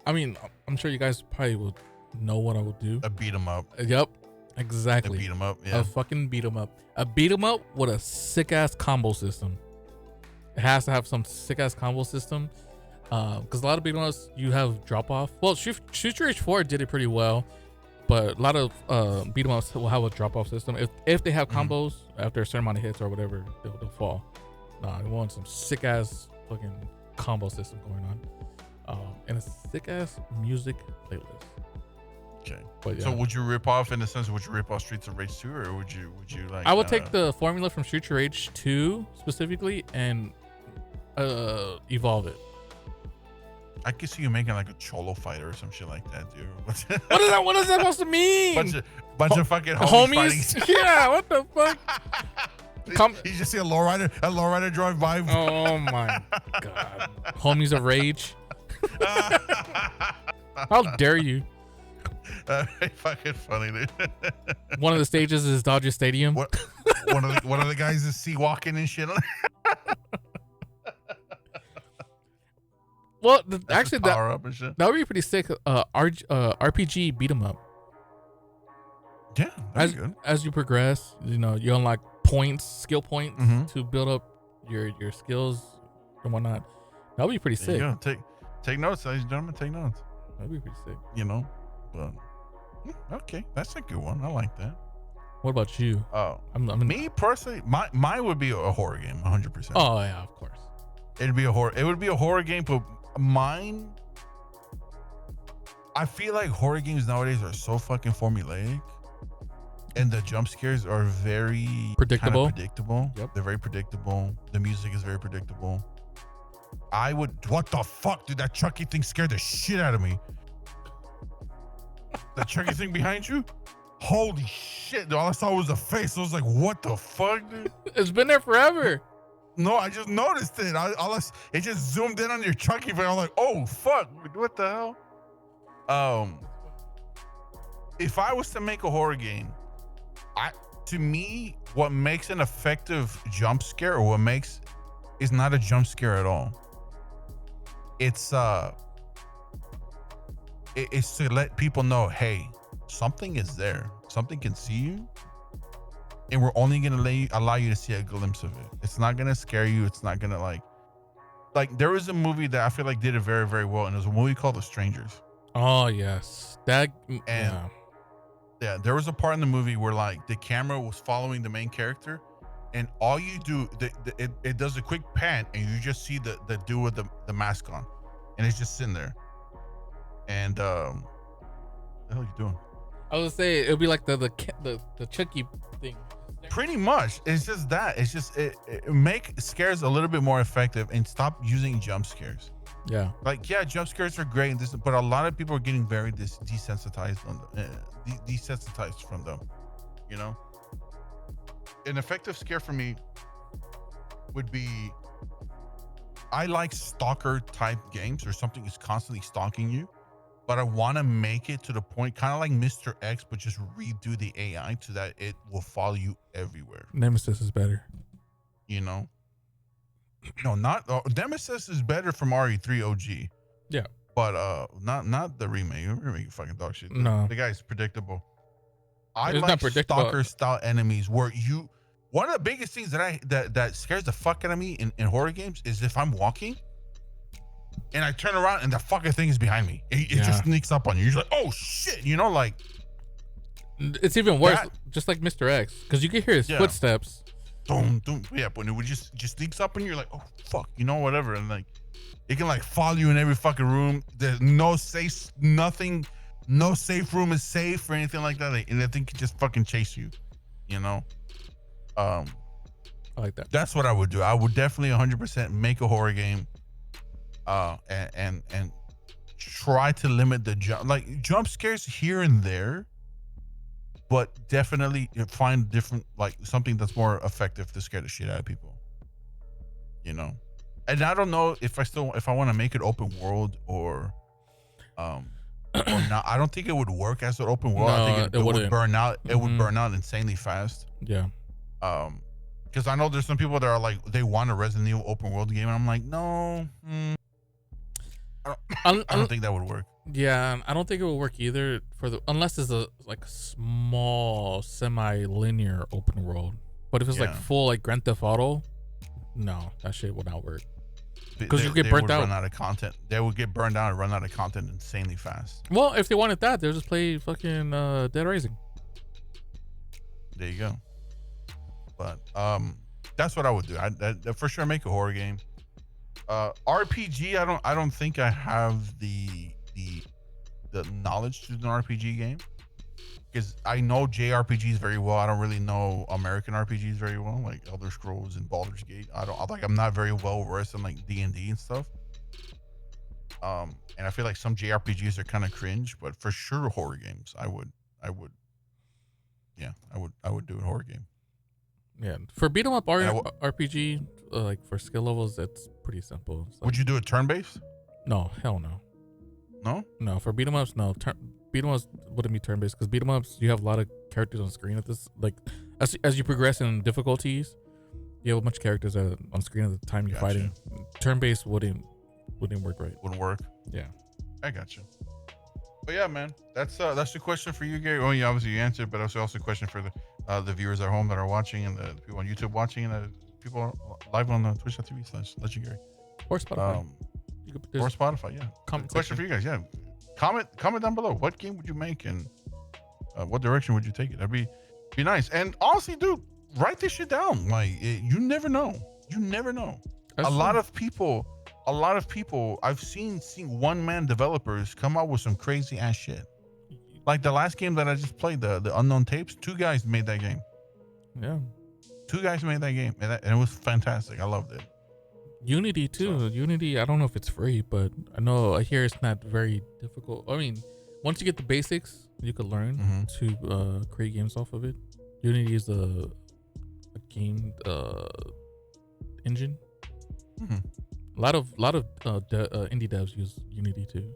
I mean, I'm sure you guys probably will know what I will do. A beat 'em up. Yep, exactly. A beat 'em up. Yeah. A fucking beat 'em up. A beat 'em up with a sick ass combo system. It has to have some sick ass combo system. Because a lot of beat 'em ups you have drop off. Well, Shoot Your Age 4 did it pretty well, but a lot of beat 'em ups will have a drop off system. If they have combos after a certain amount of hits or whatever, they'll fall. Nah, they want some sick ass fucking combo system going on. And a sick ass music playlist. Okay. But yeah. So would you rip off in the sense? Would you rip off Streets of Rage 2, or would you like? I would take the formula from Shoot Your Age 2 specifically and evolve it. I could see you making like a cholo fighter or some shit like that, dude. What is that supposed to mean? Bunch of fucking homies fighting. Yeah, what the fuck? You just see a lowrider drive by. Oh my god. Homies of rage. How dare you? Fucking funny, dude. One of the stages is Dodger Stadium. One of the guys is sea walking and shit. Well, actually, power up and shit. That would be pretty sick. RPG beat 'em up. Yeah, that's good. As you progress, you unlock skill points to build up your skills and whatnot. That would be pretty sick. Yeah, take notes, ladies and gentlemen. Take notes. That'd be pretty sick. But okay, that's a good one. I like that. What about you? Me personally, mine would be a horror game, 100%. Oh yeah, of course. It would be a horror game, but mine, I feel like horror games nowadays are so fucking formulaic, and the jump scares are very predictable. Yep. They're very predictable. The music is very predictable. What the fuck, dude? That Chucky thing scared the shit out of me. That Chucky thing behind you? Holy shit, dude. All I saw was the face. I was like, what the fuck, dude? It's been there forever. No, I just noticed it. It just zoomed in on your Chucky, but I'm like, oh fuck, what the hell? If I was to make a horror game, to me, what makes an effective jump scare, or what makes is not a jump scare at all. It's to let people know, hey, something is there. Something can see you. And we're only going to allow you to see a glimpse of it. It's not going to scare you. It's not going to like there was a movie that I feel like did it very, very well. And it was a movie called The Strangers. Oh, yes. Yeah, there was a part in the movie where like the camera was following the main character, and all you do, it does a quick pan, and you just see the dude with the mask on, and it's just sitting there. And what the hell are you doing? I was gonna say it'll be like the Chucky thing. Pretty much, it's just that. It's just it make scares a little bit more effective and stop using jump scares. Yeah, jump scares are great, but a lot of people are getting very desensitized from them. An effective scare for me would be, I like stalker type games, or something is constantly stalking you, but I want to make it to the point, kind of like Mr. X, but just redo the AI so that it will follow you everywhere. Nemesis is better. No, not Nemesis is better from RE3 OG. Yeah, but not the remake. The remake fucking dog shit. No, the guy's predictable. I like stalker style enemies where one of the biggest things that scares the fuck out of me in horror games is if I'm walking and I turn around and the fucking thing is behind me. It just sneaks up on you. You're like, oh shit, like. It's even worse, just like Mr. X, because you can hear his footsteps. Boom, boom. Yeah, but it would just sneaks up on you. You're like, oh fuck, whatever, and like it can like follow you in every fucking room. There's no safe, nothing. No safe room is safe or anything like that. And the thing can just fucking chase you. I like that. That's what I would do. I would definitely 100% make a horror game, and try to limit the jump scares here and there, but definitely find different, like something that's more effective to scare the shit out of people. And I don't know if I want to make it open world or not. I don't think it would work as an open world. No, I think it would burn out. It would burn out insanely fast. Yeah. Because I know there's some people that are like, they want a Resident Evil open world game, and I'm like, no. I don't think that would work. Yeah, I don't think it will work either unless it's a like small semi-linear open world. But if it's like full like Grand Theft Auto, no, that shit will not work. Because you get burnt would out. Run out of content. They would get burned out and run out of content insanely fast. Well, if they wanted that, they'll just play fucking Dead Rising. There you go. But that's what I would do. I for sure make a horror game. RPG, I don't think I have the knowledge to do an RPG game, because I know JRPGs very well. I don't really know American RPGs very well, like Elder Scrolls and Baldur's Gate. I'm not very well versed in like D&D and stuff. And I feel like some JRPGs are kind of cringe, but for sure horror games, I would do a horror game. Yeah, for beat 'em up RPG, like for skill levels, that's pretty simple. Like, would you do it turn-based? No, hell no. No, for beat 'em ups, no. Beat 'em ups wouldn't be turn based, because beat 'em ups you have a lot of characters on screen at this. Like as you progress in difficulties, you have a bunch of characters on screen at the time you're fighting. Turn based wouldn't work right. Wouldn't work. Yeah, I got you. But yeah, man, that's the question for you, Gary. Well, yeah, obviously you answered, but also a question for the viewers at home that are watching, and the people on YouTube watching, and the people live on Twitch.tv/LegendGary or Spotify. Or Spotify, yeah. Question for you guys, yeah. Comment down below. What game would you make, and what direction would you take it? That'd be nice. And honestly, dude, write this shit down. Like, you never know. A lot of people I've seen one-man developers come out with some crazy ass shit. Like the last game that I just played, the Unknown Tapes, 2 guys made that game. Yeah. 2 guys made that game, and it was fantastic. I loved it. Unity too. Unity, I don't know if it's free, but I hear it's not very difficult. I mean, once you get the basics, you could learn to create games off of it. Unity is a game engine. A lot of indie devs use Unity too.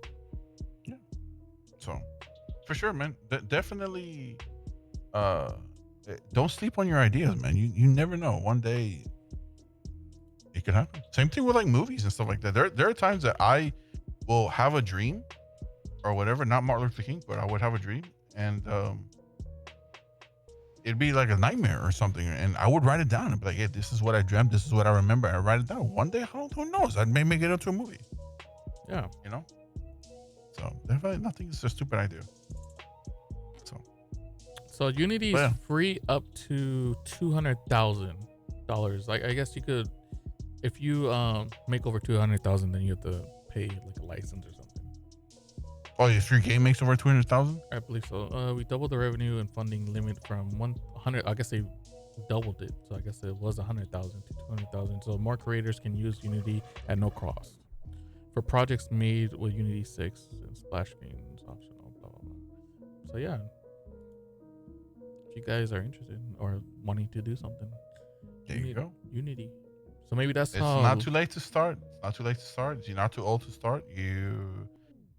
Yeah. So, for sure, man. Definitely. Don't sleep on your ideas, man. You never know. One day, it could happen. Same thing with like movies and stuff like that. There are times that I will have a dream or whatever. Not Martin Luther King, but I would have a dream, and it'd be like a nightmare or something, and I would write it down and be like, "Hey, this is what I dreamt. This is what I remember." I write it down. One day, who knows? I may make it into a movie. Yeah, So definitely nothing is a stupid idea. So Unity is free up to $200,000. Like, I guess you could, if you make over 200,000, then you have to pay like a license or something. Oh, if your game makes over 200,000? I believe so. We doubled the revenue and funding limit from 100. I guess they doubled it, so I guess it was 100,000 to 200,000. So more creators can use Unity at no cost for projects made with Unity 6 and splash screens optional. Blah blah blah. So yeah. If you guys are interested or wanting to do something, there you go. Unity. So maybe that's it's not too late to start. It's not too late to start. You're not too old to start.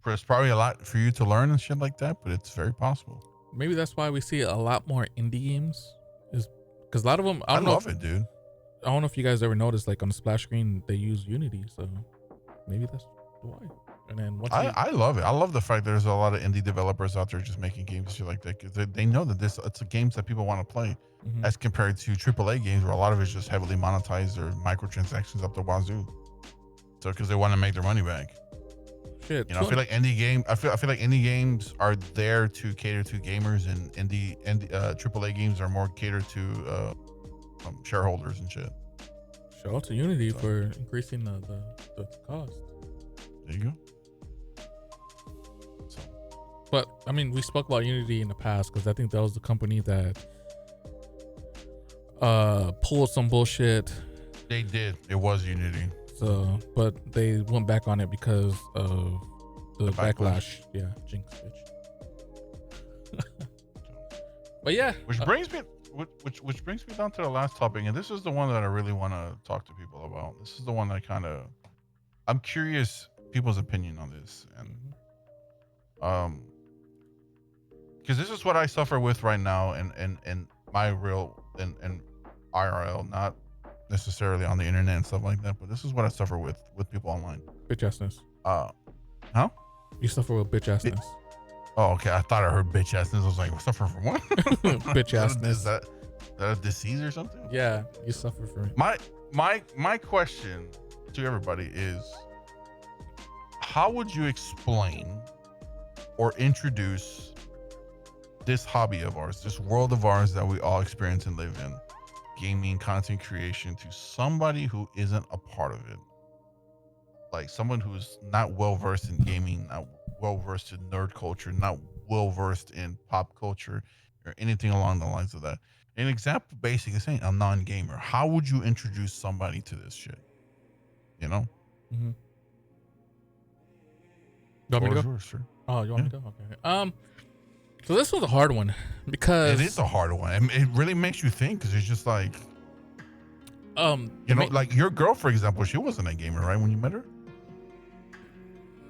There's probably a lot for you to learn and shit like that, but it's very possible. Maybe that's why we see a lot more indie games, is because a lot of them. I love it, dude. I don't know if you guys ever noticed, like on the splash screen, they use Unity. So maybe that's why. And then I love it. I love the fact there's a lot of indie developers out there just making games shit like that, because they know that it's a games that people want to play, as compared to AAA games where a lot of it's just heavily monetized or microtransactions up the wazoo. So because they want to make their mony back. Shit, I feel like I feel like indie games are there to cater to gamers, and AAA games are more catered to shareholders and shit. Shout out to Unity for increasing the cost. There you go. But I mean, we spoke about Unity in the past because I think that was the company that pulled some bullshit. They did. It was Unity. So, but they went back on it because of the backlash. Yeah, jinx, bitch. But yeah, which brings me down to the last topic, and this is the one that I really want to talk to people about. This is the one that I'm curious people's opinion on this, and because this is what I suffer with right now, and my real and IRL, not necessarily on the internet and stuff like that, but this is what I suffer with people online. Bitch assness. Huh? You suffer with bitch assness. Oh, okay. I thought I heard bitch assness. I was like, suffer from what? Bitch assness. Is that a disease or something? Yeah, you suffer from it. My question to everybody is, how would you explain or introduce this hobby of ours, this world of ours that we all experience and live in, gaming, content creation, to somebody who isn't a part of it? Like someone who's not well versed in gaming, not well versed in nerd culture, not well versed in pop culture or anything along the lines of that. An example basically saying a non-gamer. How would you introduce somebody to this shit? You know? Mm-hmm. You want me to go? Yours, sir. Oh, you want me to go? Okay. So this was a hard one because it is a hard one. It really makes you think, because it's just like, like your girl, for example, she wasn't a gamer, right? When you met her?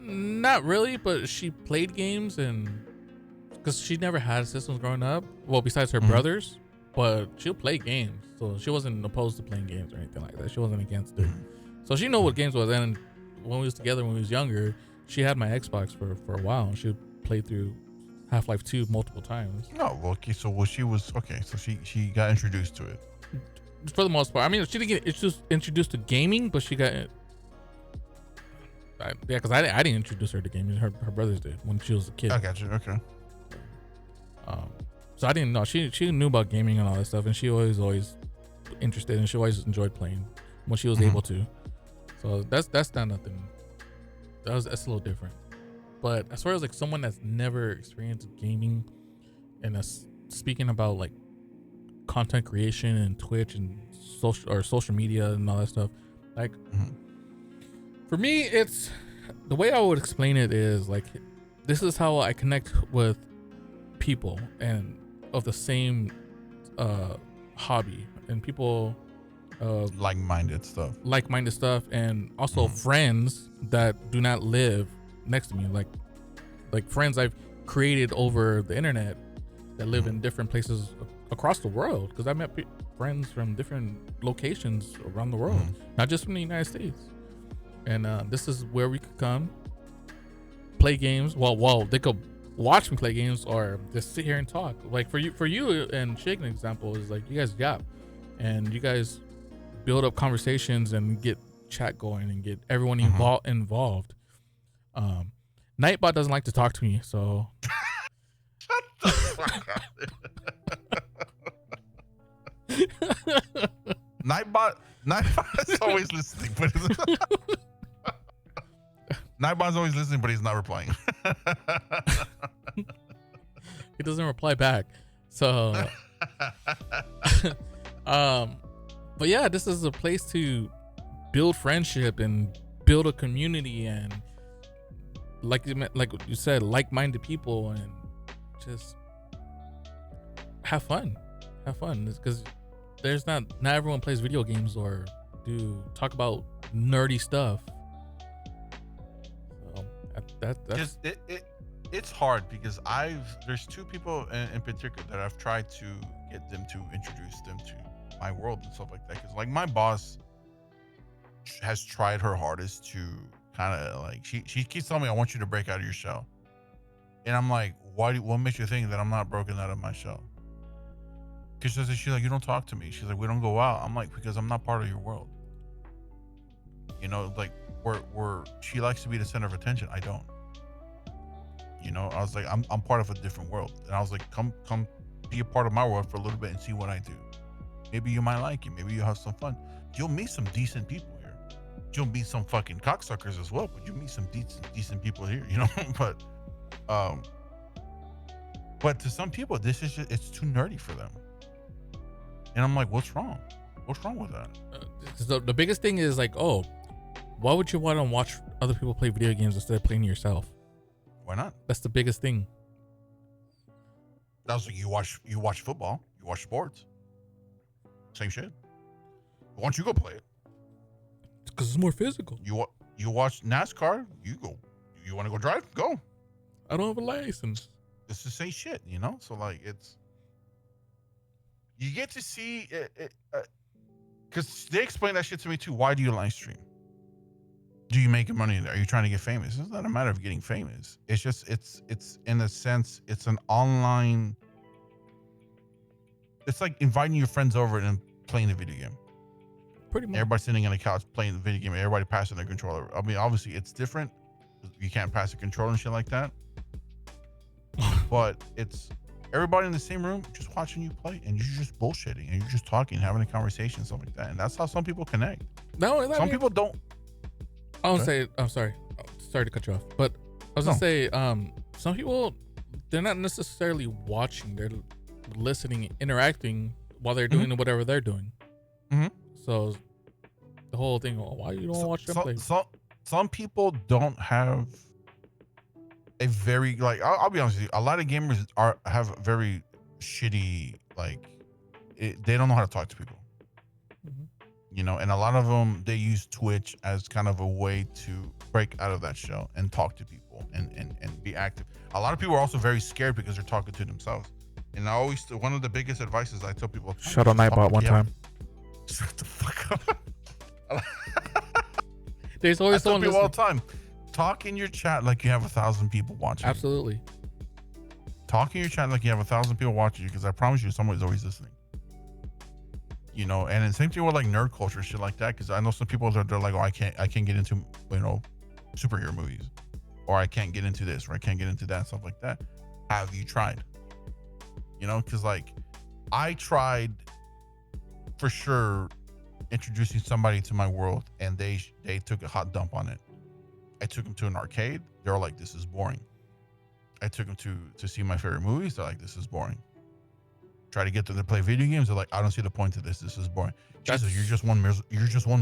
Not really, but she played games, and because she never had systems growing up. Well, besides her brothers, but she'll play games, so she wasn't opposed to playing games or anything like that. She wasn't against it, so she knew what games was. And when we was together, when we was younger, she had my Xbox for a while, and she played through Half-Life 2 multiple times. Oh, well, okay. So she was okay. So she got introduced to it for the most part. I mean, she didn't get introduced to gaming, but she got. Yeah, because I didn't introduce her to gaming. Her brothers did when she was a kid. I got you. Okay. So I didn't know. She knew about gaming and all that stuff, and she always interested, and she always enjoyed playing when she was able to. So that's not nothing. That's a little different. But as far as like someone that's never experienced gaming, and that's speaking about like content creation and Twitch and social media and all that stuff, like for me, it's the way I would explain it is like, this is how I connect with people and of the same hobby, and people like-minded stuff, and also friends that do not live next to me, like friends I've created over the internet that live in different places across the world, because I met friends from different locations around the world, not just from the United States. And this is where we could come play games. Well, they could watch me play games or just sit here and talk. Like for you and Shake, an example is like, you guys yap and you guys build up conversations and get chat going and get everyone involved. Nightbot doesn't like to talk to me, so shut the fuck up. Nightbot is always listening, but Nightbot's always listening, but he's not replying. He doesn't reply back. So but yeah, this is a place to build friendship and build a community, and like you said, like-minded people, and just have fun. Because there's not everyone plays video games or talk about nerdy stuff. So it's hard, because there's two people in particular that I've tried to get them to introduce them to my world and stuff like that. Because like my boss has tried her hardest to kind of like, she keeps telling me, I want you to break out of your shell, and I'm like, what makes you think that I'm not broken out of my shell? Because she's like, you don't talk to me. She's like, we don't go out. I'm like, because I'm not part of your world. You know, like she likes to be the center of attention. I don't. You know, I was like, I'm part of a different world, and I was like, come be a part of my world for a little bit and see what I do. Maybe you might like it. Maybe you'll have some fun. You'll meet some decent people here. You'll meet some fucking cocksuckers as well, but you'll meet some decent people here. You know, but to some people, this is just, it's too nerdy for them. And I'm like, what's wrong? What's wrong with that? So the biggest thing is like, oh, why would you want to watch other people play video games instead of playing yourself? Why not? That's the biggest thing. That's like, you watch football, you watch sports. Same shit. Why don't you go play it? Because it's more physical. You watch NASCAR, you go. You want to go drive? Go. I don't have a license. It's the same shit, you know? So like, you get to see it, because they explain that shit to me too. Why do you live stream? Do you make money? Are you trying to get famous? It's not a matter of getting famous. It's just it's in a sense it's an online. It's like inviting your friends over and playing a video game. Pretty much. Everybody sitting on the couch playing the video game. Everybody passing their controller. I mean, obviously it's different. You can't pass a controller and shit like that. But it's everybody in the same room just watching you play, and you're just bullshitting, and you're just talking, having a conversation, stuff like that. And that's how some people connect. No, some people don't. I don't say. I'm sorry. Sorry to cut you off, but I was gonna say, some people, they're not necessarily watching. They're listening, interacting while they're doing whatever they're doing. Mm-hmm. So the whole thing, why you don't watch them play? Some people don't have a very I'll be honest with you. A lot of gamers have very shitty they don't know how to talk to people. You know, and a lot of them, they use Twitch as kind of a way to break out of that shell and talk to people and be active. A lot of people are also very scared because they're talking to themselves. And one of the biggest advices I tell people, shut on Nightbot one time. Shut the fuck up. There's always someone listening. All the time. Talk in your chat like you have 1,000 people watching. Absolutely. Talk in your chat like you have 1,000 people watching you, because I promise you somebody's always listening. You know, and the same thing with like nerd culture, shit like that. Because I know some people they're like, oh, I can't get into, you know, superhero movies, or I can't get into this, or I can't get into that, stuff like that. Have you tried? You know, because like I tried for sure introducing somebody to my world, and they took a hot dump on it. I took them to an arcade. They were like, this is boring. I took them to see my favorite movies. They're like, this is boring. Try to get them to play video games. They're like, I don't see the point to this. This is boring. Jesus, you're just one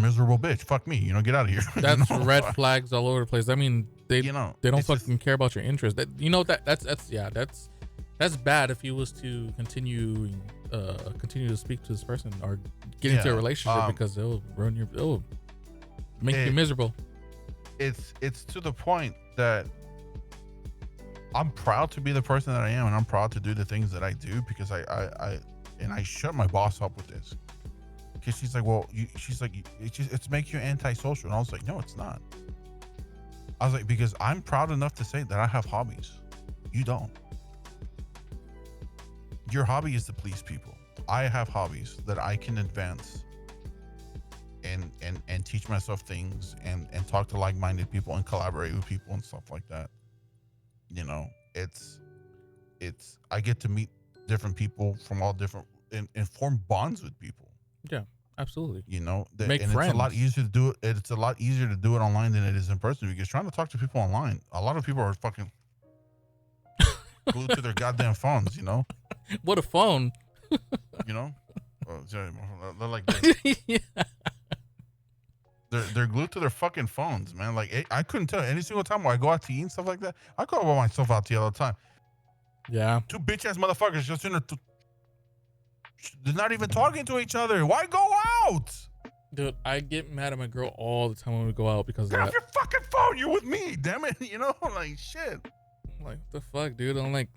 miserable bitch. Fuck me. You know, get out of here. That's red flags all over the place. I mean, they don't fucking care about your interest. That's bad if you was to continue to speak to this person or get into a relationship, because it'll make you miserable. It's to the point that I'm proud to be the person that I am, and I'm proud to do the things that I do, because I shut my boss up with this, because she's like, well, it's make you antisocial, and I was like, no, it's not. I was like, because I'm proud enough to say that I have hobbies. You don't. Your hobby is to please people. I have hobbies that I can advance and teach myself things and talk to like-minded people and collaborate with people and stuff like that. You know, it's I get to meet different people from all different and form bonds with people. Yeah, absolutely. You know, make friends. It's a lot easier to do it. It's a lot easier to do it online than it is in person, because trying to talk to people online, a lot of people are fucking glued to their goddamn phones. You know, what a phone. You know, they're like this. Yeah. They're glued to their fucking phones, man. Like I couldn't tell any single time when I go out to eat and stuff like that. I go by myself out to eat all the time. Yeah. Two bitch ass motherfuckers just in there. They're not even talking to each other. Why go out? Dude, I get mad at my girl all the time when we go out because get off your fucking phone. You're with me, damn it. You know, like shit. I'm like, what the fuck, dude? I'm like,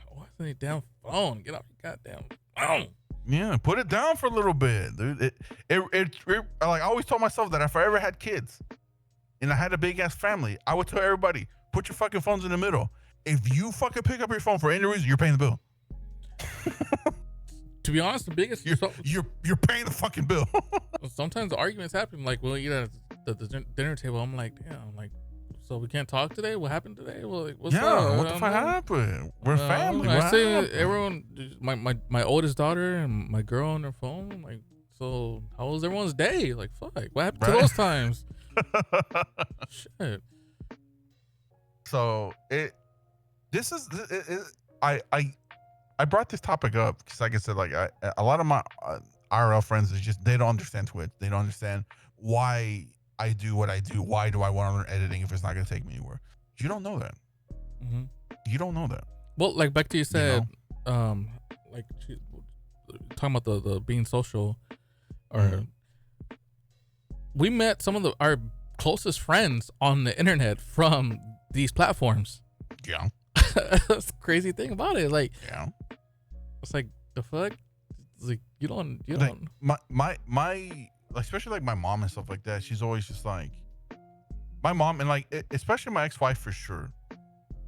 what's the damn phone? Get off your goddamn phone. Yeah, put it down for a little bit, dude. It like I always told myself that if I ever had kids and I had a big ass family, I would tell everybody, put your fucking phones in the middle. If you fucking pick up your phone for any reason, you're paying the bill. To be honest, the biggest you're paying the fucking bill. Sometimes the arguments happen, like we'll eat at the dinner table. I'm like, damn, like, so we can't talk today? What happened today? Well, like, what's up? What the fuck happened? We're family. I say everyone, my oldest daughter and my girl on their phone. I'm like, so how was everyone's day? Like, fuck, what happened to those times? Shit. So I brought this topic up because, like I said, like a lot of my IRL friends is just, they don't understand Twitch. They don't understand why I do what I do. Why do I want to learn editing if it's not going to take me anywhere? You don't know that. Mm-hmm. You don't know that. Well, like back to you said, like talking about the being social, or we met some of our closest friends on the internet from these platforms. Yeah. That's the crazy thing about it. Like, yeah, it's like, the fuck? It's like, you don't. My especially like my mom and stuff like that. She's always just like, My mom and like especially my ex-wife for sure.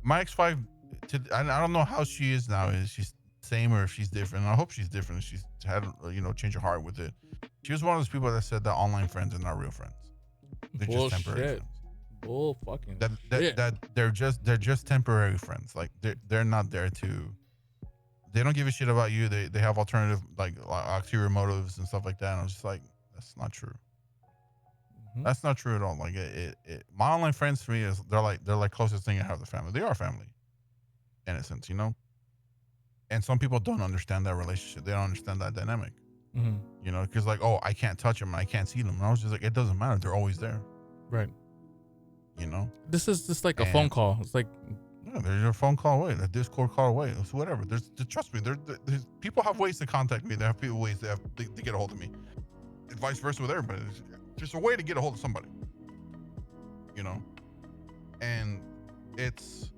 My ex-wife, I don't know how she is now. Is she's same or if she's different? I hope she's different. She's had change her heart with it. She was one of those people that said that online friends are not real friends. They're just temporary friends. Bull fucking that they're just temporary friends. Like they're not there to. They don't give a shit about you. They have alternative like ulterior motives and stuff like that. And I'm just like, that's not true. Mm-hmm. That's not true at all. Like my online friends for me is they're like closest thing I have to family. They are family, in a sense, And some people don't understand that relationship. They don't understand that dynamic. Mm-hmm. Because like, oh, I can't touch them, I can't see them. And I was just like, it doesn't matter. They're always there. Right. This is just like a phone call. It's like, yeah, there's a phone call away, a Discord call away. It's whatever. Trust me. There's people have ways to contact me. They have ways to get a hold of me. And vice versa with everybody. It's just a way to get a hold of somebody. And it's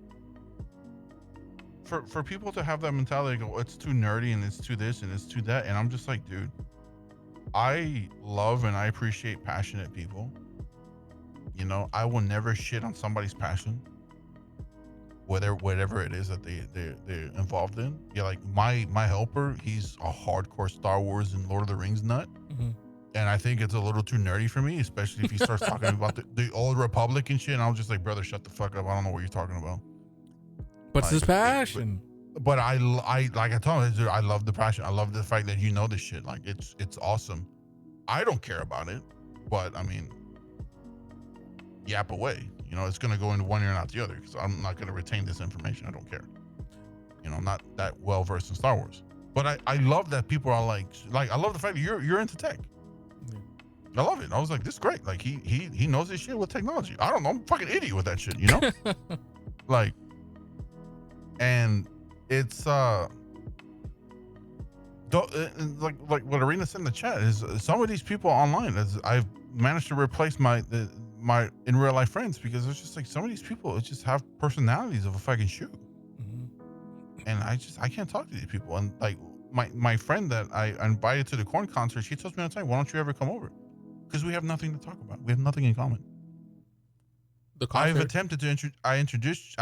for people to have that mentality, go, it's too nerdy and it's too this and it's too that. And I'm just like, dude, I love and I appreciate passionate people. I will never shit on somebody's passion, whatever it is that they're involved in. Yeah, like my helper, he's a hardcore Star Wars and Lord of the Rings nut. Mm-hmm. And I think it's a little too nerdy for me, especially if he starts talking about the old Republic and shit. And I'm just like, brother, shut the fuck up. I don't know what you're talking about. But it's his passion. But I like I told him, dude, I love the passion. I love the fact that this shit. Like it's awesome. I don't care about it, but I mean, yap away. It's gonna go into one ear and out the other because I'm not gonna retain this information. I don't care. I'm not that well versed in Star Wars. But I love that people are like I love the fact that you're into tech. I love it. I was like, this is great. Like he knows his shit with technology. I don't know. I'm a fucking idiot with that shit, like, and it's like what Arena said in the chat is some of these people online I've managed to replace my in real life friends because it's just like some of these people just have personalities of a fucking shoe. Mm-hmm. And I can't talk to these people. And like my friend that I invited to the Korn concert, she tells me all the time, why don't you ever come over? Because we have nothing to talk about. We have nothing in common. The concert. I've attempted to introduce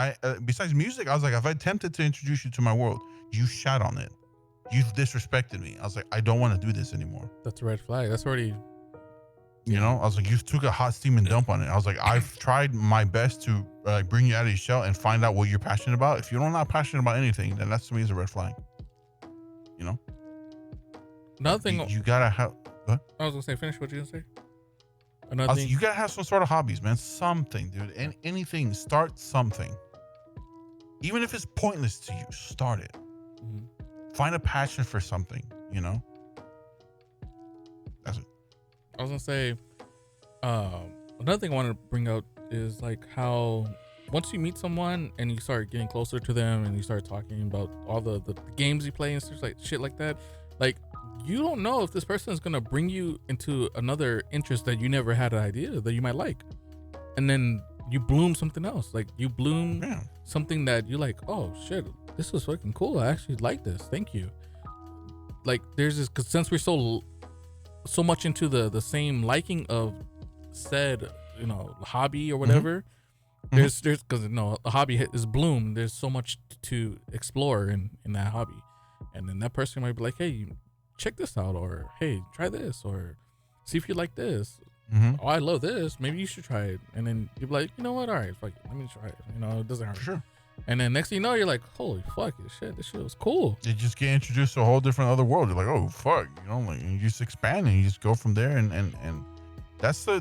besides music, I was like, I've attempted to introduce you to my world. You shat on it. You've disrespected me. I was like, I don't want to do this anymore. That's a red flag. That's already. I was like, you took a hot steaming dump on it. I was like, I've tried my best to bring you out of your shell and find out what you're passionate about. If you're not passionate about anything, then that to me is a red flag. Another thing. You gotta have. What? I was gonna say, finish what you gonna say. You gotta have some sort of hobbies, man. Something, dude. And anything. Start something. Even if it's pointless to you, start it. Mm-hmm. Find a passion for something. That's it. I was gonna say, another thing I want to bring out is like how once you meet someone and you start getting closer to them and you start talking about all the games you play and stuff like shit like that, like you don't know if this person is gonna bring you into another interest that you never had an idea that you might like, and then you bloom something else. Like you bloom something that you like. Oh shit, this was fucking cool. I actually like this. Thank you. Like there's this, cause since we're so much into the same liking of said hobby or whatever. Mm-hmm. There's because a hobby is bloom. There's so much to explore in that hobby, and then that person might be like, hey, check this out, or hey, try this, or see if you like this. Mm-hmm. Oh, I love this. Maybe you should try it. And then you're like, you know what? All right, fuck it. Let me try it. It doesn't hurt. For sure. And then next thing you know, you're like, holy fuck, this shit was cool. You just get introduced to a whole different other world. You're like, oh fuck, like you just expand and you just go from there, and that's the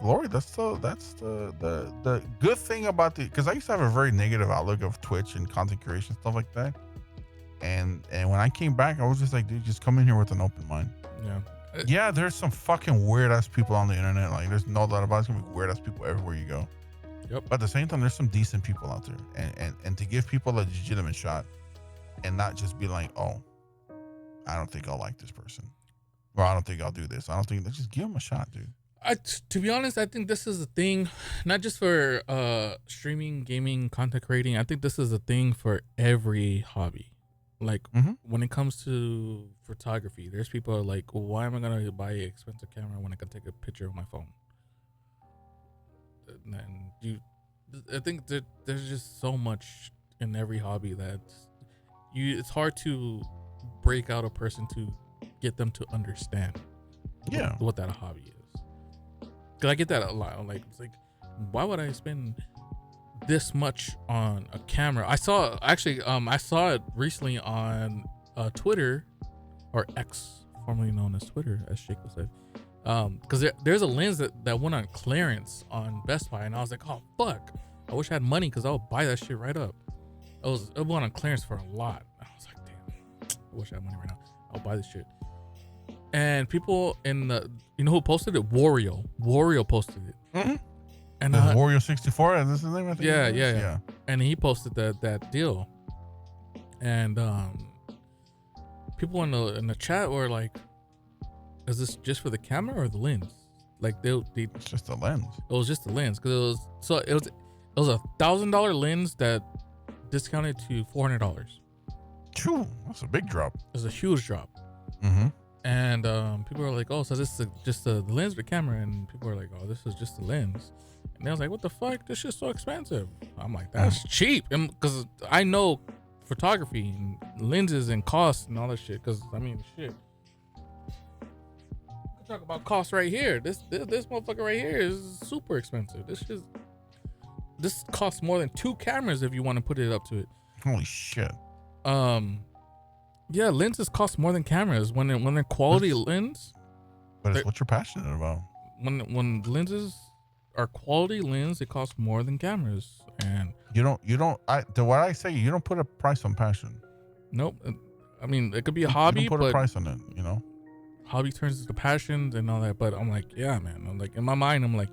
glory. That's the good thing about because I used to have a very negative outlook of Twitch and content creation, stuff like that. And when I came back, I was just like, dude, just come in here with an open mind. Yeah, there's some fucking weird ass people on the internet. Like, there's no doubt about it. It's gonna be weird ass people everywhere you go. Yep. But at the same time, there's some decent people out there, and to give people a legitimate shot, and not just be like, oh, I don't think I'll like this person, or I don't think I'll do this. I don't think. Just give them a shot, dude. To be honest, I think this is a thing, not just for streaming, gaming, content creating. I think this is a thing for every hobby. Like when it comes to photography, there's people like, well, why am I gonna buy an expensive camera when I can take a picture of my phone? and I think that there's just so much in every hobby that it's hard to break out a person to get them to understand what that hobby is. Cause I get that a lot. Like, it's like, why would I spend this much on a camera? I saw it recently on Twitter, or X, formerly known as Twitter, as Jake would say. Because there's a lens that went on clearance on Best Buy, and I was like, oh fuck, I wish I had money because I would buy that shit right up. It went on clearance for a lot. I was like, damn, I wish I had money right now. I'll buy this shit. And people in the, you know who posted it? Wario posted it. Mm-hmm. And Wario 64. Is this his name? I think. Yeah. And he posted that deal. And people in the chat were like, is this just for the camera or the lens? Like it's just the lens. It was just the lens, because it was $1,000 lens that discounted to $400. Phew, that's a big drop. It's a huge drop. Mm-hmm. And people are like, oh, so this is just the lens of the camera, and people are like, oh, this is just the lens. And I was like, what the fuck? This shit's so expensive. I'm like, that's cheap, because I know photography and lenses and costs and all that shit. Because I mean, shit. Talk about cost right here. This motherfucker right here is super expensive. This costs more than 2 cameras if you want to put it up to it. Holy shit. Yeah, lenses cost more than cameras when they're quality lens. But it's what you're passionate about. When lenses are quality lens, it costs more than cameras. And what I say, you don't put a price on passion. Nope. I mean, it could be a hobby, you don't put a price on it, you know. Hobby turns into passion and all that, but I'm like, yeah, man. I'm like, in my mind, I'm like,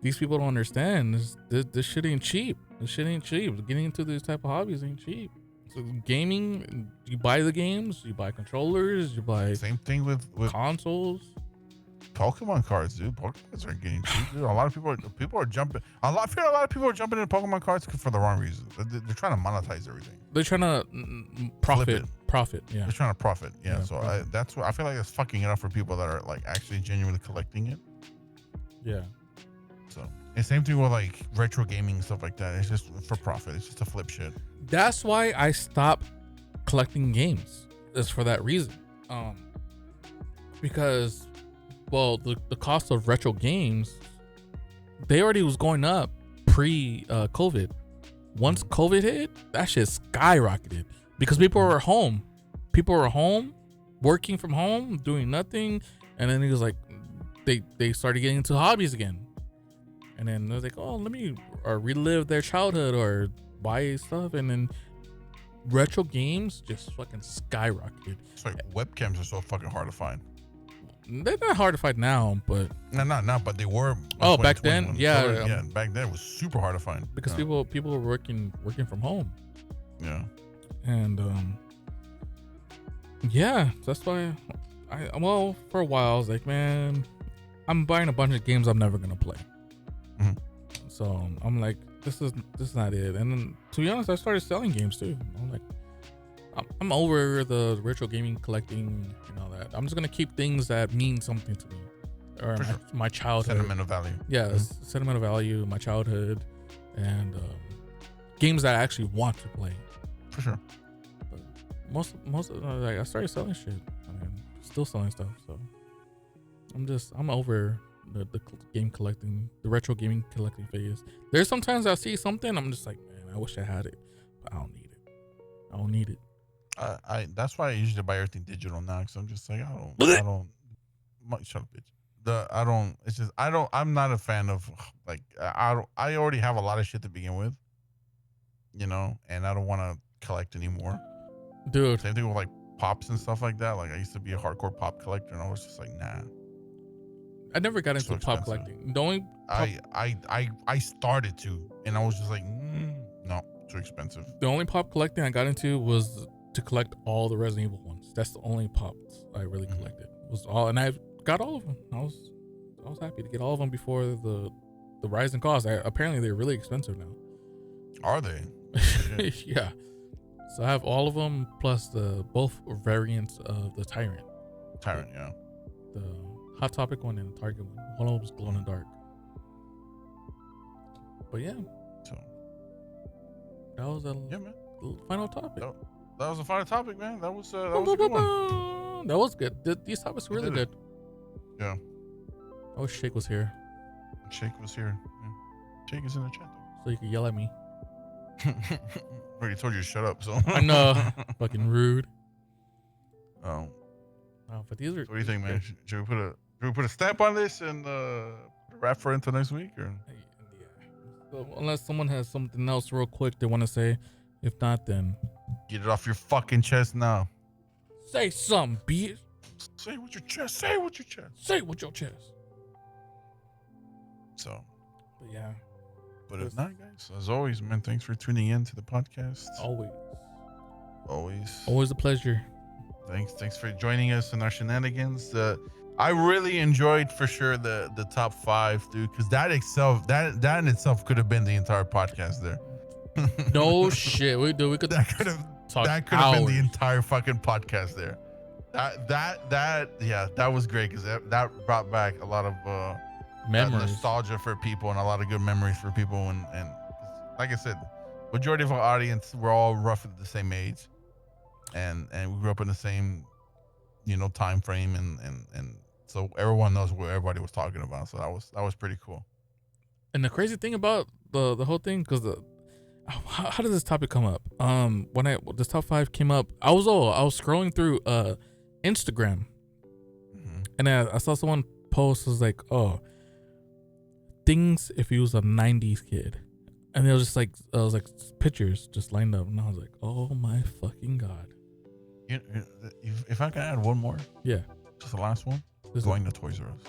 these people don't understand. This shit ain't cheap. This shit ain't cheap. Getting into these type of hobbies ain't cheap. So gaming, you buy the games, you buy controllers, you buy same thing with consoles. Pokemon cards, dude. Pokemon cards are getting cheap, dude. A lot of people are jumping. I feel a lot of people are jumping into Pokemon cards for the wrong reasons. They're trying to monetize everything. They're trying to profit. Yeah. They're trying to profit. Yeah. Yeah, so profit. That's what I feel like it's fucking it up for people that are like actually genuinely collecting it. Yeah. So and same thing with like retro gaming and stuff like that. It's just for profit. It's just a flip shit. That's why I stopped collecting games. It's for that reason. Because, well, the cost of retro games, they already was going up pre-COVID. Once COVID hit, that shit skyrocketed because people were home. People were home, working from home, doing nothing, and then it was like they started getting into hobbies again. And then they're like, oh, let me relive their childhood or buy stuff, and then retro games just fucking skyrocketed. It's like webcams are so fucking hard to find. They're not hard to find now, but not now, but they were. Oh, back then, yeah, back then it was super hard to find because people were working from home. Yeah, and yeah, that's why for a while I was like, man, I'm buying a bunch of games I'm never gonna play. Mm-hmm. So I'm like, this is not it. And then, to be honest, I started selling games too. I'm like, I'm over the retro gaming collecting and all that. I'm just gonna keep things that mean something to me, or my childhood. Sentimental value. Yeah, sentimental value, my childhood, and games that I actually want to play. For sure. But most of like I started selling shit. I mean, still selling stuff. So I'm over the game collecting, the retro gaming collecting phase. There's sometimes I see something, I'm just like, man, I wish I had it, but I don't need it. That's why I usually buy everything digital now, because I'm just like, I don't shut up, bitch. It's just I'm not a fan of like I already have a lot of shit to begin with, you know, and I don't want to collect anymore, dude. Same thing with like pops and stuff like that. Like I used to be a hardcore pop collector, and I was just like, nah. I never got into pop collecting. The only I started to, and I was just like, no, too expensive. The only pop collecting I got into was to collect all the Resident Evil ones. That's the only pops I really collected. Was all, and I got all of them. I was happy to get all of them before the rise in cost. Apparently they're really expensive now. Are they? Yeah. So I have all of them plus the both variants of the Tyrant. Yeah. The Hot Topic one and the Target one. One of them was glow in the dark. But yeah. So that was a man. Final topic. That was the final topic, man. That was a good one. That was good. These topics were really good. Yeah. I wish Shake was here. Shake was here. Yeah. Shake is in the chat so you could yell at me. Already told you to shut up. So I know. Fucking rude. Oh, but these are. So what do you think, man? Should we put a stamp on this and wrap for into next week, or? Yeah. So unless someone has something else real quick they want to say, if not, then get it off your fucking chest now. Say something, bitch. Say it with your chest. Say it with your chest. Say it with your chest. So. But yeah. But if not, guys, as always, man, thanks for tuning in to the podcast. Always a pleasure. Thanks for joining us in our shenanigans. I really enjoyed for sure the top 5, dude, because that in itself could have been the entire podcast there. No shit, we could that could have been the entire fucking podcast there. That was great because that brought back a lot of memories, nostalgia for people, and a lot of good memories for people. And like I said, majority of our audience, we're all roughly the same age, and we grew up in the same, time frame, and so everyone knows what everybody was talking about. So that was pretty cool. And the crazy thing about the whole thing, because how did this topic come up? When this top 5 came up, I was scrolling through Instagram, and I saw someone post, was like, oh, things if he was a 90s kid, and it was just like pictures just lined up, and I was like, oh my fucking god. If I can add one more, just the last one, going to Toys R Us.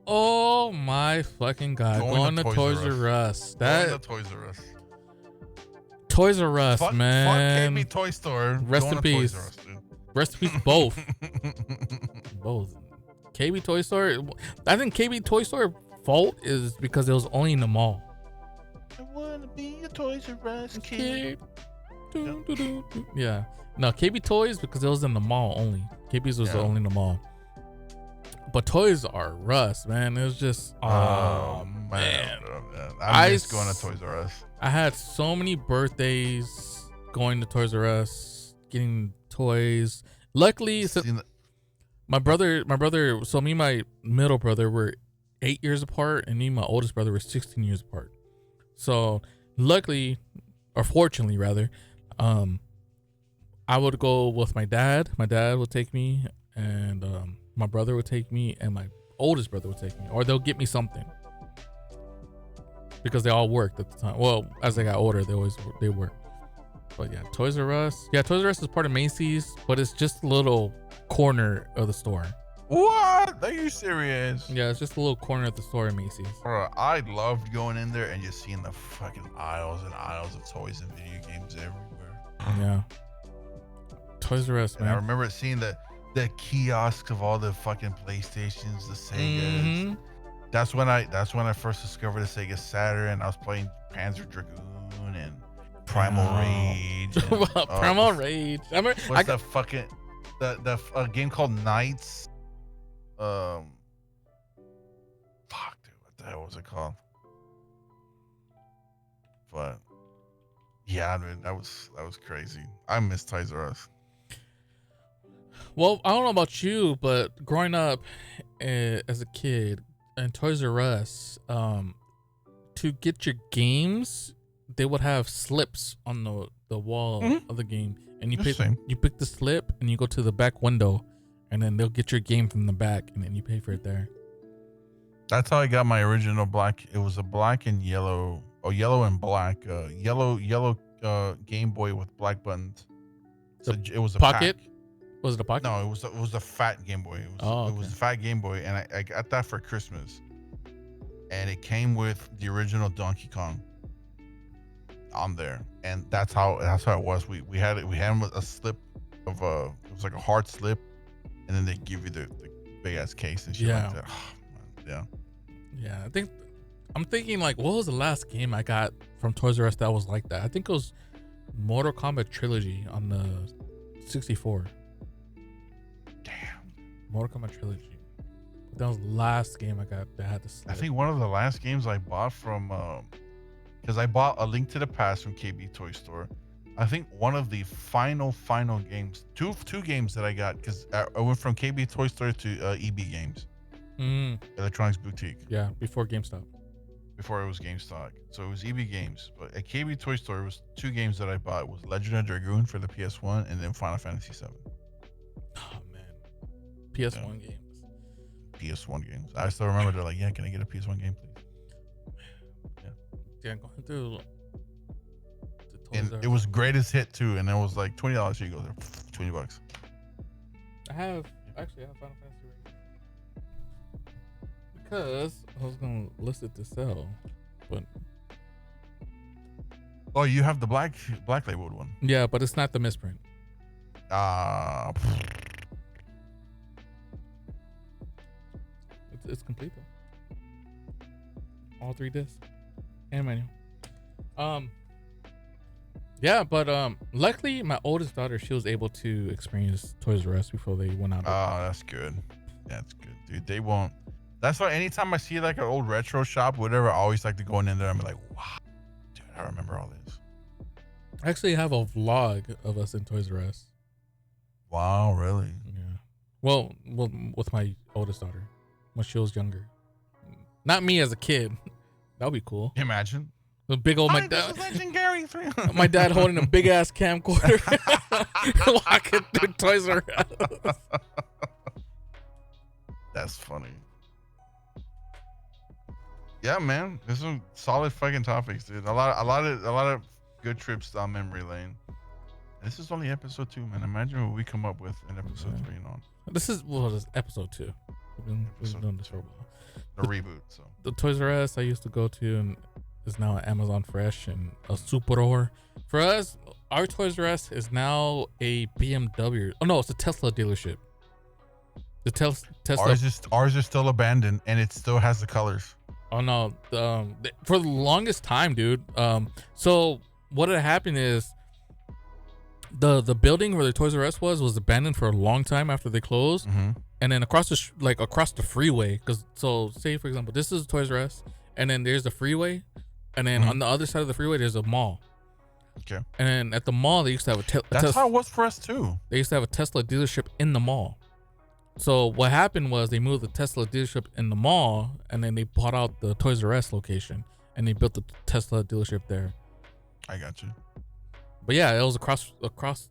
Oh my fucking god, going to Toys R Us. Going to Toys R Us. Toys R Us, man. Fuck KB Toy Store. Rest in peace. Toys R Us, dude. Rest in peace, both. Both. KB Toy Store. I think KB Toy Store fault is because it was only in the mall. I wanna be a Toys R Us kid. Yeah. No, KB Toys because it was in the mall only. KB's was only in the mall. But Toys R Us, man, it was just man. I miss going to Toys R Us. I had so many birthdays going to Toys R Us, getting toys. Luckily, my brother, so me and my middle brother were 8 years apart, and me and my oldest brother were 16 years apart. So luckily, or fortunately rather, I would go with my dad. My dad would take me, and my brother would take me, and my oldest brother would take me, or they'll get me something because they all worked at the time. Well, as they got older, they worked. But yeah, Toys R Us. Yeah, Toys R Us is part of Macy's, but it's just a little corner of the store. What? Are you serious? Yeah, it's just a little corner of the store in Macy's. Bro, I loved going in there and just seeing the fucking aisles and aisles of toys and video games everywhere. Yeah. Toys R Us, man. And I remember seeing the kiosks of all the fucking PlayStations, the Segas. Mm-hmm. That's when I first discovered the Sega Saturn. I was playing Panzer Dragoon and Primal Rage. And, Primal Rage. I remember, the game called Knights. Fuck, dude, what the hell was it called? But yeah, I mean, that was crazy. I miss Toys R Us. Well, I don't know about you, but growing up as a kid in Toys R Us, to get your games, they would have slips on the wall of the game, and you pick the slip and you go to the back window, and then they'll get your game from the back, and then you pay for it there. That's how I got my original black. It was a black and yellow, yellow and black, yellow Game Boy with black buttons. So it was a pocket. Pack. Was it a pocket? No, it was a fat Game Boy. It was a fat Game Boy, and I got that for Christmas. And it came with the original Donkey Kong on there, and that's how it was. We had a slip of it was like a hard slip, and then they give you the big ass case and shit like that. Oh, man, yeah. I'm thinking like, what was the last game I got from Toys R Us that was like that? I think it was Mortal Kombat Trilogy on the 64. Damn. Mortal Kombat Trilogy. That was the last game I got that had the slip. I think one of the last games I bought from because I bought A Link to the Past from KB Toy Store. I think one of the final games, two games that I got, because I went from KB Toy Store to EB Games, Electronics Boutique. Yeah, before GameStop. Before it was GameStop, so it was EB Games. But at KB Toy Store, it was two games that I bought. It was Legend of Dragoon for the PS1, and then Final Fantasy 7. Oh man, PS1 games. PS1 games. I still remember they're like, yeah, can I get a PS1 game, please? Yeah, going through. And it was greatest hit too, and it was like $20. Here you go, there, $20. I have Final Fantasy right now. Because I was gonna list it to sell, but oh, you have the black labeled one. Yeah, but it's not the misprint. It's complete though. All 3 discs and manual. Yeah, but luckily my oldest daughter, she was able to experience Toys R Us before they went out. Oh, that's good. That's good, dude. They won't. That's why anytime I see like an old retro shop, whatever, I always like to go in there and be like, wow, dude, I remember all this. I actually have a vlog of us in Toys R Us. Wow, really? Yeah. Well, with my oldest daughter when she was younger. Not me as a kid. That would be cool. Imagine. The big old my dad. LegendGary 3. My dad holding a big ass camcorder, walking through Toys R Us. That's funny. Yeah, man, there's some solid fucking topics, dude. A lot of good trips down memory lane. This is only episode 2, man. Imagine what we come up with in episode 3 and on. This is episode 2. We've been doing this for a while. The reboot. So the Toys R Us I used to go to and is now Amazon Fresh and a Superor. For us, our Toys R Us is now a BMW. Oh no, it's a Tesla dealership. The Tesla. Ours is still abandoned, and it still has the colors. Oh no, for the longest time, dude. So what had happened is the building where the Toys R Us was abandoned for a long time after they closed, and then across the freeway. Because so say for example, this is Toys R Us, and then there's the freeway, and then on the other side of the freeway there's a mall. Okay. And then at the mall they used to have That's how it was for us too. They used to have a Tesla dealership in the mall. So what happened was they moved the Tesla dealership in the mall, and then they bought out the Toys R Us location, and they built the Tesla dealership there. I got you. But yeah, it was across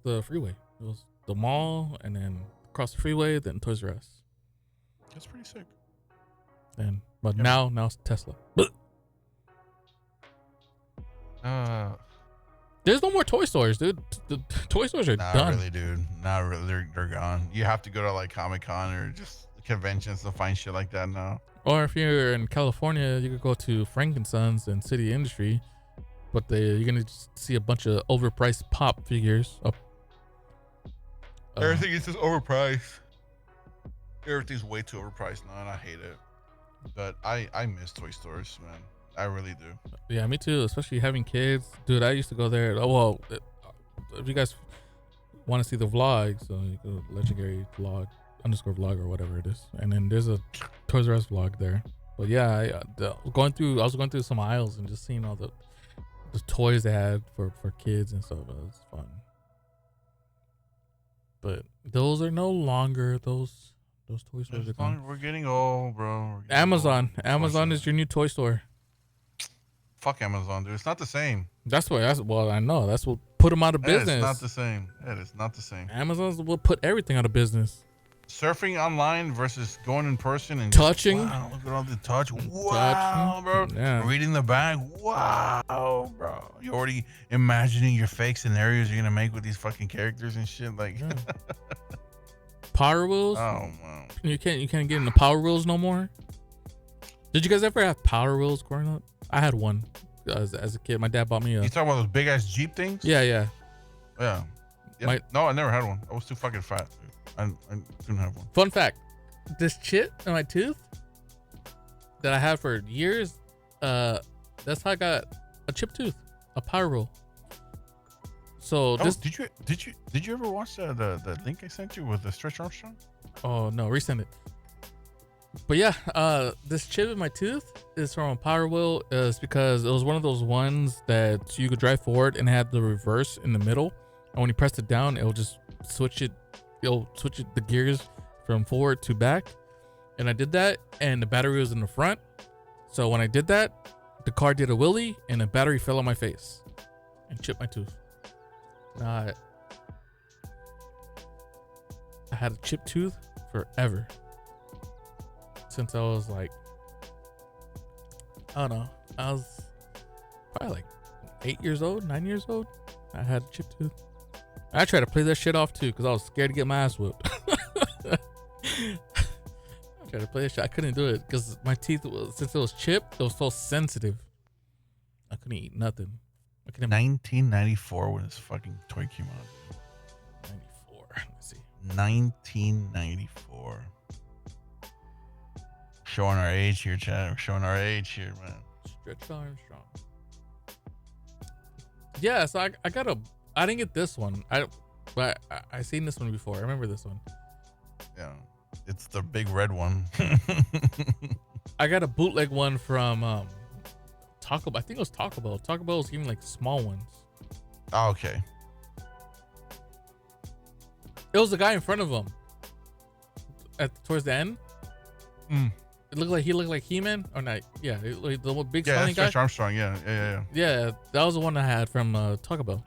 the freeway. It was the mall, and then across the freeway, then Toys R Us. That's pretty sick. But now it's Tesla. There's no more toy stores, dude. The toy stores are done. Not really, dude. Not really. They're gone. You have to go to like Comic-Con or just conventions to find shit like that now. Or if you're in California, you could go to Frankensons and City Industry, but you're gonna just see a bunch of overpriced pop figures. Everything is just overpriced. Everything's way too overpriced now, and I hate it. But I miss toy stores, man. I really do. Yeah, me too. Especially having kids, dude. I used to go there. Oh well, if you guys want to see the vlog, so you go LegendGary _vlog or whatever it is, and then there's a Toys R Us vlog there. But yeah, I was going through some aisles and just seeing all the toys they had for kids and stuff. It was fun. But those are no longer those toy stores. We're getting old, bro. Amazon is your new toy store. Fuck Amazon, dude. It's not the same. I know. That's what put them out of business. It's not the same. It is not the same. Amazon's will put everything out of business. Surfing online versus going in person and touching. Wow, look at all the touch. Wow, bro. Yeah. Reading the bag. Wow, bro. You're already imagining your fake scenarios you're gonna make with these fucking characters and shit. Like Power Wheels. Oh wow. You can't get into Power Wheels no more. Did you guys ever have Power Wheels growing up? I had one as a kid. My dad bought me a. You talking about those big ass Jeep things? Yeah. No, I never had one. I was too fucking fat. I couldn't have one. Fun fact: this chip in my tooth that I had for years, that's how I got a chip tooth, a Power Wheel. So did you ever watch the link I sent you with the Stretch Armstrong? Oh no, resend it. But yeah, this chip in my tooth is from a Power Wheel. Is because it was one of those ones that you could drive forward and had the reverse in the middle, and when you pressed it down, it'll just switch it. It'll switch the gears from forward to back. And I did that, and the battery was in the front. So when I did that, the car did a wheelie, and the battery fell on my face and chipped my tooth. I had a chipped tooth forever. Since I was like, I don't know, I was probably like 8 years old, 9 years old. I had a chipped tooth. I tried to play that shit off too because I was scared to get my ass whooped. I tried to play that shit. I couldn't do it because my teeth was, since it was chipped, it was so sensitive. I couldn't eat nothing. 1994 when this fucking toy came out. 94. Let's see. 1994. Showing our age here, Chad. We're showing our age here, man. Stretch Armstrong. Yeah, so I got a. I didn't get this one. But I seen this one before. I remember this one. Yeah, it's the big red one. I got a bootleg one from Taco Bell. I think it was Taco Bell. Taco Bell was giving like small ones. Oh, okay. It was the guy in front of him. Towards the end. It looked like he looked like He-Man or not? Yeah, like the big yeah, guy. Stretch Armstrong. Yeah. Yeah, that was the one I had from Taco Bell.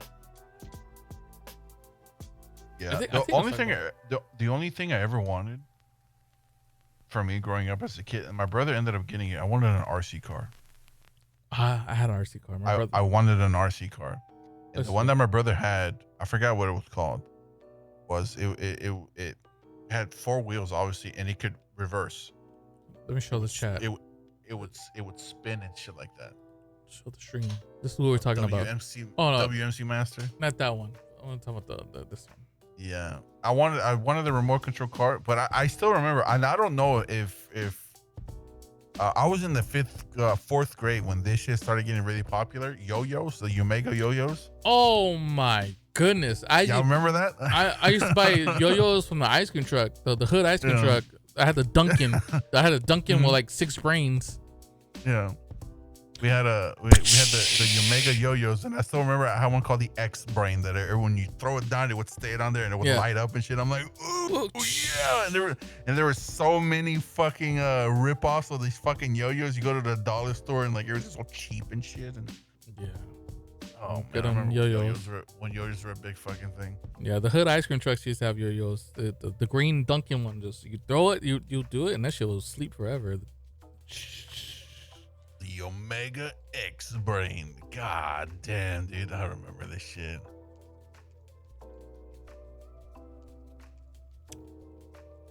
Yeah, the only thing I ever wanted for me growing up as a kid, and my brother ended up getting it. I wanted an RC car. I had an RC car. I wanted an RC car. And the one that my brother had, I forgot what it was called. It had 4 wheels, obviously, and it could reverse. Let me show the chat. It would spin and shit like that. Show the stream. This is what we're talking about. WMC Master. Not that one. I want to talk about this one. Yeah, I wanted the remote control car, but I still remember, and I don't know if I was in the 4th grade when this shit started getting really popular. Yo-yos, the Omega yo-yos. Oh my goodness! Y'all remember that? I used to buy yo-yos from the ice cream truck, the hood ice cream truck. I had the Dunkin'. I had a Dunkin' with like 6 brains. Yeah. We had the Omega yo-yos, and I still remember I had one called the X brain that when you throw it down, it would stay on there and it would light up and shit. I'm like, ooh, yeah. And there were so many fucking rip-offs of these fucking yo-yos. You go to the dollar store and like it was just all cheap and shit. And yeah. Oh man, I remember yo-yos when yo-yos were a big fucking thing. Yeah, the hood ice cream trucks used to have yo-yos. The green Dunkin' one, just you throw it, you do it, and that shit will sleep forever. The Omega X brain. God damn, dude. I remember this shit.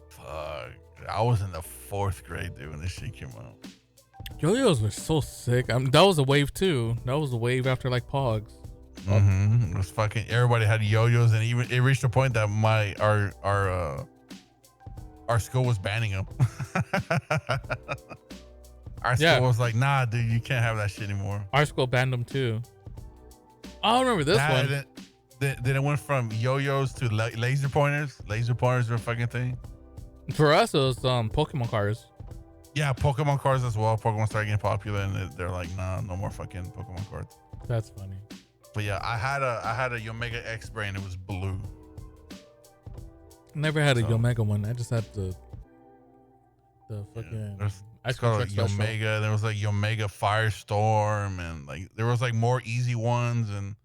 Fuck. I was in the 4th grade, dude, when this shit came out. Yo-yos were so sick. That was a wave too. That was a wave after like Pogs. It was fucking, everybody had yo-yos, and even it reached a point that our school was banning them. Our school was like, nah, dude, you can't have that shit anymore. Our school banned them too. I remember this one. Then it went from yo-yos to laser pointers. Laser pointers were a fucking thing. For us, it was Pokemon cars. Yeah, Pokemon cards as well. Pokemon started getting popular, and they're like, nah, no more fucking Pokemon cards. That's funny. But yeah, I had a Omega X brain. It was blue. Never had a Omega one. I just had the fucking. It's called Omega. There was like Omega Firestorm, and like there was like more easy ones, and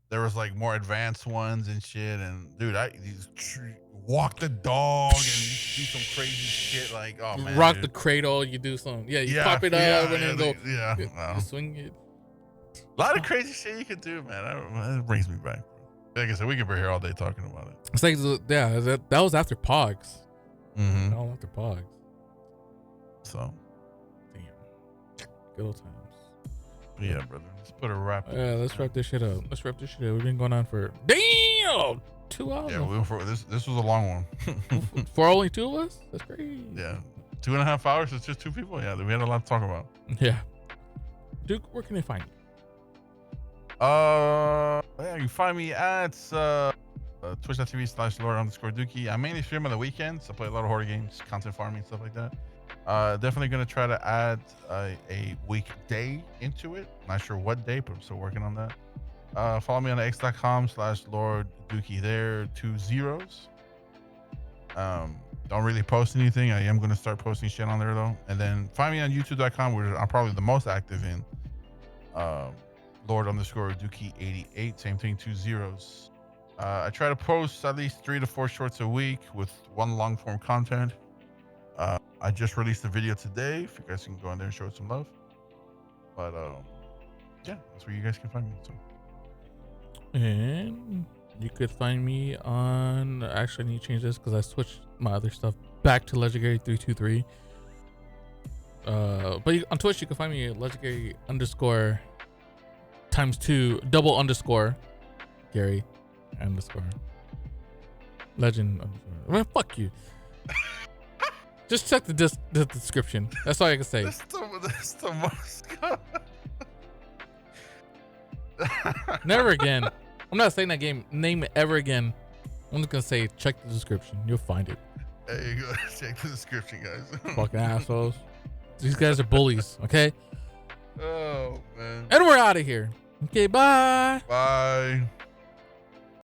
there was like more advanced ones and shit. And dude, walk the dog and do some crazy shit like, oh man, rock the cradle. You do some, you pop it up and then go, you swing it. A lot of crazy shit you could do, man. It brings me back. Like I said, we could be here all day talking about it. It's like, that was after Pogs. All after Pogs. So, damn, good old times. But yeah, brother. Let's put a wrap. Yeah, let's wrap this shit up. We've been going on for 2 hours. Yeah, this was a long one. For only 2 of us? That's crazy. Yeah, 2.5 hours. It's just 2 people. Yeah, we had a lot to talk about. Yeah. Duke, where can they find you? Yeah, you can find me at twitch.tv/Lord_Dookie. I mainly stream on the weekends. I play a lot of horror games, content farming, stuff like that. Definitely gonna try to add a weekday into it. Not sure what day, but I'm still working on that. Follow me on x.com/Lord Dookie there, 2 zeros. Don't really post anything. I am gonna start posting shit on there though. And then find me on youtube.com, where I'm probably the most active in. Lord_Dookie88, same thing, 2 zeros. I try to post at least 3 to 4 shorts a week with 1 long form content. I just released a video today. If you guys can go in there and show it some love. But yeah, that's where you guys can find me. So. And you could find me on. Actually, I need to change this because I switched my other stuff back to Legendary 323. But on Twitch, you can find me at Legendary _ ×2 double underscore Gary _ Legend _ Man, fuck you. Just check the description. That's all I can say. That's the most. Never again. I'm not saying that game name ever again. I'm just gonna say check the description. You'll find it. There you go. Check the description, guys. Fucking assholes. These guys are bullies. Okay. Oh man. And we're out of here. Okay. Bye. Bye.